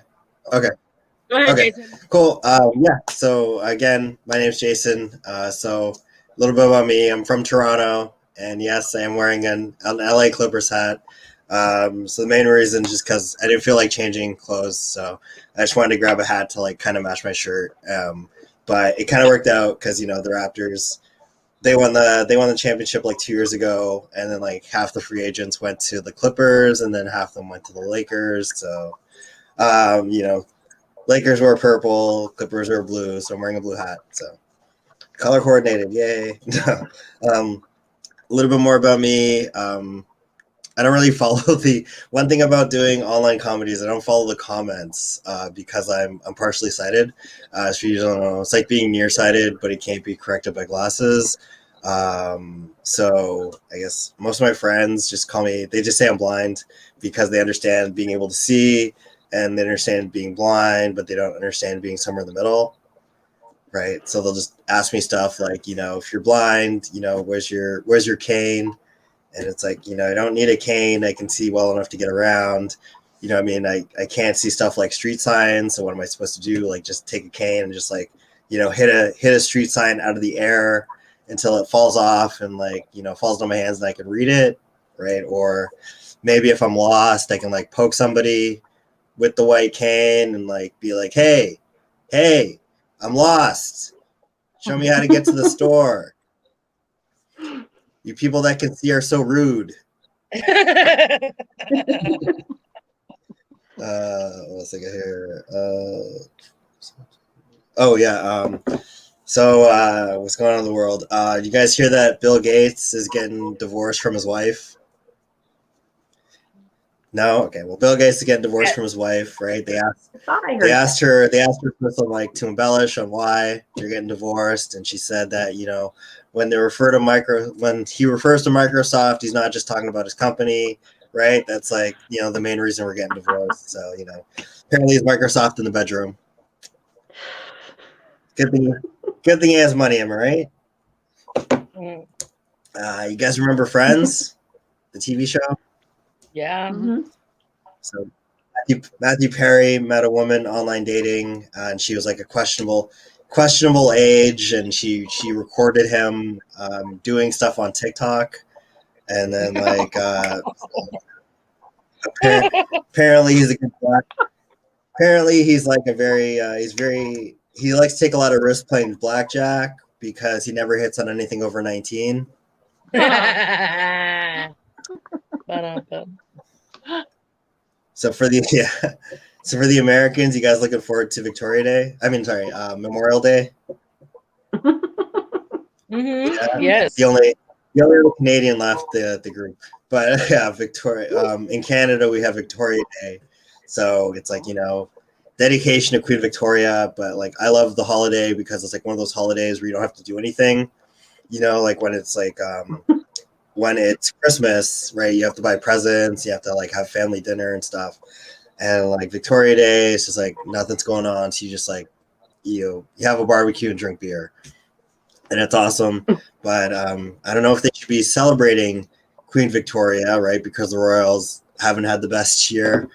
Go ahead, Jason. Cool. Yeah. So again, my name's Jason. So a little bit about me. I'm from Toronto, and yes, I am wearing an LA Clippers hat. So the main reason is just because I didn't feel like changing clothes, so I just wanted to grab a hat to like kind of match my shirt. But it kind of worked out because the Raptors, they won the championship like 2 years ago, and then like half the free agents went to the Clippers, and then half of them went to the Lakers. So Lakers were purple, Clippers were blue, so I'm wearing a blue hat. So color coordinated, yay! A little bit more about me. I don't really follow the one thing about doing online comedy is I don't follow the comments because I'm partially sighted. So you don't know, it's like being nearsighted, but it can't be corrected by glasses. So I guess most of my friends just call me. They just say I'm blind because they understand being able to see and they understand being blind, but they don't understand being somewhere in the middle. Right. So they'll just ask me stuff like, if you're blind, where's your cane? And it's like, I don't need a cane. I can see well enough to get around. I can't see stuff like street signs. So what am I supposed to do? Like just take a cane and just like, hit a street sign out of the air until it falls off and like, falls on my hands and I can read it. Right. Or maybe if I'm lost, I can like poke somebody with the white cane and like be like, hey, I'm lost. Show me how to get to the store. You people that can see are so rude. What's I got here? Oh yeah. So what's going on in the world? You guys hear that Bill Gates is getting divorced from his wife? No? Okay. Well, Bill Gates is getting divorced from his wife, right? They asked her for some, like, to embellish on why they're getting divorced, and she said that, you know, when he refers to Microsoft, he's not just talking about his company, right? That's, like, you know, the main reason we're getting divorced. So, you know, apparently it's Microsoft in the bedroom. Good thing he has money, am I right? You guys remember Friends, the TV show? Yeah. Mm-hmm. So Matthew Perry met a woman online dating, and she was like a questionable age, and she recorded him doing stuff on TikTok, and then like apparently he's a good black. Apparently he's like a very he likes to take a lot of risks playing blackjack because he never hits on anything over 19. So for the Americans, you guys looking forward to Victoria Day? Memorial Day. Yeah. Yes. The only Canadian left the group, but yeah, Victoria. In Canada, we have Victoria Day, so it's like, you know, dedication to Queen Victoria. But like, I love the holiday because it's like one of those holidays where you don't have to do anything. You know, like when it's like when it's Christmas, right? You have to buy presents, you have to like have family dinner and stuff. And like Victoria Day, it's just like nothing's going on. So you just like, you have a barbecue and drink beer. And it's awesome. But I don't know if they should be celebrating Queen Victoria, right? Because the royals haven't had the best year.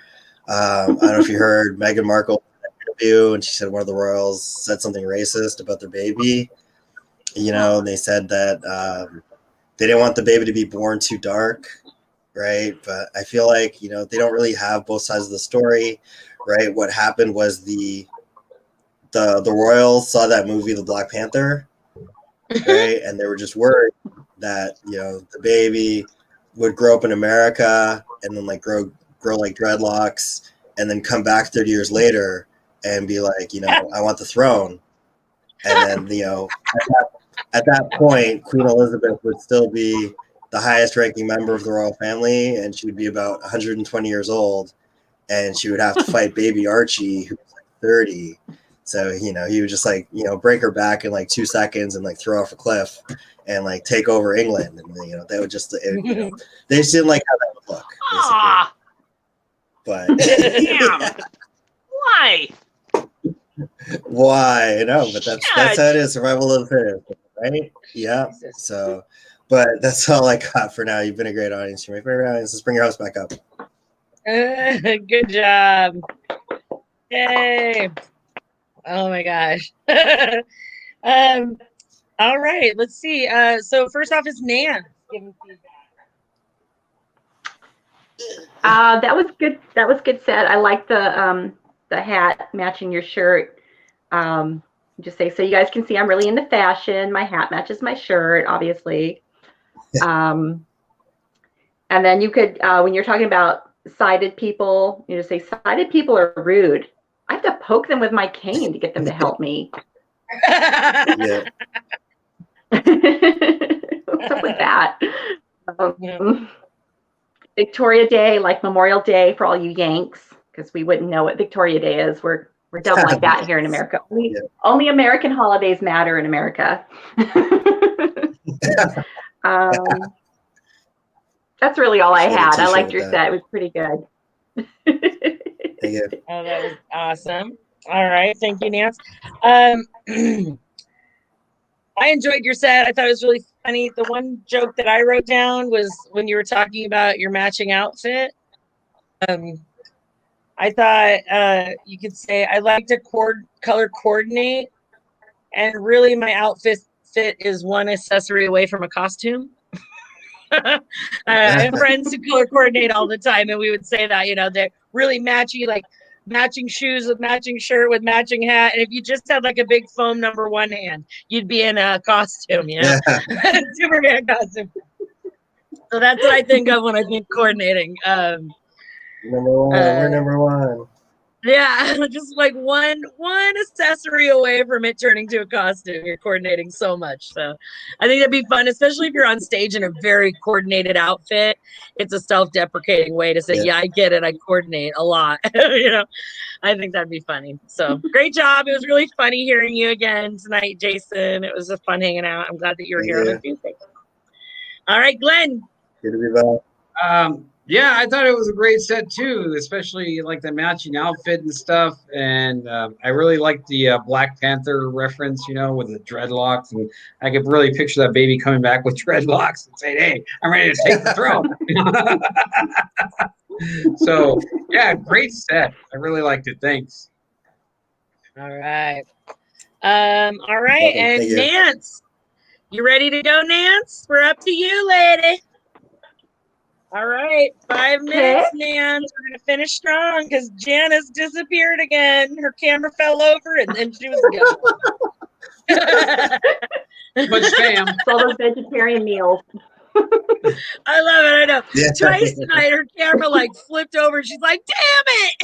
I don't know if you heard Meghan Markle in an interview, and she said one of the royals said something racist about their baby. You know, and they said that they didn't want the baby to be born too dark, right? But I feel like, you know, they don't really have both sides of the story, right? What happened was the royals saw that movie, The Black Panther, right? And they were just worried that, you know, the baby would grow up in America and then like grow like dreadlocks and then come back 30 years later and be like, you know, I want the throne. And then, you know, at that point, Queen Elizabeth would still be the highest ranking member of the royal family, and she would be about 120 years old, and she would have to fight baby Archie, who was like 30. So, you know, he would just like, you know, break her back in like 2 seconds and like throw off a cliff and like take over England. And, you know, they would just, you know, they just didn't like how that would look, basically. But why? Why? No, but that's how it is. Survival of the fittest, right? Yeah. So, but that's all I got for now. You've been a great audience. You're my favorite audience. Let's bring your host back up. Good job. Yay. Oh my gosh. All right, let's see. So first off is Nan. That was good. That was good set. I like the hat matching your shirt. Just say, so you guys can see I'm really into fashion. My hat matches my shirt, obviously. And then you could, when you're talking about sighted people, you just say sighted people are rude. I have to poke them with my cane to get them to help me. Yeah. What's up with that? Victoria Day, like Memorial Day for all you Yanks, because we wouldn't know what Victoria Day is. We're dumb like that here in America. Only American holidays matter in America. That's really all I had. I liked your set. It was pretty good. Thank you. Oh, that was awesome. All right. Thank you, Nance. I enjoyed your set. I thought it was really funny. The one joke that I wrote down was when you were talking about your matching outfit. I thought you could say, I like to color coordinate, and really my outfit is one accessory away from a costume. I have friends who color coordinate all the time, and we would say that, you know, they're really matchy, like matching shoes with matching shirt with matching hat. And if you just had like a big foam #1 hand, you'd be in a costume, you know, Yeah. Superman costume. So that's what I think of when I think coordinating. We're number one. Yeah, just like one accessory away from it turning to a costume. You're coordinating so much. So I think that'd be fun, especially if you're on stage in a very coordinated outfit. It's a self-deprecating way to say, yeah, I get it. I coordinate a lot. You know, I think that'd be funny. So great job. It was really funny hearing you again tonight, Jason. It was a fun hanging out. I'm glad that you were here on a Tuesday. All right, Glenn. Good to be back. Yeah, I thought it was a great set too, especially like the matching outfit and stuff. And I really liked the Black Panther reference, you know, with the dreadlocks. And I could really picture that baby coming back with dreadlocks and saying, "Hey, I'm ready to take the throne." So, yeah, great set. I really liked it. Thanks. All right. All right. Thank And you. Nance, you ready to go, Nance? We're up to you, lady. All right, 5 minutes, Nance. We're gonna finish strong because Janice disappeared again. Her camera fell over and then she was gone. Much spam. All those vegetarian meals. I love it. I know. Yeah. Twice tonight, her camera like flipped over. She's like, "Damn it!"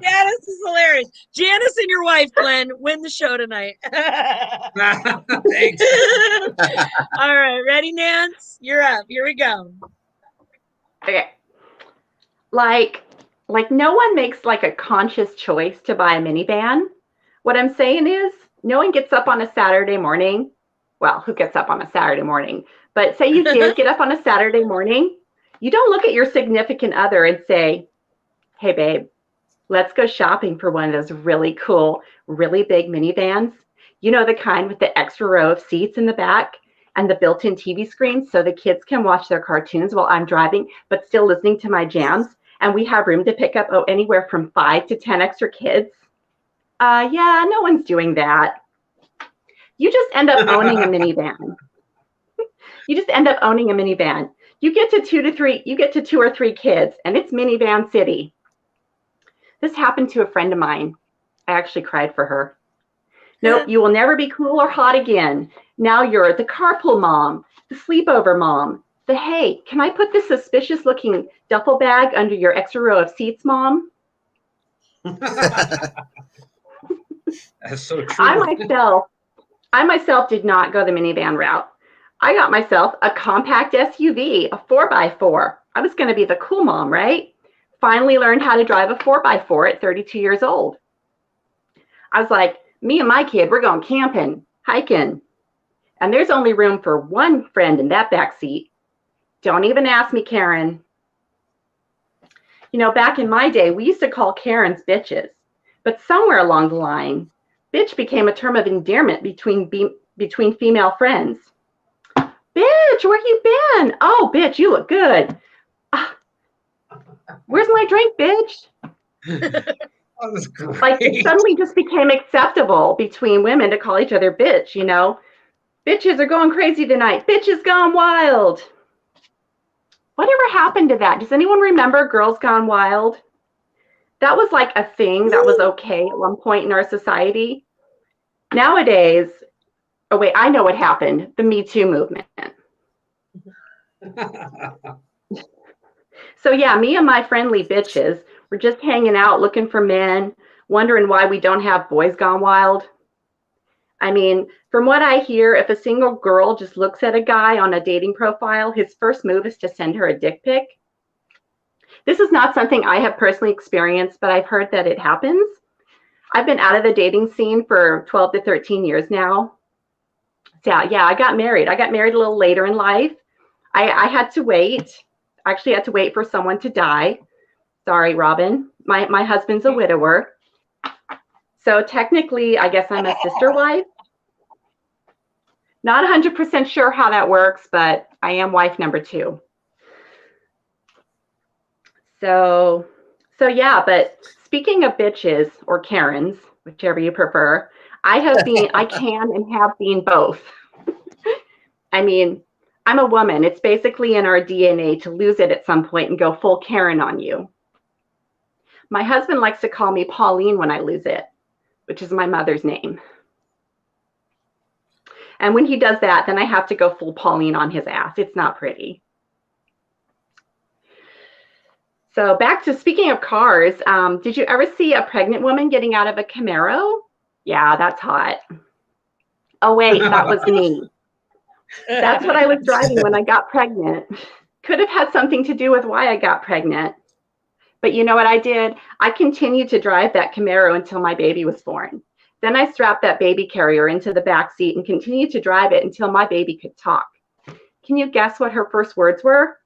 Janice is hilarious. Janice and your wife, Glenn, win the show tonight. Thanks. All right, ready, Nance? You're up. Here we go. Okay. Like no one makes like a conscious choice to buy a minivan. What I'm saying is no one gets up on a Saturday morning. Well, who gets up on a Saturday morning? But say you did get up on a Saturday morning, you don't look at your significant other and say, "Hey, babe, let's go shopping for one of those really cool, really big minivans. You know, the kind with the extra row of seats in the back and the built-in TV screen so the kids can watch their cartoons while I'm driving, but still listening to my jams. And we have room to pick up anywhere from 5 to 10 extra kids." Yeah, no one's doing that. You just end up owning a minivan. You just end up owning a minivan. You get to 2 or 3 kids, and it's minivan city. This happened to a friend of mine. I actually cried for her. Nope, you will never be cool or hot again. Now you're the carpool mom, the sleepover mom, the "Hey, can I put this suspicious looking duffel bag under your extra row of seats, mom?" That's so true. I myself did not go the minivan route. I got myself a compact SUV, a 4x4. I was going to be the cool mom, right? Finally learned how to drive a 4x4 at 32 years old. I was like, me and my kid, we're going camping, hiking. And there's only room for one friend in that back seat. Don't even ask me, Karen. You know, back in my day, we used to call Karens bitches. But somewhere along the line, bitch became a term of endearment between female friends. "Bitch, where you been? Oh, bitch, you look good. Where's my drink, bitch?" That was great. Like, it suddenly just became acceptable between women to call each other bitch, you know? "Bitches are going crazy tonight. Bitches gone wild." Whatever happened to that? Does anyone remember Girls Gone Wild? That was like a thing that was okay at one point in our society. Nowadays, oh wait, I know what happened. The Me Too movement. So yeah, me and my friendly bitches were just hanging out looking for men, wondering why we don't have Boys Gone Wild. I mean, from what I hear, if a single girl just looks at a guy on a dating profile, his first move is to send her a dick pic. This is not something I have personally experienced, but I've heard that it happens. I've been out of the dating scene for 12 to 13 years now. So yeah, I got married. I got married a little later in life. I had to wait. I actually had to wait for someone to die. Sorry, Robin. My husband's a widower. So technically, I guess I'm a sister wife. Not 100% sure how that works, but I am wife number 2. So yeah, but speaking of bitches or Karens, whichever you prefer, I can and have been both. I mean, I'm a woman. It's basically in our DNA to lose it at some point and go full Karen on you. My husband likes to call me Pauline when I lose it, which is my mother's name. And when he does that, then I have to go full Pauline on his ass. It's not pretty. So back to speaking of cars, did you ever see a pregnant woman getting out of a Camaro? Yeah, that's hot. Oh, wait, that was me. That's what I was driving when I got pregnant. Could have had something to do with why I got pregnant. But you know what I did? I continued to drive that Camaro until my baby was born. Then I strapped that baby carrier into the back seat and continued to drive it until my baby could talk. Can you guess what her first words were?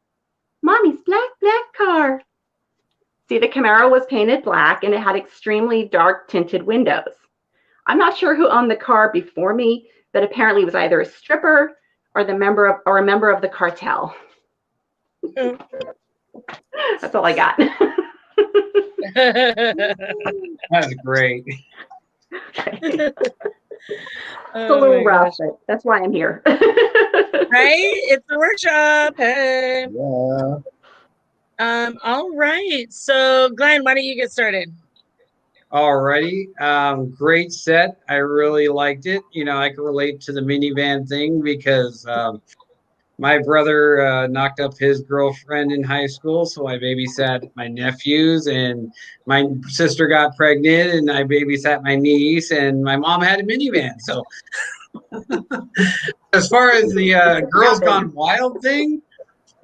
Mommy's black car. See, the Camaro was painted black and it had extremely dark tinted windows. I'm not sure who owned the car before me, but apparently it was either a stripper or a member of the cartel. That's all I got. That's great. It's a little rough, but that's why I'm here. Right? It's the workshop. Hey. Yeah. All right. So Glenn, why don't you get started? Alrighty. Great set. I really liked it. You know, I can relate to the minivan thing because my brother knocked up his girlfriend in high school, so I babysat my nephews, and my sister got pregnant, and I babysat my niece, and my mom had a minivan. So as far as the Girls Gone Wild thing,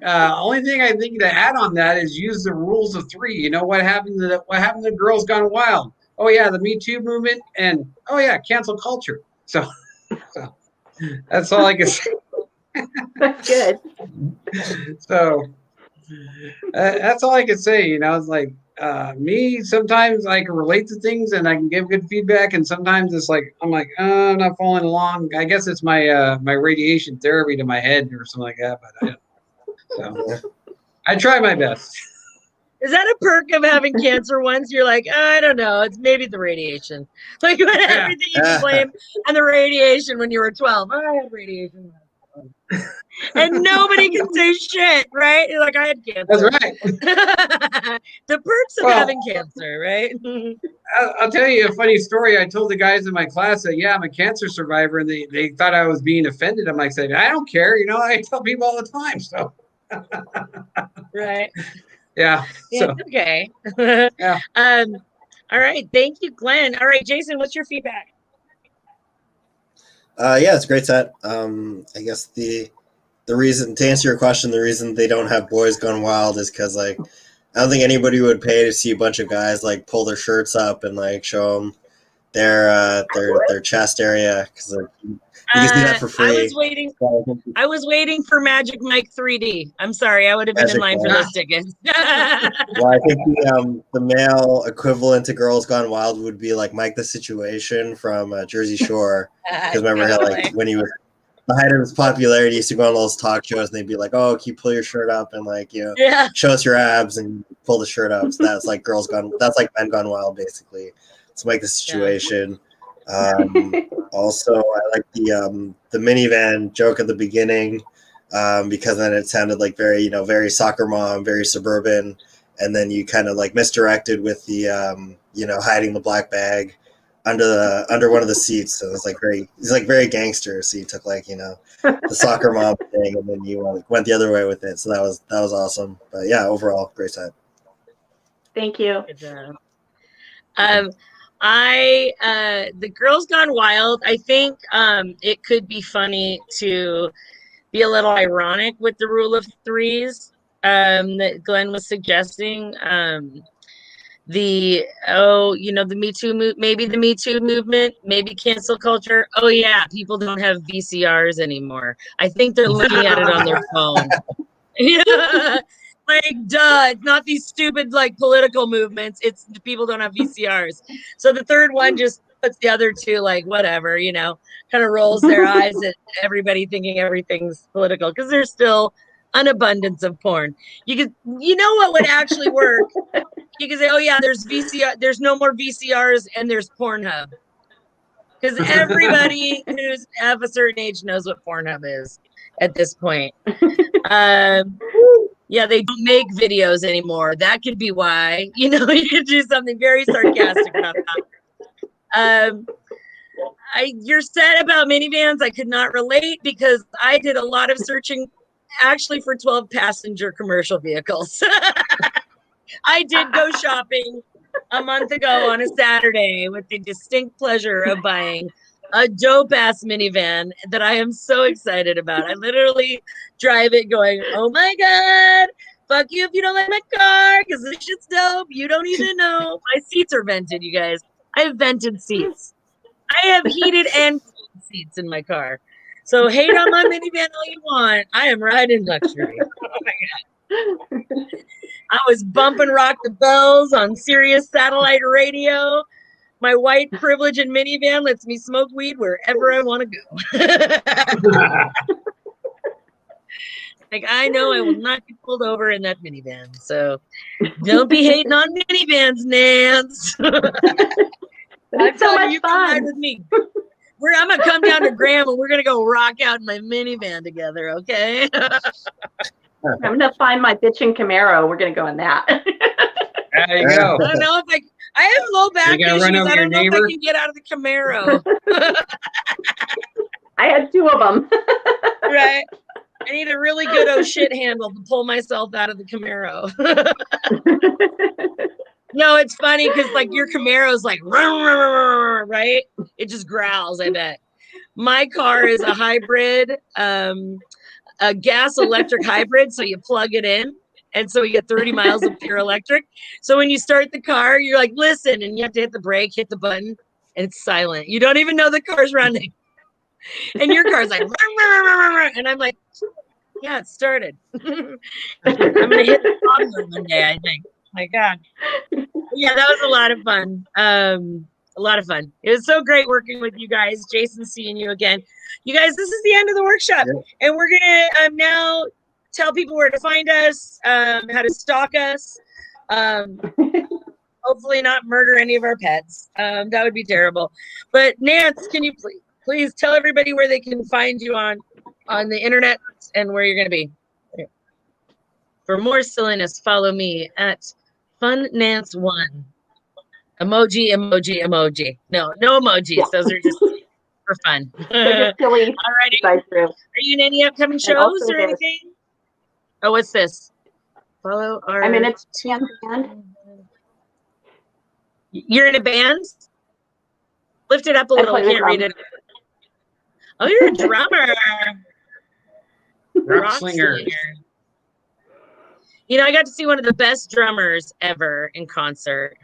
only thing I think to add on that is use the rules of three. You know what happened to Girls Gone Wild? Oh yeah, the Me Too movement, and oh yeah, cancel culture. So that's all I can say. That's good. So that's all I can say. You know, it's like me. Sometimes I can relate to things and I can give good feedback, and sometimes it's like I'm like, I'm not following along. I guess it's my my radiation therapy to my head or something like that. But I try my best. Is that a perk of having cancer once? You're like, I don't know. It's maybe the radiation. Like everything you can blame on the radiation when you were 12. I had radiation. And nobody can say shit, right? You're like, I had cancer. That's right. The perks of having cancer, right? I'll tell you a funny story. I told the guys in my class that, yeah, I'm a cancer survivor, and they thought I was being offended. I'm like, saying, I don't care. You know, I tell people all the time. So, right. Yeah. Yeah, So. okay. Yeah. All right. Thank you, Glenn. All right, Jason, what's your feedback? Yeah, it's a great set. I guess the reason, to answer your question, the reason they don't have Boys Gone Wild is because, like, I don't think anybody would pay to see a bunch of guys like pull their shirts up and like show them their chest area, because you can see that for free. I was waiting for Magic Mike 3D. I'm sorry, I would have been in line for those tickets. Well, I think the male equivalent to Girls Gone Wild would be like Mike the Situation from Jersey Shore. Because remember how, like, when he was the height of his popularity, he used to go on those talk shows and they'd be like, "Oh, can you pull your shirt up and like show us your abs and pull the shirt up?" So that's like that's like Men Gone Wild basically. It's Mike the Situation. Also, I like the minivan joke at the beginning because then it sounded like very very soccer mom, very suburban, and then you kind of like misdirected with the hiding the black bag under one of the seats. So it's like very gangster. So you took like the soccer mom thing and then you went the other way with it. So that was awesome. But yeah, overall great set. Thank you. Good job. The Girls Gone Wild, I think it could be funny to be a little ironic with the rule of threes that Glenn was suggesting. The Me Too maybe the Me Too movement, maybe cancel culture. Oh yeah, people don't have VCRs anymore. I think they're looking at it on their phone. Yeah. Like, duh, it's not these stupid like political movements. It's people don't have VCRs. So the third one just puts the other two like whatever, kind of rolls their eyes at everybody thinking everything's political because there's still an abundance of porn. You know what would actually work? You can say, oh yeah, there's VCR, there's no more VCRs and there's Pornhub. Because everybody who's of a certain age knows what Pornhub is at this point. Yeah, they don't make videos anymore. That could be why. You know, you could do something very sarcastic about that. You're sad about minivans. I could not relate because I did a lot of searching actually for 12 passenger commercial vehicles. I did go shopping a month ago on a Saturday with the distinct pleasure of buying a dope ass minivan that I am so excited about. I literally drive it going, oh my God, fuck you if you don't like my car because this shit's dope. You don't even know. My seats are vented, you guys. I have vented seats. I have heated and cooled seats in my car. So hate on my minivan all you want. I am riding luxury. Oh my God. I was bumping Rock the Bells on Sirius satellite radio. My white privilege in minivan lets me smoke weed wherever I want to go. Like, I know I will not get pulled over in that minivan. So don't be hating on minivans, Nance. It's so much you come ride fun. with me. I'm gonna come down to Graham and we're gonna go rock out in my minivan together, okay? I'm gonna find my bitchin' Camaro. We're gonna go in that. There you go. I don't know if I have low back You gonna issues. run over I your don't know if neighbor? I can get out of the Camaro. I had 2 of them. Right. I need a really good oh shit handle to pull myself out of the Camaro. No, it's funny because like your Camaro's like right? It just growls, I bet. My car is a hybrid, a gas electric hybrid, so you plug it in. And so you get 30 miles of pure electric. So when you start the car, you're like, listen, and you have to hit the brake, hit the button, and it's silent. You don't even know the car's running. And your car's like, and I'm like, yeah, it started. I'm gonna hit the bottom one day, I think. My God. Yeah, that was a lot of fun. A lot of fun. It was so great working with you guys. Jason, seeing you again. You guys, this is the end of the workshop. Yep. And we're gonna now tell people where to find us, how to stalk us. Hopefully not murder any of our pets. That would be terrible. But Nance, can you please tell everybody where they can find you on the internet and where you're going to be. For more silliness, follow me at FunNance1. Emoji, emoji, emoji. No emojis. Yeah. Those are just for fun. They're just silly. Alrighty. Side through. Are you in any upcoming shows also or this. anything? Oh, what's this? Follow our. I'm in a band. You're in a band? Lift it up a little. I play the can't read it. Oh, you're a drummer. Rock slinger. You know, I got to see one of the best drummers ever in concert.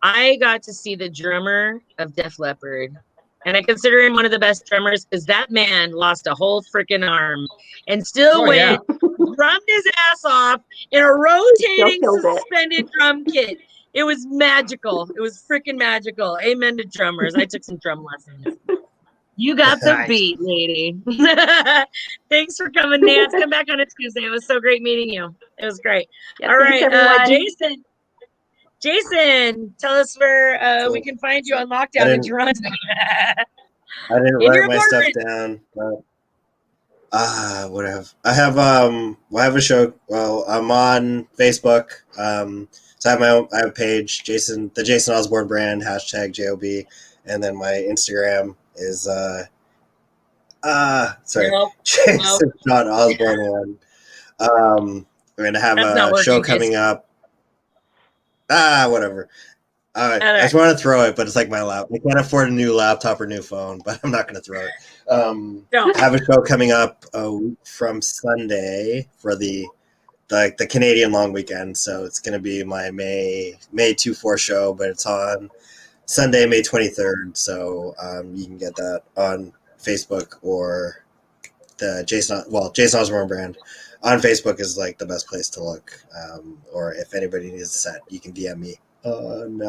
I got to see the drummer of Def Leppard. And I consider him one of the best drummers because that man lost a whole freaking arm and still went, drummed his ass off in a rotating suspended drum kit. It was magical. It was freaking magical. Amen to drummers. I took some drum lessons. You got the beat, lady. Thanks for coming, Nance. Come back on a Tuesday. It was so great meeting you. It was great. Yeah, all right, Jason. Jason, tell us where we can find you on lockdown in Toronto. I didn't write my stuff down, but what I have I have a show. Well, I'm on Facebook. So I have a page, the Jason Osborne brand, #JOB, and then my Instagram is Jason John Osborne 1. We're gonna have a show coming up. Whatever. I just want to throw it, but it's like my laptop. I can't afford a new laptop or new phone, but I'm not going to throw it. I have a show coming up a week from Sunday for the Canadian long weekend. So it's going to be my May 2-4 show, but it's on Sunday, May 23rd. So you can get that on Facebook or the Jason Osborne brand. On Facebook is like the best place to look. Or if anybody needs a set, you can DM me on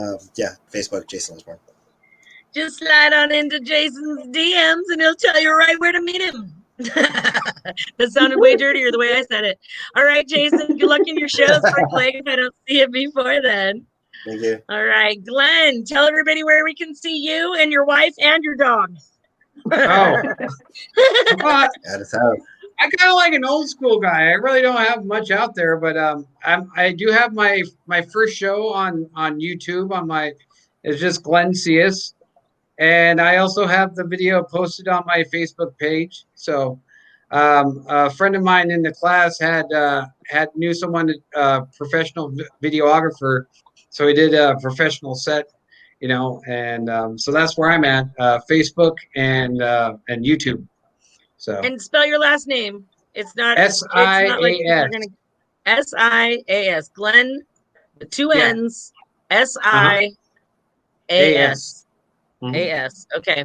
Facebook, Jason Osborne. Just slide on into Jason's DMs and he'll tell you right where to meet him. That sounded way dirtier the way I said it. All right, Jason, good luck in your shows. If I don't see you before then. Thank you. All right, Glenn, tell everybody where we can see you and your wife and your dog. Oh. At his house. I kind of like an old school guy. I really don't have much out there, but I do have my first show on YouTube on my. It's just Glenn Cius, and I also have the video posted on my Facebook page. So, a friend of mine in the class had knew someone, professional videographer, so he did a professional set, and so that's where I'm at, Facebook and YouTube. So And spell your last name. It's not SIAS. you're gonna SIAS. Glenn, the two Yeah. N's. SIAS. AS. Okay.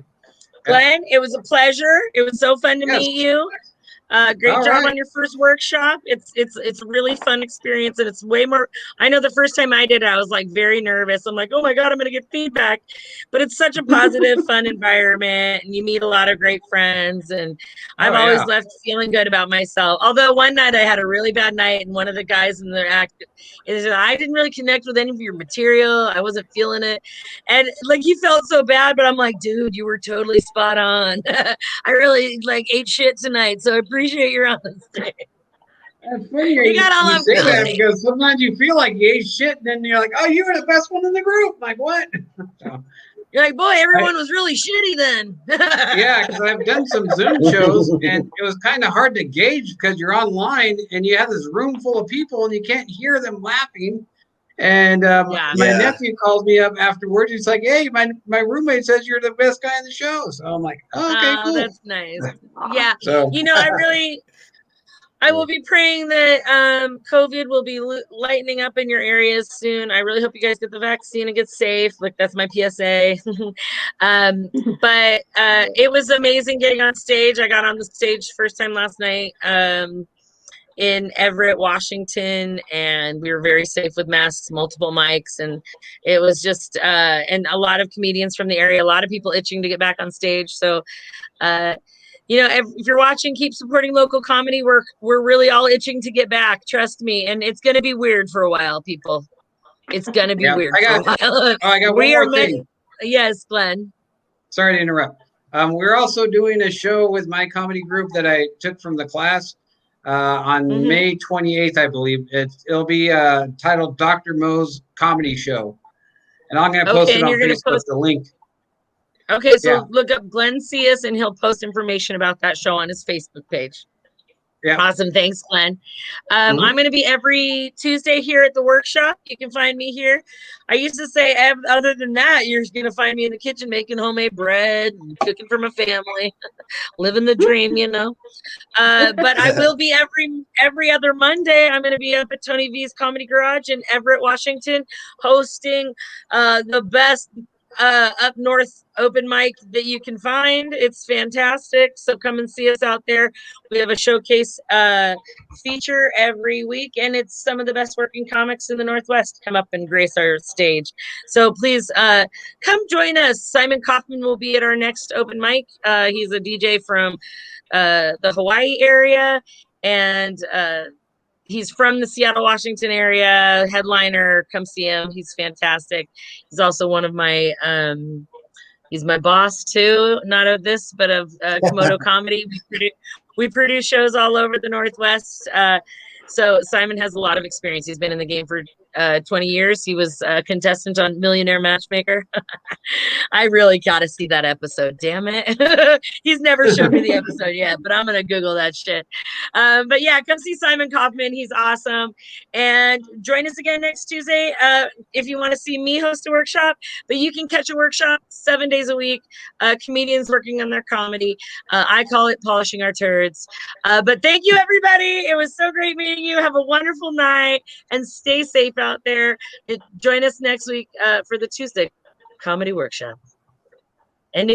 Glenn, it was a pleasure. It was so fun to Yes. meet you. Great All job right. on your first workshop. It's a really fun experience, and it's way more. I know the first time I did it, I was like very nervous. I'm like, oh my god, I'm gonna get feedback, but it's such a positive, fun environment, and you meet a lot of great friends. And I've always left feeling good about myself. Although one night I had a really bad night, and one of the guys in the act is I didn't really connect with any of your material. I wasn't feeling it, and like he felt so bad, but I'm like, dude, you were totally spot on. I really ate shit tonight, so I appreciate your honesty. That's funny You got all you up say that really. because sometimes you feel like you ate shit, and then you're like, "Oh, you were the best one in the group." I'm like, what? So, You're like, boy, everyone was really shitty then. yeah, because I've done some Zoom shows, and it was kind of hard to gauge because you're online and you have this room full of people and you can't hear them laughing. And my Yeah. nephew calls me up afterwards. He's like, "Hey, my roommate says you're the best guy in the show." So I'm like, "Oh, okay, cool." That's nice. Yeah, So I will be praying that COVID will be lightening up in your areas soon. I really hope you guys get the vaccine and get safe. Like, that's my PSA. But it was amazing getting on stage. I got on the stage first time last night in Everett, Washington, and we were very safe with masks, multiple mics, and it was just and a lot of comedians from the area, a lot of people itching to get back on stage. So if you're watching, keep supporting local comedy. We're really all itching to get back, trust me. And it's gonna be weird for a while, people. It's gonna be weird for a while. I got one more thing. Yes, Glenn. Sorry to interrupt. We're also doing a show with my comedy group that I took from the class on May 28th, I believe. It'll be titled Dr. Mo's Comedy Show. And I'm going to post it on Facebook, the link. Okay, so look up Glenn Cius, and he'll post information about that show on his Facebook page. Yeah. Awesome. Thanks, Glenn. I'm going to be every Tuesday here at the workshop. You can find me here. I used to say, other than that, you're going to find me in the kitchen making homemade bread and cooking for my family, living the dream, But I will be every other Monday. I'm going to be up at Tony V's Comedy Garage in Everett, Washington, hosting the best up north open mic that you can find. It's fantastic, so come and see us out there. We have a showcase feature every week, and it's some of the best working comics in the Northwest come up and grace our stage. So please come join us. Simon Kaufman will be at our next open mic. He's a DJ from the Hawaii area, and he's from the Seattle, Washington area. Headliner, come see him. He's fantastic. He's also one of my, he's my boss too. Not of this, but of Komodo Comedy. We produce shows all over the Northwest. So Simon has a lot of experience. He's been in the game for 20 years. He was a contestant on Millionaire Matchmaker. I really got to see that episode. Damn it. He's never showed me the episode yet, but I'm going to Google that shit. But yeah, come see Simon Kaufman. He's awesome. And join us again next Tuesday if you want to see me host a workshop. But you can catch a workshop 7 days a week. Comedians working on their comedy. I call it polishing our turds. But thank you, everybody. It was so great meeting you. Have a wonderful night and stay safe out there. And join us next week for the Tuesday Comedy Workshop.